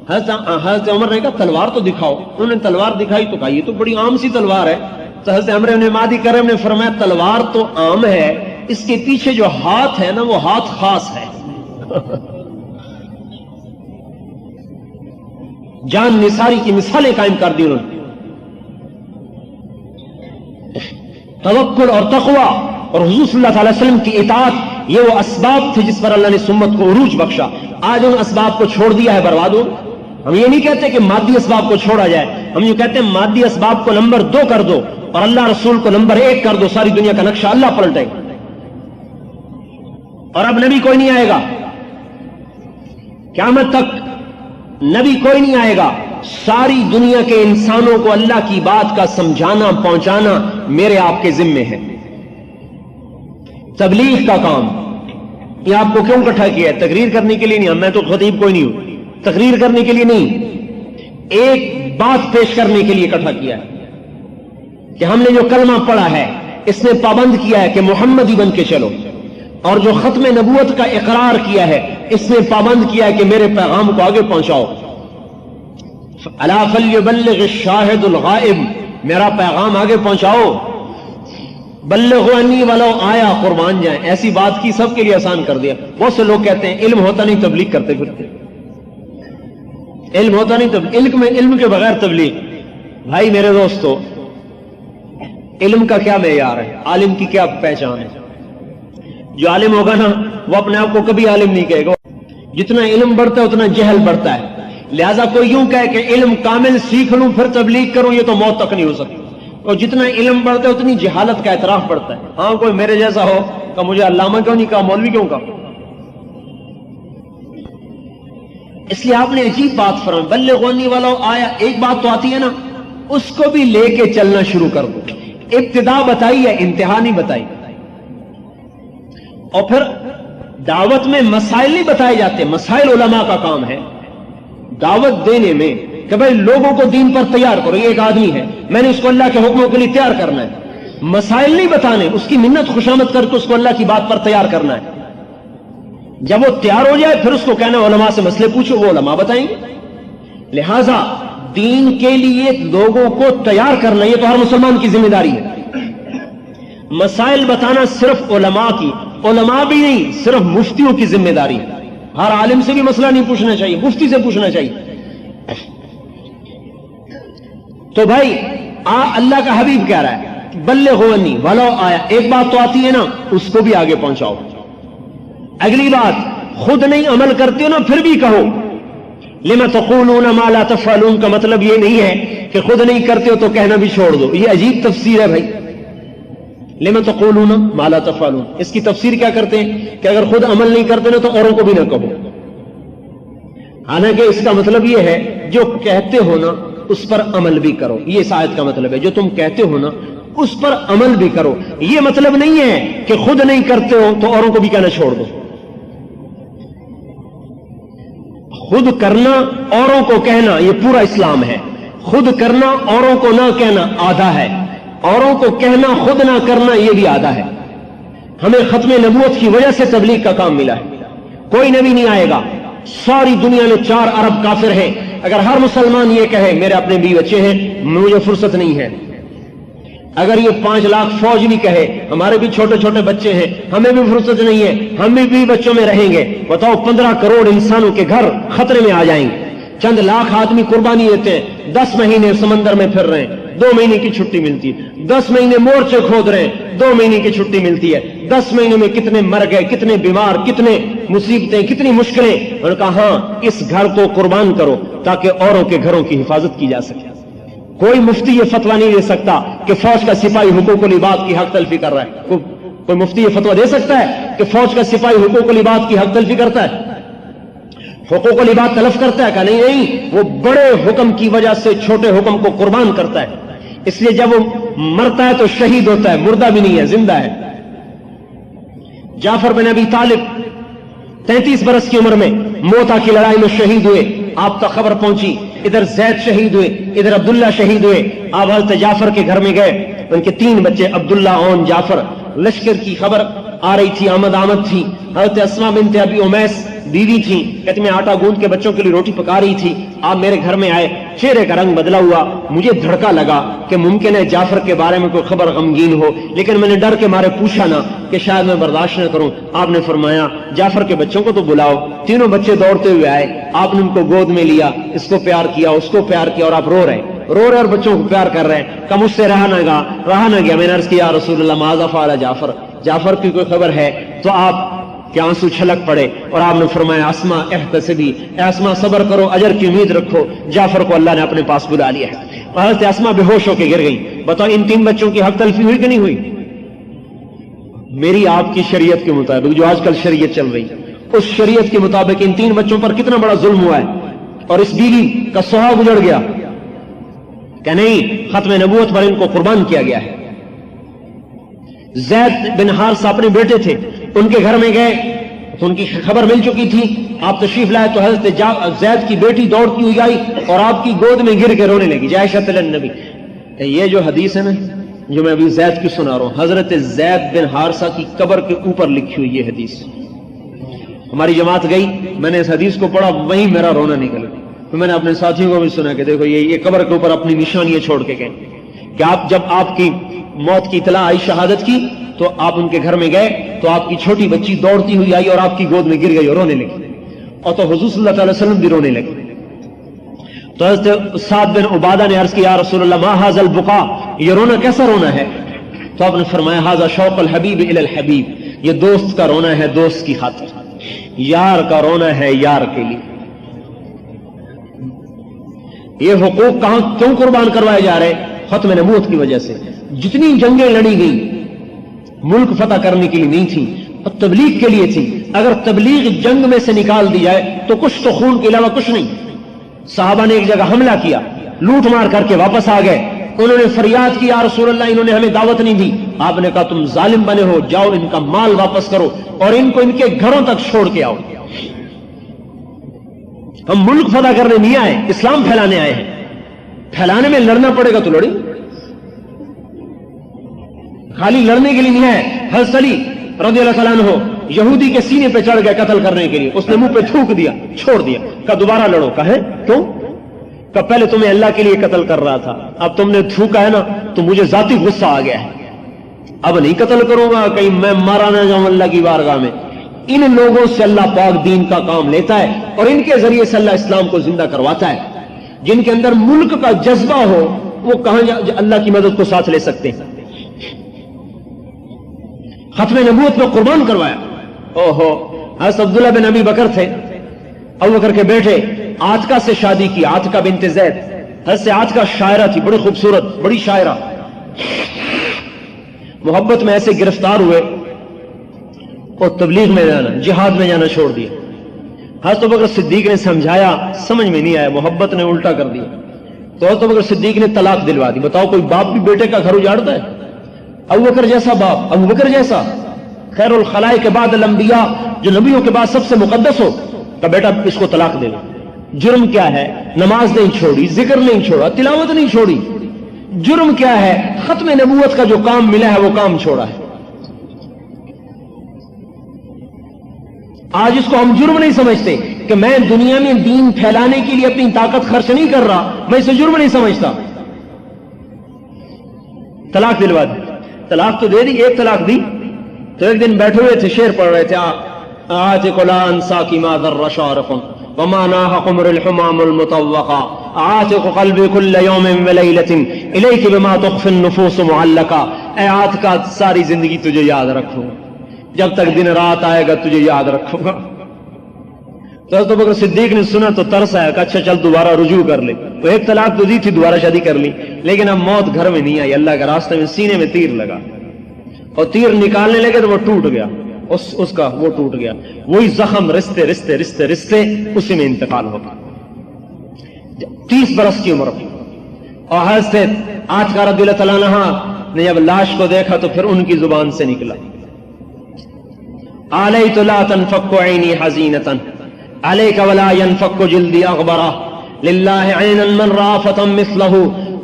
Speaker 2: حضرت عمر نے کہا تلوار تو دکھاؤ. انہوں نے تلوار دکھائی تو کہا یہ تو بڑی عام سی تلوار ہے. تو حضرت عمرو بن مادی کرب نے فرمایا تلوار تو عام ہے اس کے پیچھے جو ہاتھ ہے نا وہ ہاتھ خاص ہے. جان نثاری کی مثالیں قائم کر دی انہوں نے. توکل اور تقوی اور حضور صلی اللہ علیہ وسلم کی اطاعت، یہ وہ اسباب تھے جس پر اللہ نے امت کو عروج بخشا. آج ان اسباب کو چھوڑ دیا ہے برباد ہو. ہم یہ نہیں کہتے کہ مادی اسباب کو چھوڑا جائے، ہم یہ کہتے ہیں مادی اسباب کو نمبر 2 کر دو اور اللہ رسول کو نمبر 1 کر دو، ساری دنیا کا نقشہ اللہ پلٹے گا. اور اب نبی کوئی نہیں آئے گا، قیامت تک نبی کوئی نہیں آئے گا. ساری دنیا کے انسانوں کو اللہ کی بات کا سمجھانا پہنچانا میرے آپ کے ذمے ہے. تبلیغ کا کام یہ آپ کو کیوں اکٹھا کیا ہے؟ تقریر کرنے کے لیے نہیں. میں تو خطیب کوئی نہیں ہوں، تقریر کرنے کے لیے نہیں، ایک بات پیش کرنے کے لیے اکٹھا کیا ہے کہ ہم نے جو کلمہ پڑھا ہے اس نے پابند کیا ہے کہ محمدی بن کے چلو، اور جو ختم نبوت کا اقرار کیا ہے اس نے پابند کیا ہے کہ میرے پیغام کو آگے پہنچاؤ. الا فلیبلغ الشاہد الغائب، میرا پیغام آگے پہنچاؤ. بلغوا انی ولو آیا، قربان جائیں. ایسی بات کی سب کے لیے آسان کر دیا. بہت سے لوگ کہتے ہیں علم ہوتا نہیں تبلیغ کرتے پھرتے، علم ہوتا نہیں تبلیغ، علم کے بغیر تبلیغ. بھائی میرے دوستو، علم کا کیا معیار ہے؟ عالم کی کیا پہچان ہے؟ جو عالم ہوگا نا وہ اپنے آپ کو کبھی عالم نہیں کہے گا. جتنا علم بڑھتا ہے اتنا جہل بڑھتا ہے. لہذا کوئی یوں کہے کہ علم کامل سیکھ لوں پھر تبلیغ کروں، یہ تو موت تک نہیں ہو سکتی. اور جتنا علم بڑھتا ہے اتنی جہالت کا اعتراف بڑھتا ہے. ہاں کوئی میرے جیسا ہو کہ مجھے علامہ کیوں نہیں کہا، مولوی کیوں کہا؟ اس لیے آپ نے عجیب بات فرمائی، بلغونی ولو آیا. ایک بات تو آتی ہے نا، اس کو بھی لے کے چلنا شروع کر دو. ابتدا بتائی ہے، انتہا نہیں بتائی. اور پھر دعوت میں مسائل نہیں بتائے جاتے، مسائل علماء کا کام ہے. دعوت دینے میں کہ بھائی لوگوں کو دین پر تیار کرو. یہ ایک آدمی ہے، میں نے اس کو اللہ کے حکموں کے لیے تیار کرنا ہے. مسائل نہیں بتانے، اس کی منت خوشامد کر کے اس کو اللہ کی بات پر تیار کرنا ہے. جب وہ تیار ہو جائے پھر اس کو کہنا علماء سے مسئلے پوچھو، وہ علماء بتائیں گے. لہذا دین کے لیے لوگوں کو تیار کرنا یہ تو ہر مسلمان کی ذمہ داری ہے. مسائل بتانا صرف علماء کی، علماء بھی نہیں، صرف مفتیوں کی ذمہ داری ہے. ہر عالم سے بھی مسئلہ نہیں پوچھنا چاہیے، مفتی سے پوچھنا چاہیے. تو بھائی اللہ کا حبیب کہہ رہا ہے بلغونی ولو آیا. ایک بات تو آتی ہے نا، اس کو بھی آگے پہنچاؤ. اگلی بات، خود نہیں عمل کرتے ہو نا پھر بھی کہو. لما تقولون ما لا تفعلون کا مطلب یہ نہیں ہے کہ خود نہیں کرتے ہو تو کہنا بھی چھوڑ دو. یہ عجیب تفسیر ہے بھائی. لما تقولون ما لا تفعلون، اس کی تفسیر کیا کرتے ہیں کہ اگر خود عمل نہیں کرتے نا تو اوروں کو بھی نہ کہو. حالانکہ اس کا مطلب یہ ہے جو کہتے ہو نا اس پر عمل بھی کرو. یہ اس آیت کا مطلب ہے، جو تم کہتے ہو نا اس پر عمل بھی کرو. یہ مطلب نہیں ہے کہ خود نہیں کرتے ہو تو اوروں کو بھی کہنا چھوڑ دو. خود کرنا اوروں کو کہنا یہ پورا اسلام ہے. خود کرنا اوروں کو نہ کہنا آدھا ہے، اوروں کو کہنا خود نہ کرنا یہ بھی آدھا ہے. ہمیں ختم نبوت کی وجہ سے تبلیغ کا کام ملا ہے. کوئی نبی نہیں آئے گا. ساری دنیا میں 4 ارب کافر ہیں. اگر ہر مسلمان یہ کہے میرے اپنے بیوی بچے ہیں، مجھے فرصت نہیں ہے، اگر یہ 5 لاکھ فوج بھی کہے ہمارے بھی چھوٹے چھوٹے بچے ہیں، ہمیں بھی فرصت نہیں ہے، ہم بھی بچوں میں رہیں گے، بتاؤ 15 کروڑ انسانوں کے گھر خطرے میں آ جائیں گے. چند لاکھ آدمی قربانی دیتے ہیں، 10 مہینے سمندر میں پھر رہے ہیں، 2 مہینے کی چھٹی ملتی ہے. 10 مہینے مورچے کھود رہے ہیں، 2 مہینے کی چھٹی ملتی ہے. 10 مہینے میں کتنے مر گئے، کتنے بیمار، کتنے مصیبتیں، کتنی مشکلیں. انہوں نے کہا ہاں اس گھر کو قربان کرو تاکہ اوروں کے گھروں کی حفاظت کی جا سکے. کوئی مفتی یہ فتویٰ نہیں دے سکتا کہ فوج کا سپاہی حقوق العباد کی حق تلفی کر رہا ہے. کوئی مفتی یہ فتویٰ دے سکتا ہے کہ فوج کا سپاہی حقوق العباد کی حق تلفی کرتا ہے، حقوق العباد تلف کرتا ہے؟ کہ نہیں، وہ بڑے حکم کی وجہ سے چھوٹے حکم کو قربان کرتا ہے. اس لیے جب وہ مرتا ہے تو شہید ہوتا ہے، مردہ بھی نہیں ہے، زندہ ہے. جعفر بن ابی طالب 33 برس کی عمر میں موتا کی لڑائی میں شہید ہوئے. آپ تک خبر پہنچی، ادھر زید شہید ہوئے، ادھر عبداللہ شہید ہوئے. آپ حضرت جعفر کے گھر میں گئے، ان کے 3 بچے عبداللہ اون جعفر. لشکر کی خبر آ رہی تھی، آمد تھی. حضرت اسماء بنت ابی امیس بیوی تھی، کہتے میں آٹا گوندھ کے بچوں کے لیے روٹی پکا رہی تھی، آپ میرے گھر میں آئے، چہرے کا رنگ بدلا ہوا، مجھے دھڑکا لگا کہ ممکن ہے جعفر کے بارے میں کوئی خبر غمگین ہو، لیکن میں نے ڈر کے مارے پوچھا نہ کہ شاید میں برداشت نہ کروں۔ آپ نے فرمایا جعفر کے بچوں کو تو بلاؤ۔ تینوں بچے دوڑتے ہوئے آئے، آپ نے ان کو گود میں لیا، اس کو پیار کیا، اس کو پیار کیا، اور آپ رو رہے اور بچوں کو پیار کر رہے ہیں کہ مجھ سے رہا نہ گیا۔ میں نے عرض کیا رسول اللہ ماذا فعل جعفر، جعفر کی کوئی خبر ہے؟ تو آپ کے آنسو چھلک پڑے اور آپ نے فرمایا اسما احتسبی، اے اسما صبر کرو، اجر کی امید رکھو، جعفر کو اللہ نے اپنے پاس بلا لیا ہے۔ اور حضرت اسما بے ہوش ہو کے گر گئی۔ بتاؤ ان تین بچوں کی حق تلفی ہوئی کہ نہیں ہوئی؟ میری آپ کی شریعت کے مطابق، جو آج کل شریعت چل رہی ہے، اس شریعت کے مطابق ان تین بچوں پر کتنا بڑا ظلم ہوا ہے، اور اس بیوی کا سہاگ اجڑ گیا کہ نہیں، ختم نبوت پر ان کو قربان کیا گیا ہے۔ زید بن حارثہ اپنے بیٹے تھے، ان کے گھر میں گئے تو ان کی خبر مل چکی تھی، آپ تشریف لائے تو حضرت زید کی بیٹی دوڑتی ہوئی آئی اور آپ کی گود میں گر کے رونے لگی، جائشۃ النبی۔ یہ جو حدیث ہے نا جو میں ابھی زید کی سنا رہا ہوں، حضرت زید بن حارثہ کی قبر کے اوپر لکھی ہوئی یہ حدیث۔ ہماری جماعت گئی، میں نے اس حدیث کو پڑھا، وہیں میرا رونا نکل گیا۔ تو میں نے اپنے ساتھیوں کو بھی سنا کہ دیکھو یہ قبر کے اوپر اپنی نشانیاں چھوڑ کے گئے کہ آپ جب آپ کی موت کی اطلاع آئی شہادت کی تو آپ ان کے گھر میں گئے تو آپ کی چھوٹی بچی دوڑتی ہوئی آئی اور آپ کی گود میں گر گئی اور رونے لگی، اور تو حضور صلی اللہ علیہ وسلم بھی رونے لگے۔ تو حضرت سعد بن عبادہ نے عرض کیا یا رسول اللہ ما ھذا البقاء، یہ رونا کیسا رونا ہے؟ تو آپ نے فرمایا ھذا شوق الحبیب الی الحبیب، یہ دوست کا رونا ہے دوست کی خاطر، یار کا رونا ہے یار کے لیے۔ یہ حقوق کہاں کیوں قربان کروائے جا رہے؟ ختم نبوت کی وجہ سے۔ جتنی جنگیں لڑی گئی ملک فتح کرنے کے لیے نہیں تھی، اور تبلیغ کے لیے تھی۔ اگر تبلیغ جنگ میں سے نکال دی جائے تو کچھ تو خون کے علاوہ کچھ نہیں۔ صحابہ نے ایک جگہ حملہ کیا، لوٹ مار کر کے واپس آ گئے، انہوں نے فریاد کی یا رسول اللہ انہوں نے ہمیں دعوت نہیں دی۔ آپ نے کہا تم ظالم بنے ہو، جاؤ ان کا مال واپس کرو اور ان کو ان کے گھروں تک چھوڑ کے آؤ۔ ہم ملک فتح کرنے نہیں آئے، اسلام پھیلانے آئے ہیں۔ پھیلانے میں لڑنا پڑے گا تو لڑیں، خالی لڑنے کے لیے نہیں ہے۔ حضرت علی رضی اللہ تعالیٰ عنہ یہودی کے سینے پہ چڑھ گئے قتل کرنے کے لیے، اس نے منہ پہ تھوک دیا، چھوڑ دیا، کہا دوبارہ لڑو۔ کہے کیوں؟ کہ پہلے تمہیں اللہ کے لیے قتل کر رہا تھا، اب تم نے تھوکا ہے نا تو مجھے ذاتی غصہ آ گیا ہے، اب نہیں قتل کروں گا، کہیں میں مارا نہ جاؤں اللہ کی بارگاہ میں۔ ان لوگوں سے اللہ پاک دین کا کام لیتا ہے اور ان کے ذریعے سے اللہ اسلام کو زندہ کرواتا ہے۔ جن کے اندر ملک کا جذبہ ہو وہ کہاں اللہ کی مدد کو ساتھ لے سکتے ہیں؟ ختم نبوت میں قربان کروایا۔ اوہو، حضرت عبداللہ بن ابی بکر تھے، ابو بکر کے بیٹے، عاتکہ سے شادی کی، عاتکہ بنت زید۔ حضرت عاتکہ شاعرہ تھی، بڑی خوبصورت، بڑی شاعرہ۔ محبت میں ایسے گرفتار ہوئے اور تبلیغ میں جانا، جہاد میں جانا چھوڑ دیا۔ حضرت ابوبکر صدیق نے سمجھایا، سمجھ میں نہیں آیا، محبت نے الٹا کر دیا، تو حضرت ابوبکر صدیق نے طلاق دلوا دی۔ بتاؤ کوئی باپ بھی بیٹے کا گھر اجاڑتا ہے؟ ابوبکر جیسا باپ، ابوبکر جیسا خیر الخلائق کے بعد الانبیاء، جو نبیوں کے بعد سب سے مقدس ہو، کہ بیٹا اس کو طلاق دے دو۔ جرم کیا ہے؟ نماز نہیں چھوڑی، ذکر نہیں چھوڑا، تلاوت نہیں چھوڑی۔ جرم کیا ہے؟ ختم نبوت کا جو کام ملا ہے وہ کام چھوڑا ہے۔ آج اس کو ہم جرم نہیں سمجھتے کہ میں دنیا میں دین پھیلانے کے لیے اپنی طاقت خرچ نہیں کر رہا، میں اسے جرم نہیں سمجھتا۔ طلاق دلوا دی، طلاق تو دے دی، ایک طلاق دی تو ایک دن بیٹھے ہوئے تھے، شعر پڑھ رہے تھے، عاتق لا انساکی ما ذر شارق وما ناح قمر الحمام المطوقا عاتق قلبی کل یوم ولیلۃ الیک بما تخفی النفوس معلقا۔ اے عاتقہ ساری زندگی تجھے یاد رکھوں گا، جب تک دن رات آئے گا تجھے یاد رکھوں گا۔ تو حضرت ابوبکر صدیق نے سنا تو ترس آیا کہ اچھا چل دوبارہ رجوع کر لے۔ تو ایک طلاق تو دی تھی، دوبارہ شادی کر لی، لیکن اب موت گھر میں نہیں آئی، اللہ کے راستے میں سینے میں تیر لگا اور تیر نکالنے لگے تو وہ ٹوٹ گیا، اس کا وہ ٹوٹ گیا، وہی زخم رستے رستے رستے رستے اسی میں انتقال ہو گیا۔ 30 برس کی عمر میں، اور حضرت عاتکہ رضی اللہ تعالیٰ عنہا نے جب لاش کو دیکھا تو پھر ان کی زبان سے نکلا علیت لا تنفک عینی حزینۃ علیک ولا ينفک جلدی اغبرہ للہ عینا من رافتا مثلہ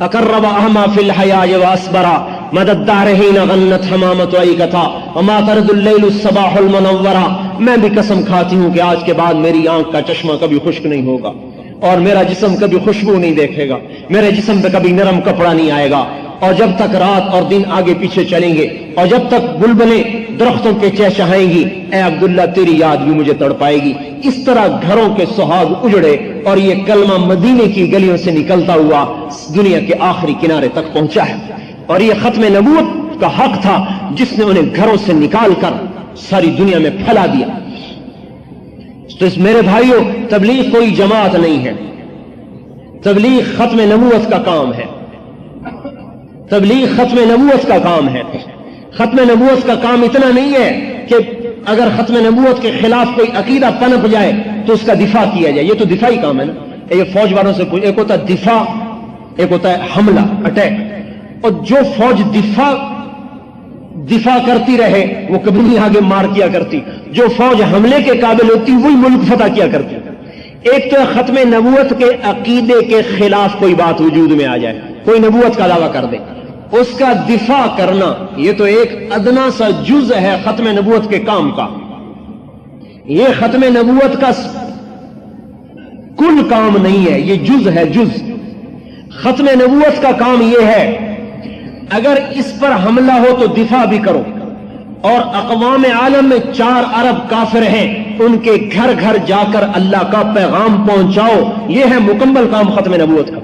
Speaker 2: اقرب اہما فی الحیاء واسبرہ مدد دارہین غنت حمامت وعیکتا وما ترد اللیل الصباح المنورہ. میں بھی قسم کھاتی ہوں کہ آج کے بعد میری آنکھ کا چشمہ کبھی خشک نہیں ہوگا اور میرا جسم کبھی خوشبو نہیں دیکھے گا, میرے جسم پہ کبھی نرم کپڑا نہیں آئے گا. اور جب تک رات اور دن آگے پیچھے چلیں گے اور جب تک بلبلیں درختوں کے چہچہائیں گی, اے عبداللہ تیری یاد بھی مجھے تڑپائے گی. اس طرح گھروں کے سہاگ اجڑے اور یہ کلمہ مدینے کی گلیوں سے نکلتا ہوا دنیا کے آخری کنارے تک پہنچا ہے. اور یہ ختم نبوت کا حق تھا جس نے انہیں گھروں سے نکال کر ساری دنیا میں پھیلا دیا. تو اس میرے بھائیوں, تبلیغ کوئی جماعت نہیں ہے, تبلیغ ختم نبوت کا کام ہے. تبلیغ ختم نبوت کا کام ہے. ختم نبوت کا کام اتنا نہیں ہے کہ اگر ختم نبوت کے خلاف کوئی عقیدہ پنپ جائے تو اس کا دفاع کیا جائے. یہ تو دفاعی کام ہے نا. یہ فوج والوں سے ایک ہوتا ہے دفاع, ایک ہوتا ہے حملہ, اٹیک. اور جو فوج دفاع کرتی رہے وہ کبھی نہیں آگے مار کیا کرتی. جو فوج حملے کے قابل ہوتی وہی ملک فتح کیا کرتی. ایک تو ختم نبوت کے عقیدے کے خلاف کوئی بات وجود میں آ جائے, کوئی نبوت کا دعویٰ کر دے, اس کا دفاع کرنا یہ تو ایک ادنا سا جز ہے ختم نبوت کے کام کا. یہ ختم نبوت کا کل کام نہیں ہے, یہ جز ہے, جز. ختم نبوت کا کام یہ ہے اگر اس پر حملہ ہو تو دفاع بھی کرو, اور اقوام عالم میں 4 ارب کافر ہیں, ان کے گھر گھر جا کر اللہ کا پیغام پہنچاؤ. یہ ہے مکمل کام ختم نبوت کا.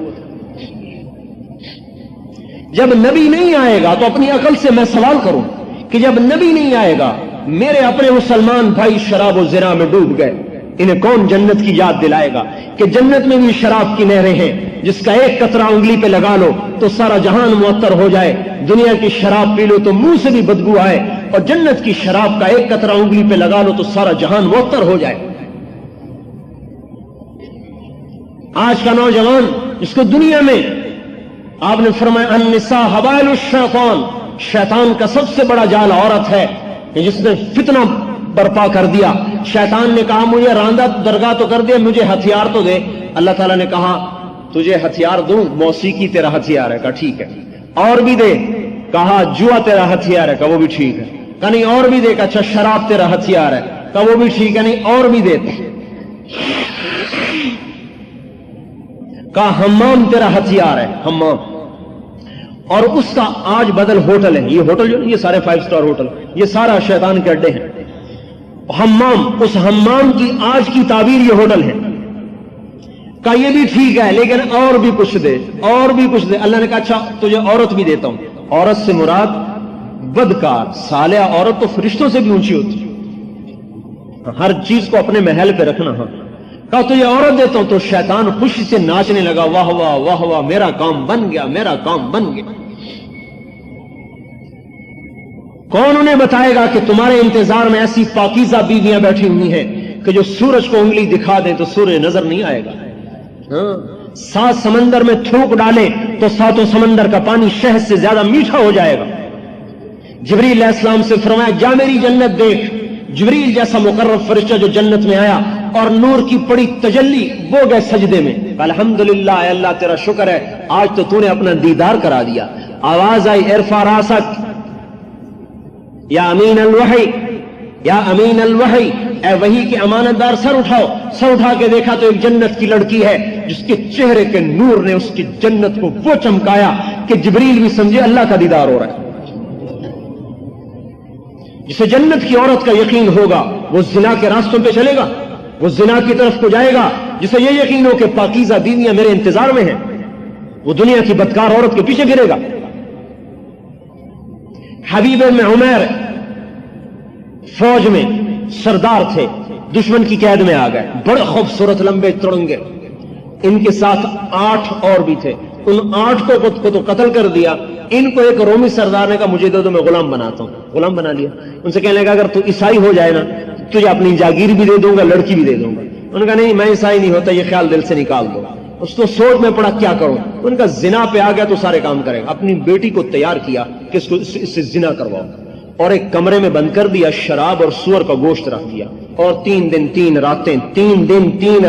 Speaker 2: جب نبی نہیں آئے گا تو اپنی عقل سے میں سوال کروں کہ جب نبی نہیں آئے گا, میرے اپنے مسلمان بھائی شراب و زنا میں ڈوب گئے, انہیں کون جنت کی یاد دلائے گا کہ جنت میں بھی شراب کی نہریں ہیں جس کا ایک قطرہ انگلی پہ لگا لو تو سارا جہان معطر ہو جائے. دنیا کی شراب پی لو تو منہ سے بھی بدبو آئے, اور جنت کی شراب کا ایک قطرہ انگلی پہ لگا لو تو سارا جہان معطر ہو جائے. آج کا نوجوان جس کو دنیا میں آپ نے فرمایا النساء حبائل الشیطان, شیطان کا سب سے بڑا جال عورت ہے کہ جس نے فتنہ برپا کر دیا. شیطان نے کہا مجھے راندہ درگاہ تو کر دیا, مجھے ہتھیار تو دے. اللہ تعالیٰ نے کہا تجھے ہتھیار دوں, موسیقی تیرا ہتھیار ہے. کہا ٹھیک ہے. اور بھی دے. کہا جوا تیرا ہتھیار ہے. کہا وہ بھی ٹھیک ہے. کہا نہیں اور بھی دے. کہا اچھا شراب تیرا ہتھیار ہے. کہا وہ بھی ٹھیک ہے. نہیں اور بھی دے. کہا حمام تیرا ہتھیار ہے, حمام. اور اس کا آج بدل ہوٹل ہے. یہ ہوٹل جو یہ سارے 5 سٹار ہوٹل, یہ سارا شیطان کے اڈے ہیں. حمام, اس حمام کی آج کی تعبیر یہ ہوٹل ہے. کہا یہ بھی ٹھیک ہے لیکن اور بھی کچھ دے, اور بھی کچھ دے. اللہ نے کہا اچھا تجھے عورت بھی دیتا ہوں. عورت سے مراد بدکار صالحہ عورت تو فرشتوں سے بھی اونچی ہوتی ہے, ہر چیز کو اپنے محل پہ رکھنا. ہاں کہا تجھے عورت دیتا ہوں. تو شیطان خوشی سے ناچنے لگا, واہ واہ واہ واہ, میرا کام بن گیا, میرا کام بن گیا. کون انہیں بتائے گا کہ تمہارے انتظار میں ایسی پاکیزہ بیویاں بیٹھی ہوئی ہیں کہ جو سورج کو انگلی دکھا دیں تو سورج نظر نہیں آئے گا. 7 سمندر میں تھوک ڈالے تو 7 سمندر کا پانی شہد سے زیادہ میٹھا ہو جائے گا. جبریل علیہ السلام سے فرمایا جا میری جنت دیکھ. جبریل جیسا مقرب فرشتہ جو جنت میں آیا اور نور کی پڑی تجلی, وہ گئے سجدے میں. الحمدللہ, اے اللہ تیرا شکر ہے آج تو تو نے اپنا دیدار کرا دیا. آواز آئی ارفع راسک یا امین الوحی, یا امین الوحی, اے وحی کے امانت دار سر اٹھاؤ. سر اٹھا کے دیکھا تو ایک جنت کی لڑکی ہے جس کے چہرے کے نور نے اس کی جنت کو وہ چمکایا کہ جبریل بھی سمجھے اللہ کا دیدار ہو رہا ہے. جسے جنت کی عورت کا یقین ہوگا وہ زنا کے راستوں پہ چلے گا, وہ زنا کی طرف کو جائے گا. جسے یہ یقین ہو کہ پاکیزہ بیویاں میرے انتظار میں ہیں, وہ دنیا کی بدکار عورت کے پیچھے پھرے گا. حبیب بن عمیر فوج میں سردار تھے, دشمن کی قید میں آ گئے, بڑے خوبصورت لمبے تڑنگے. ان کے ساتھ 8 اور بھی تھے. ان 8 کو تو قتل کر دیا. ان کو ایک رومی سردار نے کہا مجھے دو میں غلام بناتا ہوں. غلام بنا لیا. ان سے کہنے لگا اگر تو عیسائی ہو جائے نا تجھے اپنی جاگیر بھی دے دوں گا, لڑکی بھی دے دوں گا. انہوں نے کہا نہیں میں عیسائی نہیں ہوتا, یہ خیال دل سے نکال دو. اس کو سوچ میں پڑا کیا کروں. ان کا زنا پہ آ گیا تو سارے کام کرے گا. اپنی بیٹی کو تیار کیا کہ اس سے زنا کرواؤ, اور ایک کمرے میں بند کر دیا, شراب اور سور کا گوشت رکھ دیا, اور 3 دن 3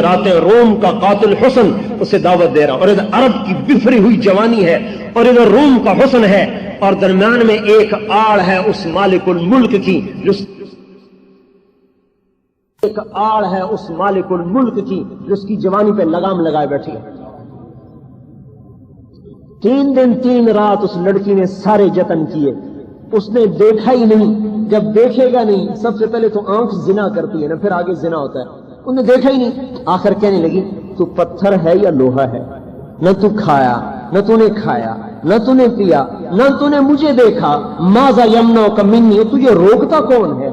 Speaker 2: راتیں روم کا قاتل حسن اسے دعوت دے رہا. اور ادھر عرب کی بفری ہوئی جوانی ہے اور ادھر روم کا حسن ہے. اور درمیان میں ایک آڑ ہے اس مالک الملک کی جو ایک آڑ ہے اس مالک الملک کی جو اس کی جوانی پہ لگام لگائے بیٹھی ہے. 3 دن 3 رات اس لڑکی نے سارے جتن کیے، اس نے دیکھا ہی نہیں. جب دیکھے گا نہیں، سب سے پہلے تو آنکھ زنا کرتی ہے نا، پھر آگے زنا ہوتا ہے. انہوں نے دیکھا ہی نہیں. آخر کہنے لگی تو پتھر ہے یا لوہا ہے؟ نہ تو کھایا، نہ تو نے کھایا، نہ تو نے پیا، نہ تو نے مجھے دیکھا. ماذا یمنعک منی، تجھے روکتا کون ہے؟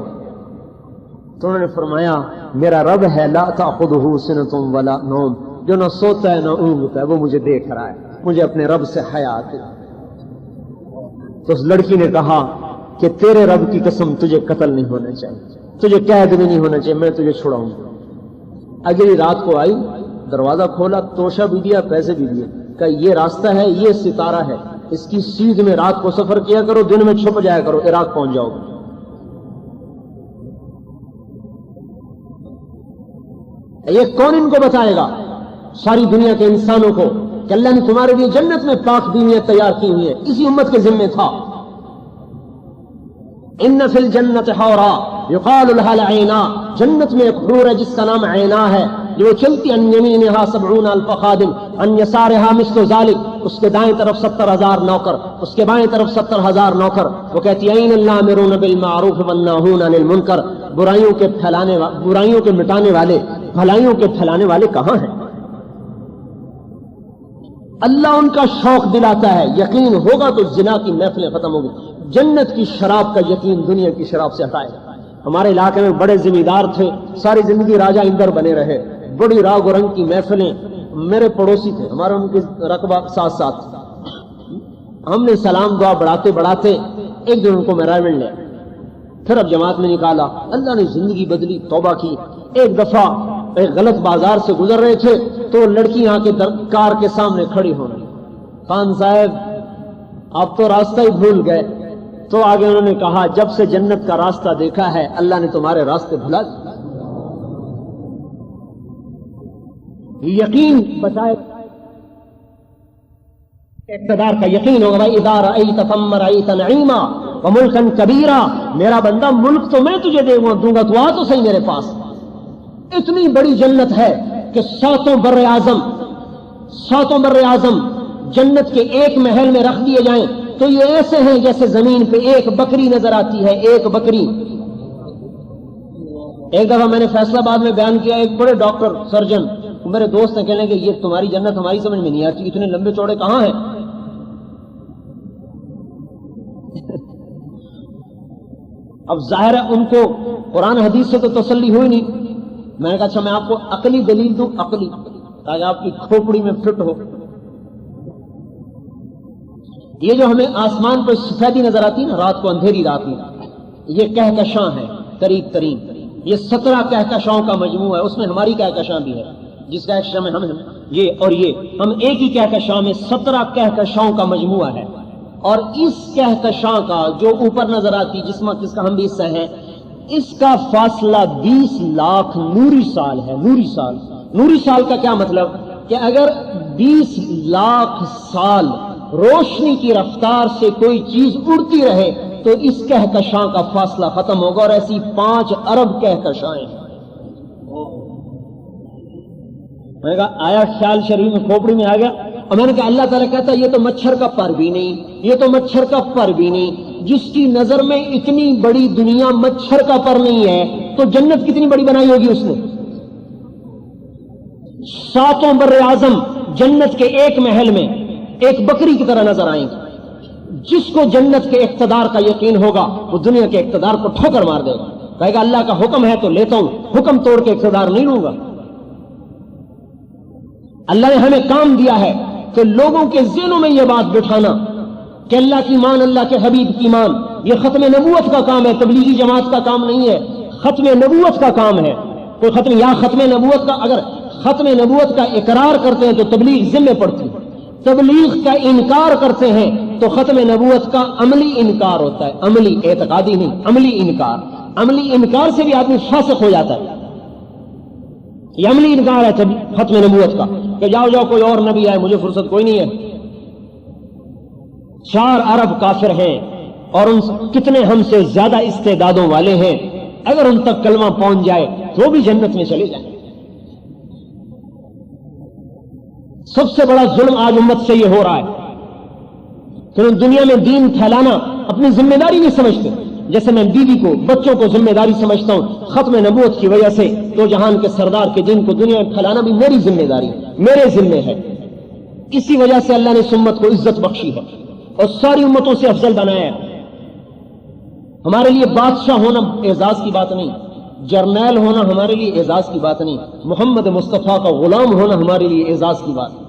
Speaker 2: تو انہوں نے فرمایا میرا رب ہے، لا تأخذہ سنۃ ولا نوم، جو نہ سوتا ہے نہ اونگتا ہے، وہ مجھے دیکھ رہا ہے، مجھے اپنے رب سے حیا آتی. تو اس لڑکی نے کہا کہ تیرے رب کی قسم تجھے قتل نہیں ہونا چاہیے، تجھے قید بھی نہیں ہونا چاہیے، میں تجھے چھڑاؤں گا. اگلی رات کو آئی، دروازہ کھولا، توشہ بھی دیا، پیسے بھی دیے، کہ یہ راستہ ہے، یہ ستارہ ہے، اس کی سیدھ میں رات کو سفر کیا کرو، دن میں چھپ جایا کرو، عراق پہنچ جاؤ گے. یہ کون ان کو بتائے گا؟ ساری دنیا کے انسانوں کو کہ اللہ نے تمہارے لیے جنت میں پاک بینیاں تیار کی ہوئی ہیں. اسی امت کے ذمہ تھا. ان فی الجنت حورا یقال لها العینا، جنت میں ایک حور ہے جس کا نام عینا ہے، جو چلتی ان یمینہا 70 الف خادم، ان یسارہا مثل ذلک، اس کے دائیں طرف 70,000 نوکر، اس کے بائیں طرف 70,000 نوکر. وہ کہتی ہے این الامرون بالمعروف والناہون عن المنکر، برائیوں کے مٹانے والے، بھلائیوں کے پھیلانے والے کہاں ہیں؟ اللہ ان کا شوق دلاتا ہے. یقین ہوگا تو زنا کی محفلیں ختم ہوگی. جنت کی شراب کا یقین دنیا کی شراب سے ہٹائے. ہمارے علاقے میں بڑے ذمہ دار تھے، ساری زندگی راجہ اندر بنے رہے، بڑی راگ و رنگ کی محفلیں. میرے پڑوسی تھے، ہمارا ان کے رقبہ ساتھ ساتھ. ہم نے سلام دعا بڑھاتے ایک دن ان کو میرا مل لیا، پھر اب جماعت میں نکالا. اللہ نے زندگی بدلی، توبہ کی. ایک دفعہ ایک غلط بازار سے گزر رہے تھے تو لڑکی یہاں کے کار کے سامنے کھڑی ہو گئی. خان صاحب آپ تو راستہ ہی بھول گئے. تو آگے انہوں نے کہا جب سے جنت کا راستہ دیکھا ہے اللہ نے تمہارے راستے بھلا دیے. یقین بتائے اقتدار کا یقین ہوگا. بھائی اذا رأیت ثم رأیت نعیما وملکا کبیرا، میرا بندہ ملک تو میں تجھے دوں گا، تو آ تو صحیح میرے پاس. اتنی بڑی جنت ہے کہ 7 بر اعظم جنت کے ایک محل میں رکھ دیے جائیں تو یہ ایسے ہیں جیسے زمین پہ ایک بکری نظر آتی ہے. ایک بکری. ایک دفعہ میں نے فیصلہ آباد میں بیان کیا، ایک بڑے ڈاکٹر سرجن میرے دوست نے کہنے کہ یہ تمہاری جنت ہماری سمجھ میں نہیں آتی، اتنے لمبے چوڑے کہاں ہیں. اب ظاہر ہے ان کو قرآن حدیث سے تو تسلی ہوئی نہیں. میں نے کہا اچھا میں آپ کو عقلی دلیل دوں، عقلی، تاکہ آپ کی کھوپڑی میں فٹ ہو. یہ جو ہمیں آسمان پر سفیدی نظر آتی ہے نا رات کو، اندھیری رات میں، یہ کہکشاں ہے قریب ترین. یہ 17 کہکشاؤں کا مجموعہ ہے، اس میں ہماری کہکشاں بھی ہے. جس کہکشاں میں ہم ہیں یہ اور یہ، ہم ایک ہی کہکشاں میں 17 کہکشاؤں کا مجموعہ ہے. اور اس کہکشاں کا جو اوپر نظر آتی جس کا ہم بھی حصہ ہیں، اس کا فاصلہ 20 لاکھ نوری سال ہے. نوری سال کا کیا مطلب کہ اگر 20 لاکھ سال روشنی کی رفتار سے کوئی چیز اڑتی رہے تو اس کہکشاں کا فاصلہ ختم ہوگا. اور ایسی 5 ارب کہکشائیں. میں نے کہا آیا خیال شریف میں کھوپڑی میں آ گیا. اور میں نے کہا اللہ تعالیٰ کہتا ہے یہ تو مچھر کا پر بھی نہیں، یہ تو مچھر کا پر بھی نہیں. جس کی نظر میں اتنی بڑی دنیا مچھر کا پر نہیں ہے تو جنت کتنی بڑی بنائی ہوگی اس نے. 7 بر اعظم جنت کے ایک محل میں ایک بکری کی طرح نظر آئیں گے. جس کو جنت کے اقتدار کا یقین ہوگا وہ دنیا کے اقتدار کو ٹھوکر مار دے گا. کہے گا اللہ کا حکم ہے تو لیتا ہوں، حکم توڑ کے اقتدار نہیں لوں گا. اللہ نے ہمیں کام دیا ہے کہ لوگوں کے ذہنوں میں یہ بات بٹھانا کہ اللہ کی مان، اللہ کے حبیب کی مان. یہ ختم نبوت کا کام ہے، تبلیغی جماعت کا کام نہیں ہے. ختم نبوت کا کام ہے. کوئی ختم نبوت کا، اگر ختم نبوت کا اقرار کرتے ہیں تو تبلیغ ذمہ پڑتی ہے. تبلیغ کا انکار کرتے ہیں تو ختم نبوت کا عملی انکار ہوتا ہے. عملی، اعتقادی نہیں، عملی انکار. عملی انکار سے بھی آدمی فاسق ہو جاتا ہے. یہ عملی انکار ہے ختم نبوت کا کہ جاؤ کوئی اور نبی آئے، مجھے فرصت کوئی نہیں ہے. 4 ارب کافر ہیں اور ان کتنے ہم سے زیادہ استعدادوں والے ہیں، اگر ان تک کلمہ پہنچ جائے تو بھی جنت میں چلے جائیں۔ سب سے بڑا ظلم آج امت سے یہ ہو رہا ہے کہ دنیا میں دین پھیلانا اپنی ذمہ داری نہیں سمجھتے۔ جیسے میں بیوی کو، بچوں کو ذمہ داری سمجھتا ہوں، ختم نبوت کی وجہ سے دو جہان کے سردار کے دین کو دنیا میں پھیلانا بھی میری ذمہ داری، میرے ذمہ ہے۔ اسی وجہ سے اللہ نے اس امت کو عزت بخشی ہے اور ساری امتوں سے افضل بنایا ہے۔ ہمارے لیے بادشاہ ہونا اعزاز کی بات نہیں، جرنیل ہونا ہمارے لیے اعزاز کی بات نہیں، محمد مصطفیٰ کا غلام ہونا ہمارے لیے اعزاز کی بات ہے۔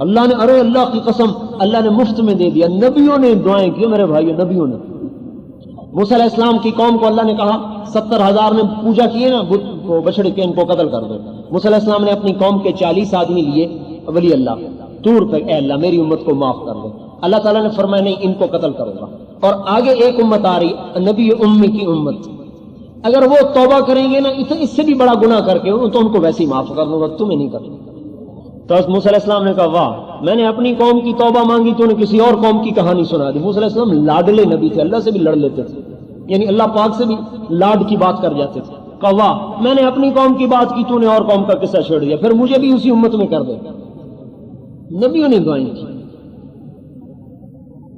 Speaker 2: اللہ نے، ارے اللہ کی قسم، اللہ نے مفت میں دے دیا۔ نبیوں نے دعائیں کی میرے بھائیو، نبیوں نے۔ موسیٰ علیہ السلام کی قوم کو اللہ نے کہا 70,000 نے پوجا کیے نا بت کو، بچڑے کے، ان کو قتل کر دو۔ موسیٰ علیہ السلام نے اپنی قوم کے 40 آدمی لیے، ولی اللہ طور تک، اے اللہ میری امت کو معاف کر دو۔ اللہ تعالیٰ نے فرمایا نہیں، ان کو قتل کروں گا۔ اور آگے ایک امت آ رہی، نبی امی کی امت، اگر وہ توبہ کریں گے نا اس سے بھی بڑا گناہ کر کے تو ان کو ویسے ہی معاف کر دوں گا، تمہیں نہیں کروں گا۔ تو موسیٰ علیہ السلام نے کہا واہ، میں نے اپنی قوم کی توبہ مانگی تو نے کسی اور قوم کی کہانی سنا دی۔ موسیٰ علیہ السلام لاڈلے نبی تھے، اللہ سے بھی لڑ لیتے تھے، یعنی اللہ پاک سے بھی لاڈ کی بات کر جاتے تھے۔ کہا واہ، میں نے اپنی قوم کی بات کی تو نے اور قوم کا قصہ چھیڑ دیا، پھر مجھے بھی اسی امت میں کر دے۔ نبیوں نے دعائیں کی۔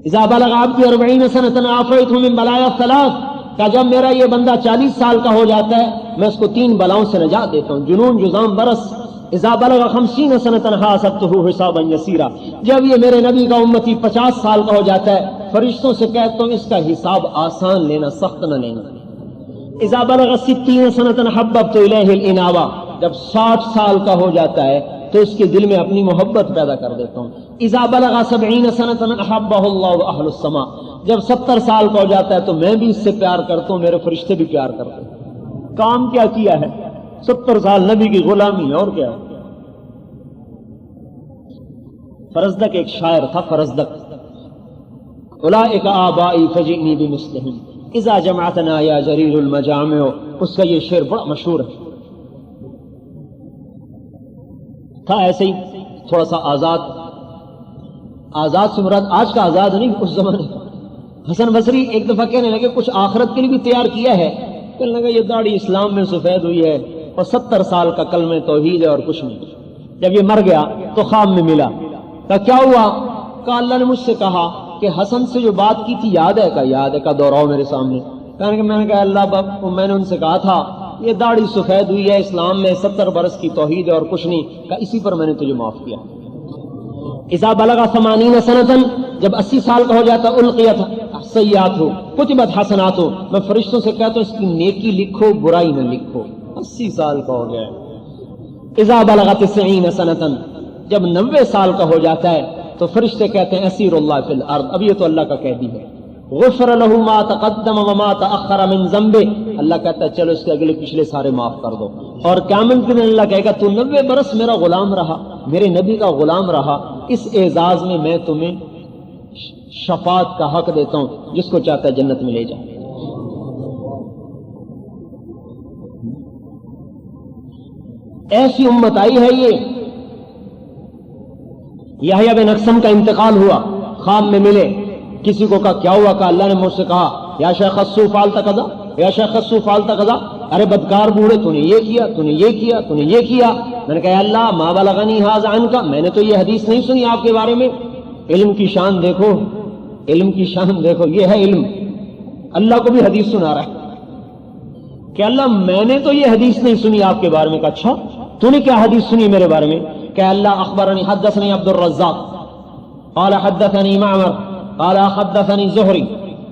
Speaker 2: اذا بلغ عبدی 40 سنة عافیتہ من بلایا 3، کہ جب میرا یہ بندہ 40 سال کا ہو جاتا ہے میں اس کو 3 بلاؤں سے نجات دیتا ہوں، جنون، جذام، برس۔ اذا بلغ 50 سنة حاسبته حسابا یسیرا، جب یہ میرے نبی کا امتی 50 سال کا ہو جاتا ہے فرشتوں سے کہتا ہوں اس کا حساب آسان لینا، سخت نہ لینا۔ اذا بلغ 60 سنة حببت الیہ الانابہ، جب 60 سال کا ہو جاتا ہے تو اس کے دل میں اپنی محبت پیدا کر دیتا ہوں۔ اذا بلغ 70 سنة احبہ اللہ اہل السماء، جب 70 سال کا ہو جاتا ہے تو میں بھی اس سے پیار کرتا ہوں، میرے فرشتے بھی پیار کرتے ہیں۔ کام کیا کیا ہے؟ 70 سال نبی کی غلامی، اور کیا ہے؟ فرزدق ایک شاعر تھا، فرزدق، اولئک آبائی فجئنی بمثلہم اذا جمعتنا یا جریر المجامع، اس کا یہ شعر بڑا مشہور ہے۔ تھا ایسے ہی تھوڑا سا آزاد سے مراد آج کا آزاد نہیں، اس زمانے کا۔ حسن بصری ایک دفعہ کہنے لگے کچھ آخرت کے لیے بھی تیار کیا ہے؟ کہنے لگا یہ داڑھی اسلام میں سفید ہوئی ہے اور 70 سال کا کلمہ توحید ہے اور کچھ نہیں۔ جب یہ مر گیا تو خواب میں ملا، کہا کیا ہوا؟ کہا اللہ نے مجھ سے کہا کہ حسن سے جو بات کی تھی یاد ہے؟ کہا یاد ہے۔ کہا دوہراؤ میرے سامنے۔ کہنے کہ میں نے کہا اللہ باپ، میں نے ان سے کہا تھا یہ داڑھی سفید ہوئی ہے اسلام میں، 70 برس کی توحید ہے اور کچھ نہیں۔ کہا اسی پر میں نے تجھے معاف کیا۔ اذا بلغ 80 سنة، جب 80 سال کا ہو جاتا القیت سیئات ہو کتبت حسنات ہو، میں فرشتوں سے کہتا ہوں اس کی نیکی لکھو، برائی نہ لکھو۔ 80 سال کا ہو گیا ہے۔ اذا بلغ 90 سنة، جب 90 سال کا ہو جاتا ہے تو فرشتے کہتے ہیں اسیر اللہ فی الارض، اب یہ تو اللہ کا قیدی ہے۔ غفر له ما تقدم وما تأخر من ذنبه، اللہ کہتا ہے چلو اس کے اگلے پچھلے سارے معاف کر دو۔ اور قیامت کے دن اللہ کہے گا تو 90 برس میرا غلام رہا، میرے نبی کا غلام رہا، اس اعزاز میں میں تمہیں شفاعت کا حق دیتا ہوں، جس کو چاہتا ہے جنت میں لے جائے۔ ایسی امت آئی ہے یہ۔ یحییٰ بن اقسم کا انتقال ہوا، خواب میں ملے، کسی کو کہا کیا ہوا؟ کہا اللہ نے مجھ سے کہا یا شیخ السو فعلت کذا، یا شیخ السو فعلت کذا، ارے بدکار بوڑھے تو نے یہ کیا، تو نے یہ کیا، تو نے یہ کیا۔ میں نے کہا اللہ ما بلغنی ھذا عنک، میں نے تو یہ حدیث نہیں سنی آپ کے بارے میں۔ علم کی شان دیکھو، علم کی شان دیکھو، یہ ہے علم۔ اللہ کو بھی حدیث سنا رہا ہے کہ اللہ میں نے تو یہ حدیث نہیں سنی آپ کے بارے میں۔ کہا اچھا تو نے کیا حدیث سنی میرے بارے میں؟ کہ اللہ اخبرنی حدثنی عبد الرزاق قال حدثني معمر قال حدثني زهري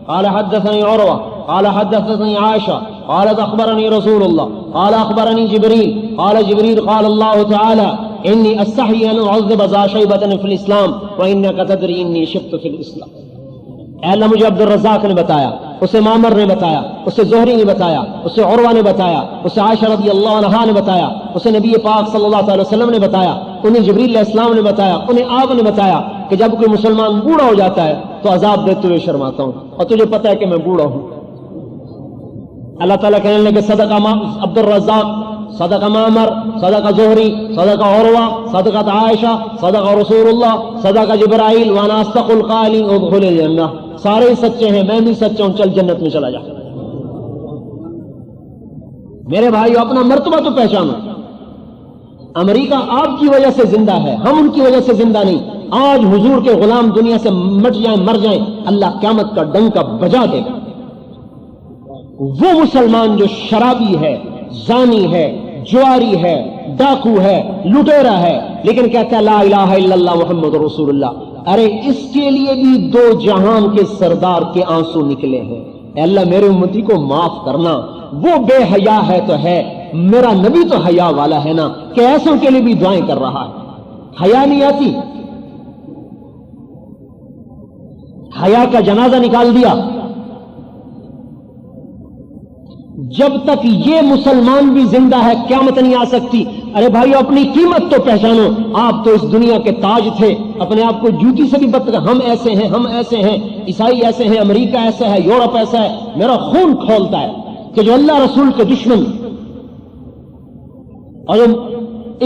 Speaker 2: قال حدثني عروة قال حدثني عائشة قالت أخبرني رسول الله قال أخبرني جبريل قال جبريل قال الله تعالى إني أستحي أن أعذب ذا شيبة في الإسلام وإنك تدري إني شبت في الإسلام۔ اے اللہ مجھے عبد الرزاق نے بتایا، اسے معمر نے بتایا، اسے زہری نے بتایا، اسے عروہ نے بتایا، اسے عائشہ رضی اللہ عنہا نے بتایا، اسے نبی پاک صلی اللہ علیہ وسلم نے بتایا، انہیں جبریل علیہ السلام نے بتایا، انہیں آپ نے بتایا کہ جب کوئی مسلمان بوڑھا ہو جاتا ہے تو عذاب دیتے ہوئے شرماتا ہوں، اور تجھے پتہ ہے کہ میں بوڑھا ہوں۔ اللہ تعالیٰ کہنے لگے صدقہ عبد الرزاق صدق معمر، صدق زہری، صدق عروہ، صدقت عائشہ، صدق رسول اللہ، صدق جبرائیل، وانا اصدق القائلین ادخل الجنہ۔ سارے سچے ہیں، میں بھی سچا ہوں، چل جنت میں چلا جا۔ میرے بھائیو اپنا مرتبہ تو پہچانو۔ امریکہ آپ کی وجہ سے زندہ ہے، ہم ان کی وجہ سے زندہ نہیں۔ آج حضور کے غلام دنیا سے مٹ جائیں، مر جائیں، اللہ قیامت کا ڈنکا بجا دے گا۔ وہ مسلمان جو شرابی ہے، زانی ہے، جواری ہے، ڈاکو ہے، لٹیرا ہے، لیکن کہتا ہے لا الہ الا اللہ محمد رسول اللہ، ارے اس کے لیے بھی دو جہان کے سردار کے آنسو نکلے ہیں۔ اے اللہ میرے امتی کو معاف کرنا، وہ بے حیا ہے تو ہے، میرا نبی تو حیا والا ہے نا، کہ ایسوں کے لیے بھی دعائیں کر رہا ہے۔ حیا نہیں آتی، حیا کا جنازہ نکال دیا۔ جب تک یہ مسلمان بھی زندہ ہے قیامت نہیں آ سکتی۔ ارے بھائیو اپنی قیمت تو پہچانو، آپ تو اس دنیا کے تاج تھے، اپنے آپ کو جوتی سے بھی بدتر، ہم ایسے ہیں، ہم ایسے ہیں، عیسائی ایسے ہیں، امریکہ ایسا ہے، یورپ ایسا ہے۔ میرا خون کھولتا ہے کہ جو اللہ رسول کے دشمن اور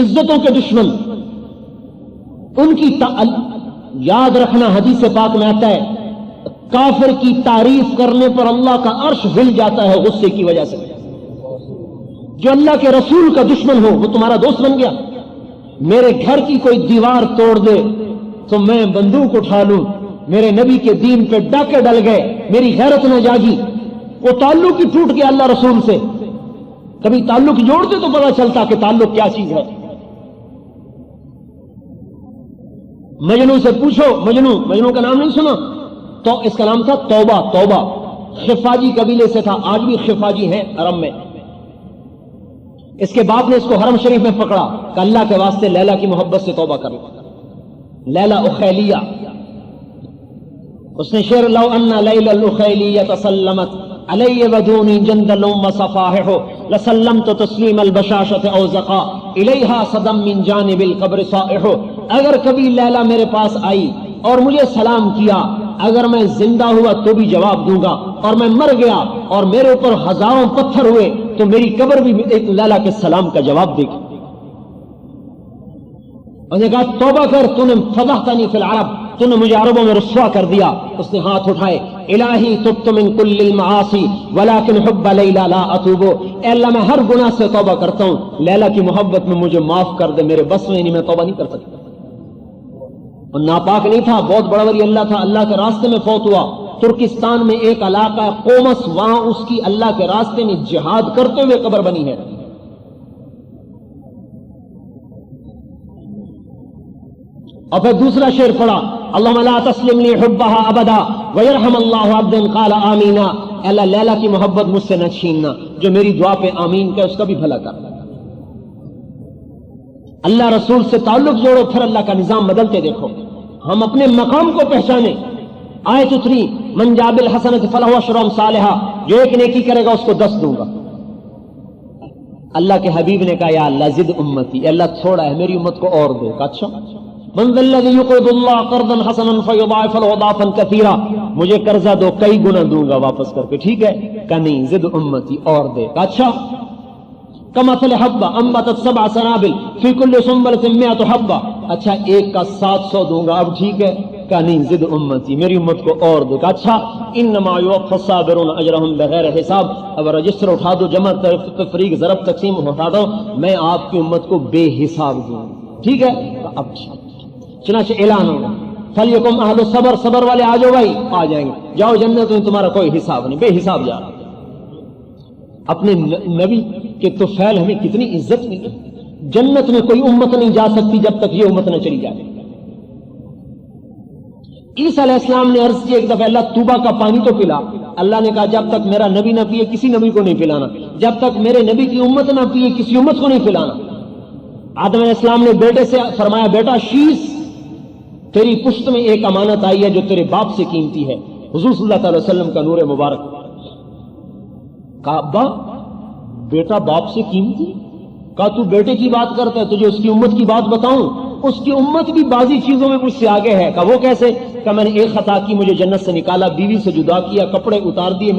Speaker 2: عزتوں کے دشمن، ان کی یاد رکھنا حدیث پاک میں آتا ہے کافر کی تعریف کرنے پر اللہ کا عرش ہل جاتا ہے غصے کی وجہ سے۔ جو اللہ کے رسول کا دشمن ہو وہ تمہارا دوست بن گیا۔ میرے گھر کی کوئی دیوار توڑ دے تو میں بندوق اٹھا لوں، میرے نبی کے دین پہ ڈاکے ڈل گئے، میری غیرت نہ جاگی، وہ تعلق ہی ٹوٹ گیا اللہ رسول سے۔ کبھی تعلق جوڑتے تو پتا چلتا کہ تعلق کیا چیز ہے۔ مجنو سے پوچھو، مجنو کا نام نہیں سنا؟ تو اس کا نام تھا توبہ۔ توبہ خفاجی قبیلے سے تھا، آج بھی خفاجی ہیں حرم میں۔ اس کے باپ نے اس کو حرم شریف میں پکڑا کہ اللہ کے واسطے لیلا کی محبت سے توبہ کر، لیلا اخیلیہ۔ اس نے شعر لو ان لیلا الاخیلیہ سلمت علی ودونی جندل وصفاحہ لسلمت تسلیم البشاشۃ او زقا الیہا صدم من جانب القبر صائح۔ اگر کبھی لیلا میرے پاس آئی اور مجھے سلام کیا، اگر میں زندہ ہوا تو بھی جواب دوں گا، اور میں مر گیا اور میرے اوپر ہزاروں پتھر ہوئے تو میری قبر بھی ایک لیلا کے سلام کا جواب دے گی۔ انہوں نے کہا توبہ کر، تو نے فضحتنی فی العرب، تو نے مجھے عربوں میں رسوا کر دیا۔ اس نے ہاتھ اٹھائے، الہی تبت من کل المعاصی ولکن حب لیلا لا اتوب۔ اے اللہ میں ہر گناہ سے توبہ کرتا ہوں، لیلا کی محبت میں مجھے معاف کر دے، میرے بس میں نہیں، میں توبہ نہیں کر سکتا۔ اور ناپاک نہیں تھا، بہت بڑا ولی اللہ تھا، اللہ کے راستے میں فوت ہوا۔ ترکستان میں ایک علاقہ ہے قومس، وہاں اس کی اللہ کے راستے میں جہاد کرتے ہوئے قبر بنی ہے۔ اور پھر دوسرا شعر پڑھا، اللہم لا تسلم لی حبہا ابدا ویرحم اللہ عبدا قال آمینا۔ اے اللہ لیلا کی محبت مجھ سے نہ چھیننا، جو میری دعا پہ آمین کہ اس کا بھی بھلا کر۔ اللہ رسول سے تعلق جوڑو، پھر اللہ کا نظام بدلتے دیکھو۔ ہم اپنے مقام کو پہچانے۔ آیت اتری من جاء بالحسنۃ فلہ عشر امثالھا، جو ایک نیکی کرے گا اس کو 10 دوں گا۔ اللہ کے حبیب نے کہا یا اللہ زد امتی، اے اللہ تھوڑا ہے میری امت کو اور دے۔ اچھا من ذا الذی یقرض اللہ قرضا حسنا فیضاعف له اضعافا کثیرا، مجھے قرضہ دو کئی گنا دوں گا واپس کر کے، ٹھیک ہے؟ کہ نہیں زد امتی اور دے۔ اچھا کمثل حبہ انبتت 7 سنابل فی کل سنبلۃ 100 حبہ، اچھا ایک کا 700 دوں گا، اب ٹھیک ہے؟ کہ نہیں زد امتی، میری امت کو اور دے۔ اچھا انما یوفی الصابرون اجرهم بغیر حساب، اب رجسٹر اٹھا دو، جمع تفریق ضرب تقسیم اٹھا دو، میں آپ کی امت کو بے حساب دوں، ٹھیک ہے؟ اب چنانچہ اعلان ہوگا فلیکم اہل الصبر، صبر والے آ جاؤ بھائی، آ جائیں گے، جاؤ جنت میں، تمہارا کوئی حساب نہیں، بے حساب جا رہا۔ اپنے نبی کے تو فعل ہمیں کتنی عزت ملی۔ جنت میں کوئی امت نہیں جا سکتی جب تک یہ امت نہ چلی جائے۔ عیسیٰ علیہ السلام نے عرض کی ایک دفعہ اللہ توبہ کا پانی تو پلا، اللہ نے کہا جب تک میرا نبی نہ پیے کسی نبی کو نہیں پلانا، جب تک میرے نبی کی امت نہ پیے کسی امت کو نہیں پلانا۔ آدم علیہ السلام نے بیٹے سے فرمایا بیٹا شیش، تیری پشت میں ایک امانت آئی ہے جو تیرے باپ سے قیمتی ہے، حضور صلی اللہ علیہ وسلم کا نور مبارک۔ کہا ابا بیٹا باپ سے قیمتی؟ کہا تو بیٹے کی بات کرتا ہے، تجھے اس کی امت کی بات بتاؤں؟ اس کی امت بھی بعضی چیزوں میں مجھ سے آگے ہے. کہ وہ کیسے؟ کہ میں نے ایک خطا کی، مجھے جنت سے نکالا، بیوی سے جدا کیا، کپڑے اتار دیے،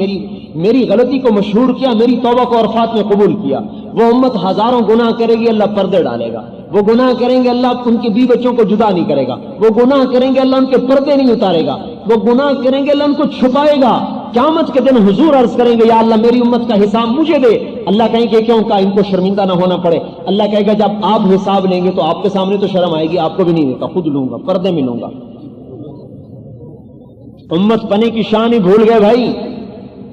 Speaker 2: میری غلطی کو مشہور کیا، میری توبہ کو عرفات میں قبول کیا. وہ امت ہزاروں گناہ کرے گی، اللہ پردے ڈالے گا. وہ گناہ کریں گے، اللہ ان کے بیوی بچوں کو جدا نہیں کرے گا. وہ گناہ کریں گے، اللہ ان کے پردے نہیں اتارے گا. وہ گناہ کریں گے، اللہ ان کو چھپائے گا. قیامت کے دن حضور عرض کریں گے یا اللہ میری امت کا حساب مجھے دے. اللہ کہیں گے کیوں؟ کہ ان کو شرمندہ نہ ہونا پڑے. اللہ کہے گا جب آپ حساب لیں گے تو آپ کے سامنے تو شرم آئے گی، آپ کو بھی نہیں دیتا، خود لوں گا، پردے میں لوں گا. امت پنے کی شان ہی بھول گئے بھائی.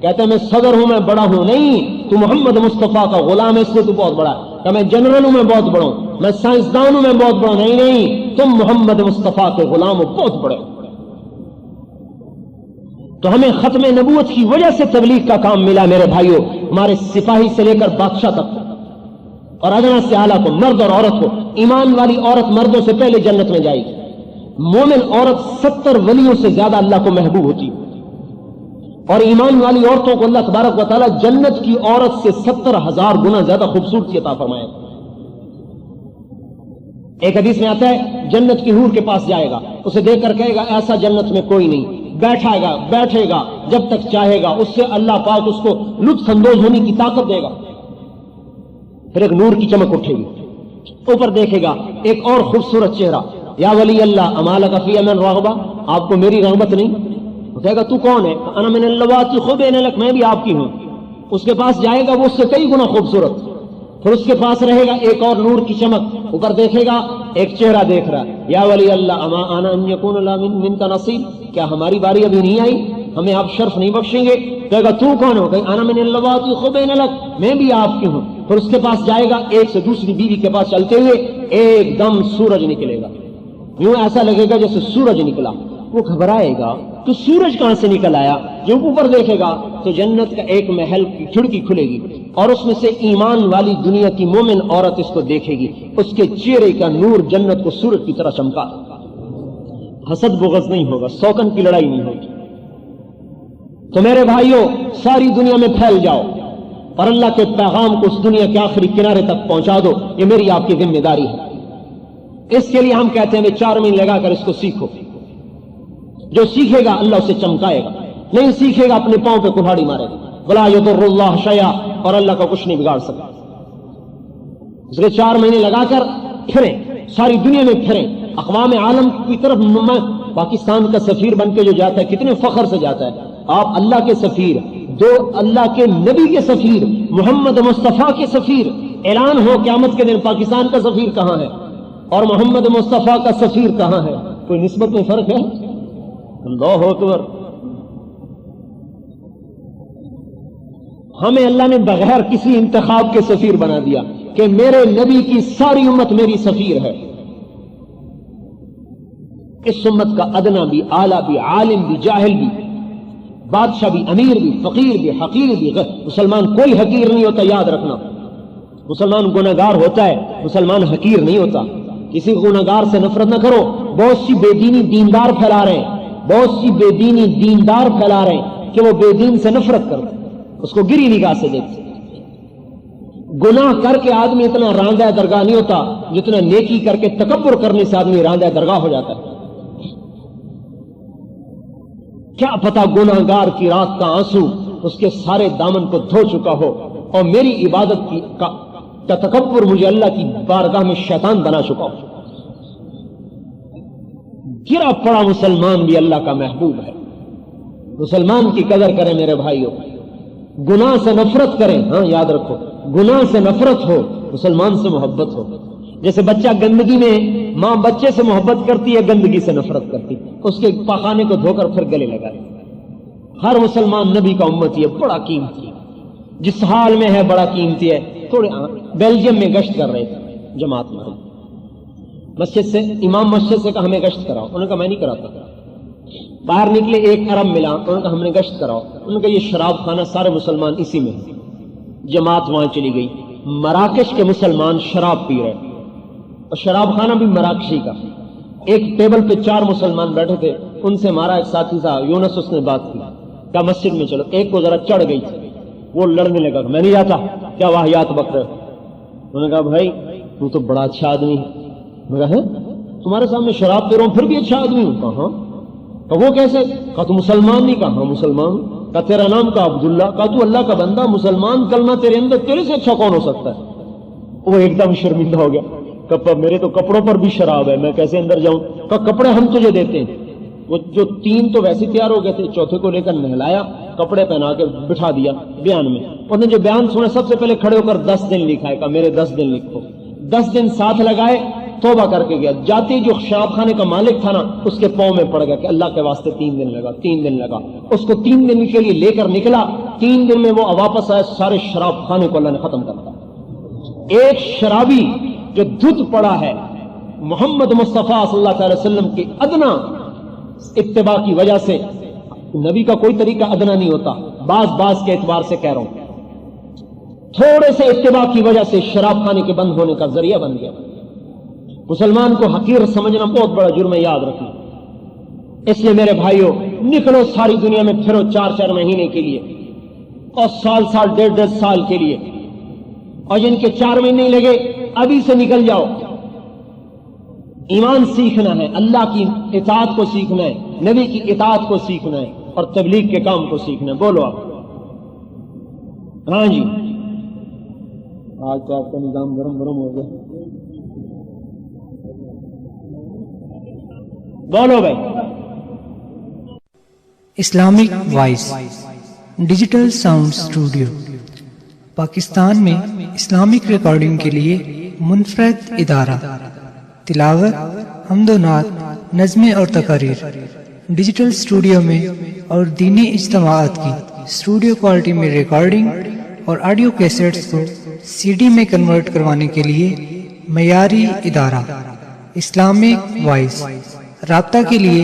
Speaker 2: کہتے ہیں میں صدر ہوں، میں بڑا ہوں. نہیں، تو محمد مصطفیٰ کا غلام ہے، اس لیے تو بہت بڑا ہے. کہ میں جنرل ہوں، میں بہت بڑا ہوں، میں سائنسدان ہوں، میں بہت بڑا ہوں. نہیں، تم محمد مصطفیٰ کے غلام ہو، بہت بڑے. تو ہمیں ختم نبوت کی وجہ سے تبلیغ کا کام ملا میرے بھائیوں. ہمارے سپاہی سے لے کر بادشاہ تک اور ادنا سے اعلیٰ کو، مرد اور عورت کو. ایمان والی عورت مردوں سے پہلے جنت میں جائے گی. مومن عورت 70 ولیوں سے زیادہ اللہ کو محبوب ہوتی ہے. اور ایمان والی عورتوں کو اللہ تبارک و تعالیٰ جنت کی عورت سے 70,000 گنا زیادہ خوبصورتی عطا فرمائے. ایک حدیث میں آتا ہے جنت کی حور کے پاس جائے گا، اسے دیکھ کر کہے گا ایسا جنت میں کوئی نہیں. بیٹھے گا جب تک چاہے گا، اس سے اللہ پاک اس کو لطف اندوز ہونے کی طاقت دے گا. پھر ایک نور کی چمک اٹھے گی، اوپر دیکھے گا ایک اور خوبصورت چہرہ. یا ولی اللہ اما لک فی من رغبہ، آپ کو میری رغبت نہیں؟ کہے گا تو کون ہے؟ انا من اللواتی خبین لک، میں بھی آپ کی ہوں. اس کے پاس جائے گا، وہ اس سے کئی گنا خوبصورت. پھر اس کے پاس رہے گا ایک اور نور کی چمک، اوپر دیکھے گا ایک چہرہ دیکھ رہا ہے. یا ولی اللہ اما انا ان یکون لا من کا نصیب، کیا ہماری باری ابھی نہیں آئی؟ ہمیں آپ شرف نہیں بخشیں گے؟ کہے گا تو کون ہو؟ کہ انا من اللواتی خبین لک، میں بھی آپ کی ہوں. پھر اس کے پاس جائے گا، ایک سے دوسری بیوی کے پاس چلتے ہوئے ایک دم سورج نکلے گا. یوں ایسا لگے گا جیسے سورج نکلا. وہ گھبرائے گا تو سورج کہاں سے نکل آیا؟ جو اوپر دیکھے گا تو جنت کا ایک محل کی کھڑکی کھلے گی اور اس میں سے ایمان والی دنیا کی مومن عورت اس کو دیکھے گی. اس کے چہرے کا نور جنت کو سورج کی طرح چمکا. حسد بغض نہیں ہوگا، سوکن کی لڑائی نہیں ہوگی. تو میرے بھائیوں، ساری دنیا میں پھیل جاؤ اور اللہ کے پیغام کو اس دنیا کے آخری کنارے تک پہنچا دو. یہ میری آپ کی ذمہ داری ہے. اس کے لیے ہم کہتے ہیں 4 مہینے لگا کر اس کو سیکھو. جو سیکھے گا اللہ اسے چمکائے گا، نہیں سیکھے گا اپنے پاؤں پہ کلہاڑی مارے گا. ولا یضر اللہ شیئا، اور اللہ کا کچھ نہیں بگاڑ سکتا. اس کے 4 مہینے لگا کر پھریں، ساری دنیا میں پھریں، اقوام عالم کی طرف. پاکستان کا سفیر بن کے جو جاتا ہے کتنے فخر سے جاتا ہے. آپ اللہ کے سفیر، دو اللہ کے نبی کے سفیر، محمد مصطفیٰ کے سفیر. اعلان ہو قیامت کے دن پاکستان کا سفیر کہاں ہے اور محمد مصطفیٰ کا سفیر کہاں ہے؟ کوئی نسبت میں فرق ہے؟ اللہ اکبر. ہمیں اللہ نے بغیر کسی انتخاب کے سفیر بنا دیا کہ میرے نبی کی ساری امت میری سفیر ہے. اس امت کا ادنا بھی، اعلیٰ بھی، عالم بھی، جاہل بھی، بادشاہ بھی، امیر بھی، فقیر بھی، حقیر بھی. مسلمان کوئی حقیر نہیں ہوتا، یاد رکھنا. مسلمان گناہگار ہوتا ہے، مسلمان حقیر نہیں ہوتا. کسی گناہگار سے نفرت نہ کرو. بہت سی بے دینی دیندار پھیلا رہے ہیں، بہت سی بے دینی دیندار پھیلا رہے ہیں کہ وہ بے دین سے نفرت کرتے، اس کو گری نگاہ سے دیکھتے. گناہ کر کے آدمی اتنا راندہ درگاہ نہیں ہوتا جتنا نیکی کر کے تکبر کرنے سے آدمی راندہ درگاہ ہو جاتا ہے. کیا پتا گناہگار کی رات کا آنسو اس کے سارے دامن کو دھو چکا ہو اور میری عبادت کا تکبر مجھے اللہ کی بارگاہ میں شیطان بنا چکا ہو. گرا پڑا مسلمان بھی اللہ کا محبوب ہے. مسلمان کی قدر کریں میرے بھائیوں. گناہ سے نفرت کریں. ہاں یاد رکھو، گناہ سے نفرت ہو، مسلمان سے محبت ہو. جیسے بچہ گندگی میں ماں بچے سے محبت کرتی ہے، گندگی سے نفرت کرتی، اس کے پاخانے کو دھو کر پھر گلے لگائے. ہر مسلمان نبی کا امتی ہے، بڑا قیمتی ہے. جس حال میں ہے بڑا قیمتی ہے. تھوڑے بیلجیم میں گشت کر رہے تھے جماعت میں، مسجد سے امام مسجد سے کہا ہمیں گشت کراؤ. انہوں نے کہا میں نہیں کراتا. باہر نکلے ایک عرب ملا، انہوں نے کہا ہم نے گشت کراؤ. انہوں نے کہا یہ شراب خانہ سارے مسلمان اسی میں ہیں. جماعت وہاں چلی گئی. مراکش کے مسلمان شراب پی رہے اور شراب خانہ بھی مراکشی کا. ایک ٹیبل پہ 4 مسلمان بیٹھے تھے، ان سے ہمارا ایک ساتھی تھا یونس، اس نے بات کی، کہا مسجد میں چلو. ایک کو ذرا چڑھ گئی تھی، وہ لڑنے لگا، میں نہیں جاتا، کیا واہیات بک رہے. انہوں نے کہا بھائی تو بڑا اچھا آدمی ہے. میں کہا تمہارے سامنے شراب پی رہا ہوں پھر بھی اچھا آدمی ہوں. کہا ہاں. کہ وہ کیسے؟ کہا تو مسلمان نہیں. کہا ہاں مسلمان. کہا تیرا نام کا عبداللہ. کہا تو اللہ کا بندہ مسلمان کلمہ تیرے اندر، تیرے سے اچھا کون ہو سکتا ہے؟ وہ ایک دم شرمندہ ہو گیا. کہ میرے تو کپڑوں پر بھی شراب ہے، میں کیسے اندر جاؤں؟ کہ کپڑے ہم تجھے دیتے ہیں. وہ جو 3 تو ویسے تیار ہو گئے تھے، چوتھے کو لے کر نہلایا، کپڑے پہنا کے بٹھا دیا بیان میں. انہوں نے جو بیان سنا سب سے پہلے کھڑے ہو کر 10 دن لکھا ہے. کہا میرے 10 دن لکھو. 10 دن ساتھ لگائے، توبہ کر کے گیا. جاتے جو شراب خانے کا مالک تھا نا، اس کے پاؤں میں پڑ گیا کہ اللہ کے واسطے 3 دن لگا، 3 دن لگا. اس کو 3 دن کے لیے لے کر نکلا. 3 دن میں وہ واپس آیا، سارے شراب خانے کو اللہ نے ختم کر دیا. ایک شرابی جو دھت پڑا ہے محمد مصطفیٰ صلی اللہ علیہ وسلم کی ادنا اتباع کی وجہ سے، نبی کا کوئی طریقہ ادنا نہیں ہوتا، بعض کے اعتبار سے کہہ رہا ہوں، تھوڑے سے اتباع کی وجہ سے شراب خانے کے بند ہونے کا ذریعہ بن گیا. مسلمان کو حقیر سمجھنا بہت بڑا جرم ہے، یاد رکھنا. اس لیے میرے بھائیوں، نکلو ساری دنیا میں پھرو 4 مہینے کے لیے اور سال 1.5 سال کے لیے، اور جن کے 4 مہینے لگے ابھی سے نکل جاؤ. ایمان سیکھنا ہے، اللہ کی اطاعت کو سیکھنا ہے، نبی کی اطاعت کو سیکھنا ہے، اور تبلیغ کے کام کو سیکھنا ہے. بولو آپ. ہاں جی، آج تو آپ کا نظام گرم ہو گیا. بولو بھائی.
Speaker 3: Islamic voice digital sound studio Pakistan میں اسلامک ریکارڈنگ کے لیے منفرد ادارہ. تلاوت، حمد و نعت، نظمیں اور تقاریر ڈیجیٹل اسٹوڈیو میں اور دینی اجتماعات کی اسٹوڈیو کوالٹی میں ریکارڈنگ اور آڈیو کیسٹس کو CD میں کنورٹ کروانے کے لیے معیاری ادارہ اسلامک وائس. رابطہ کے لیے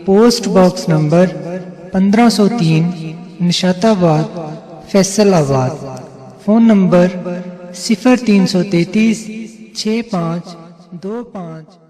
Speaker 3: پوسٹ باکس نمبر 1503 نشات آباد فیصل آباد. Phone number 0333 6525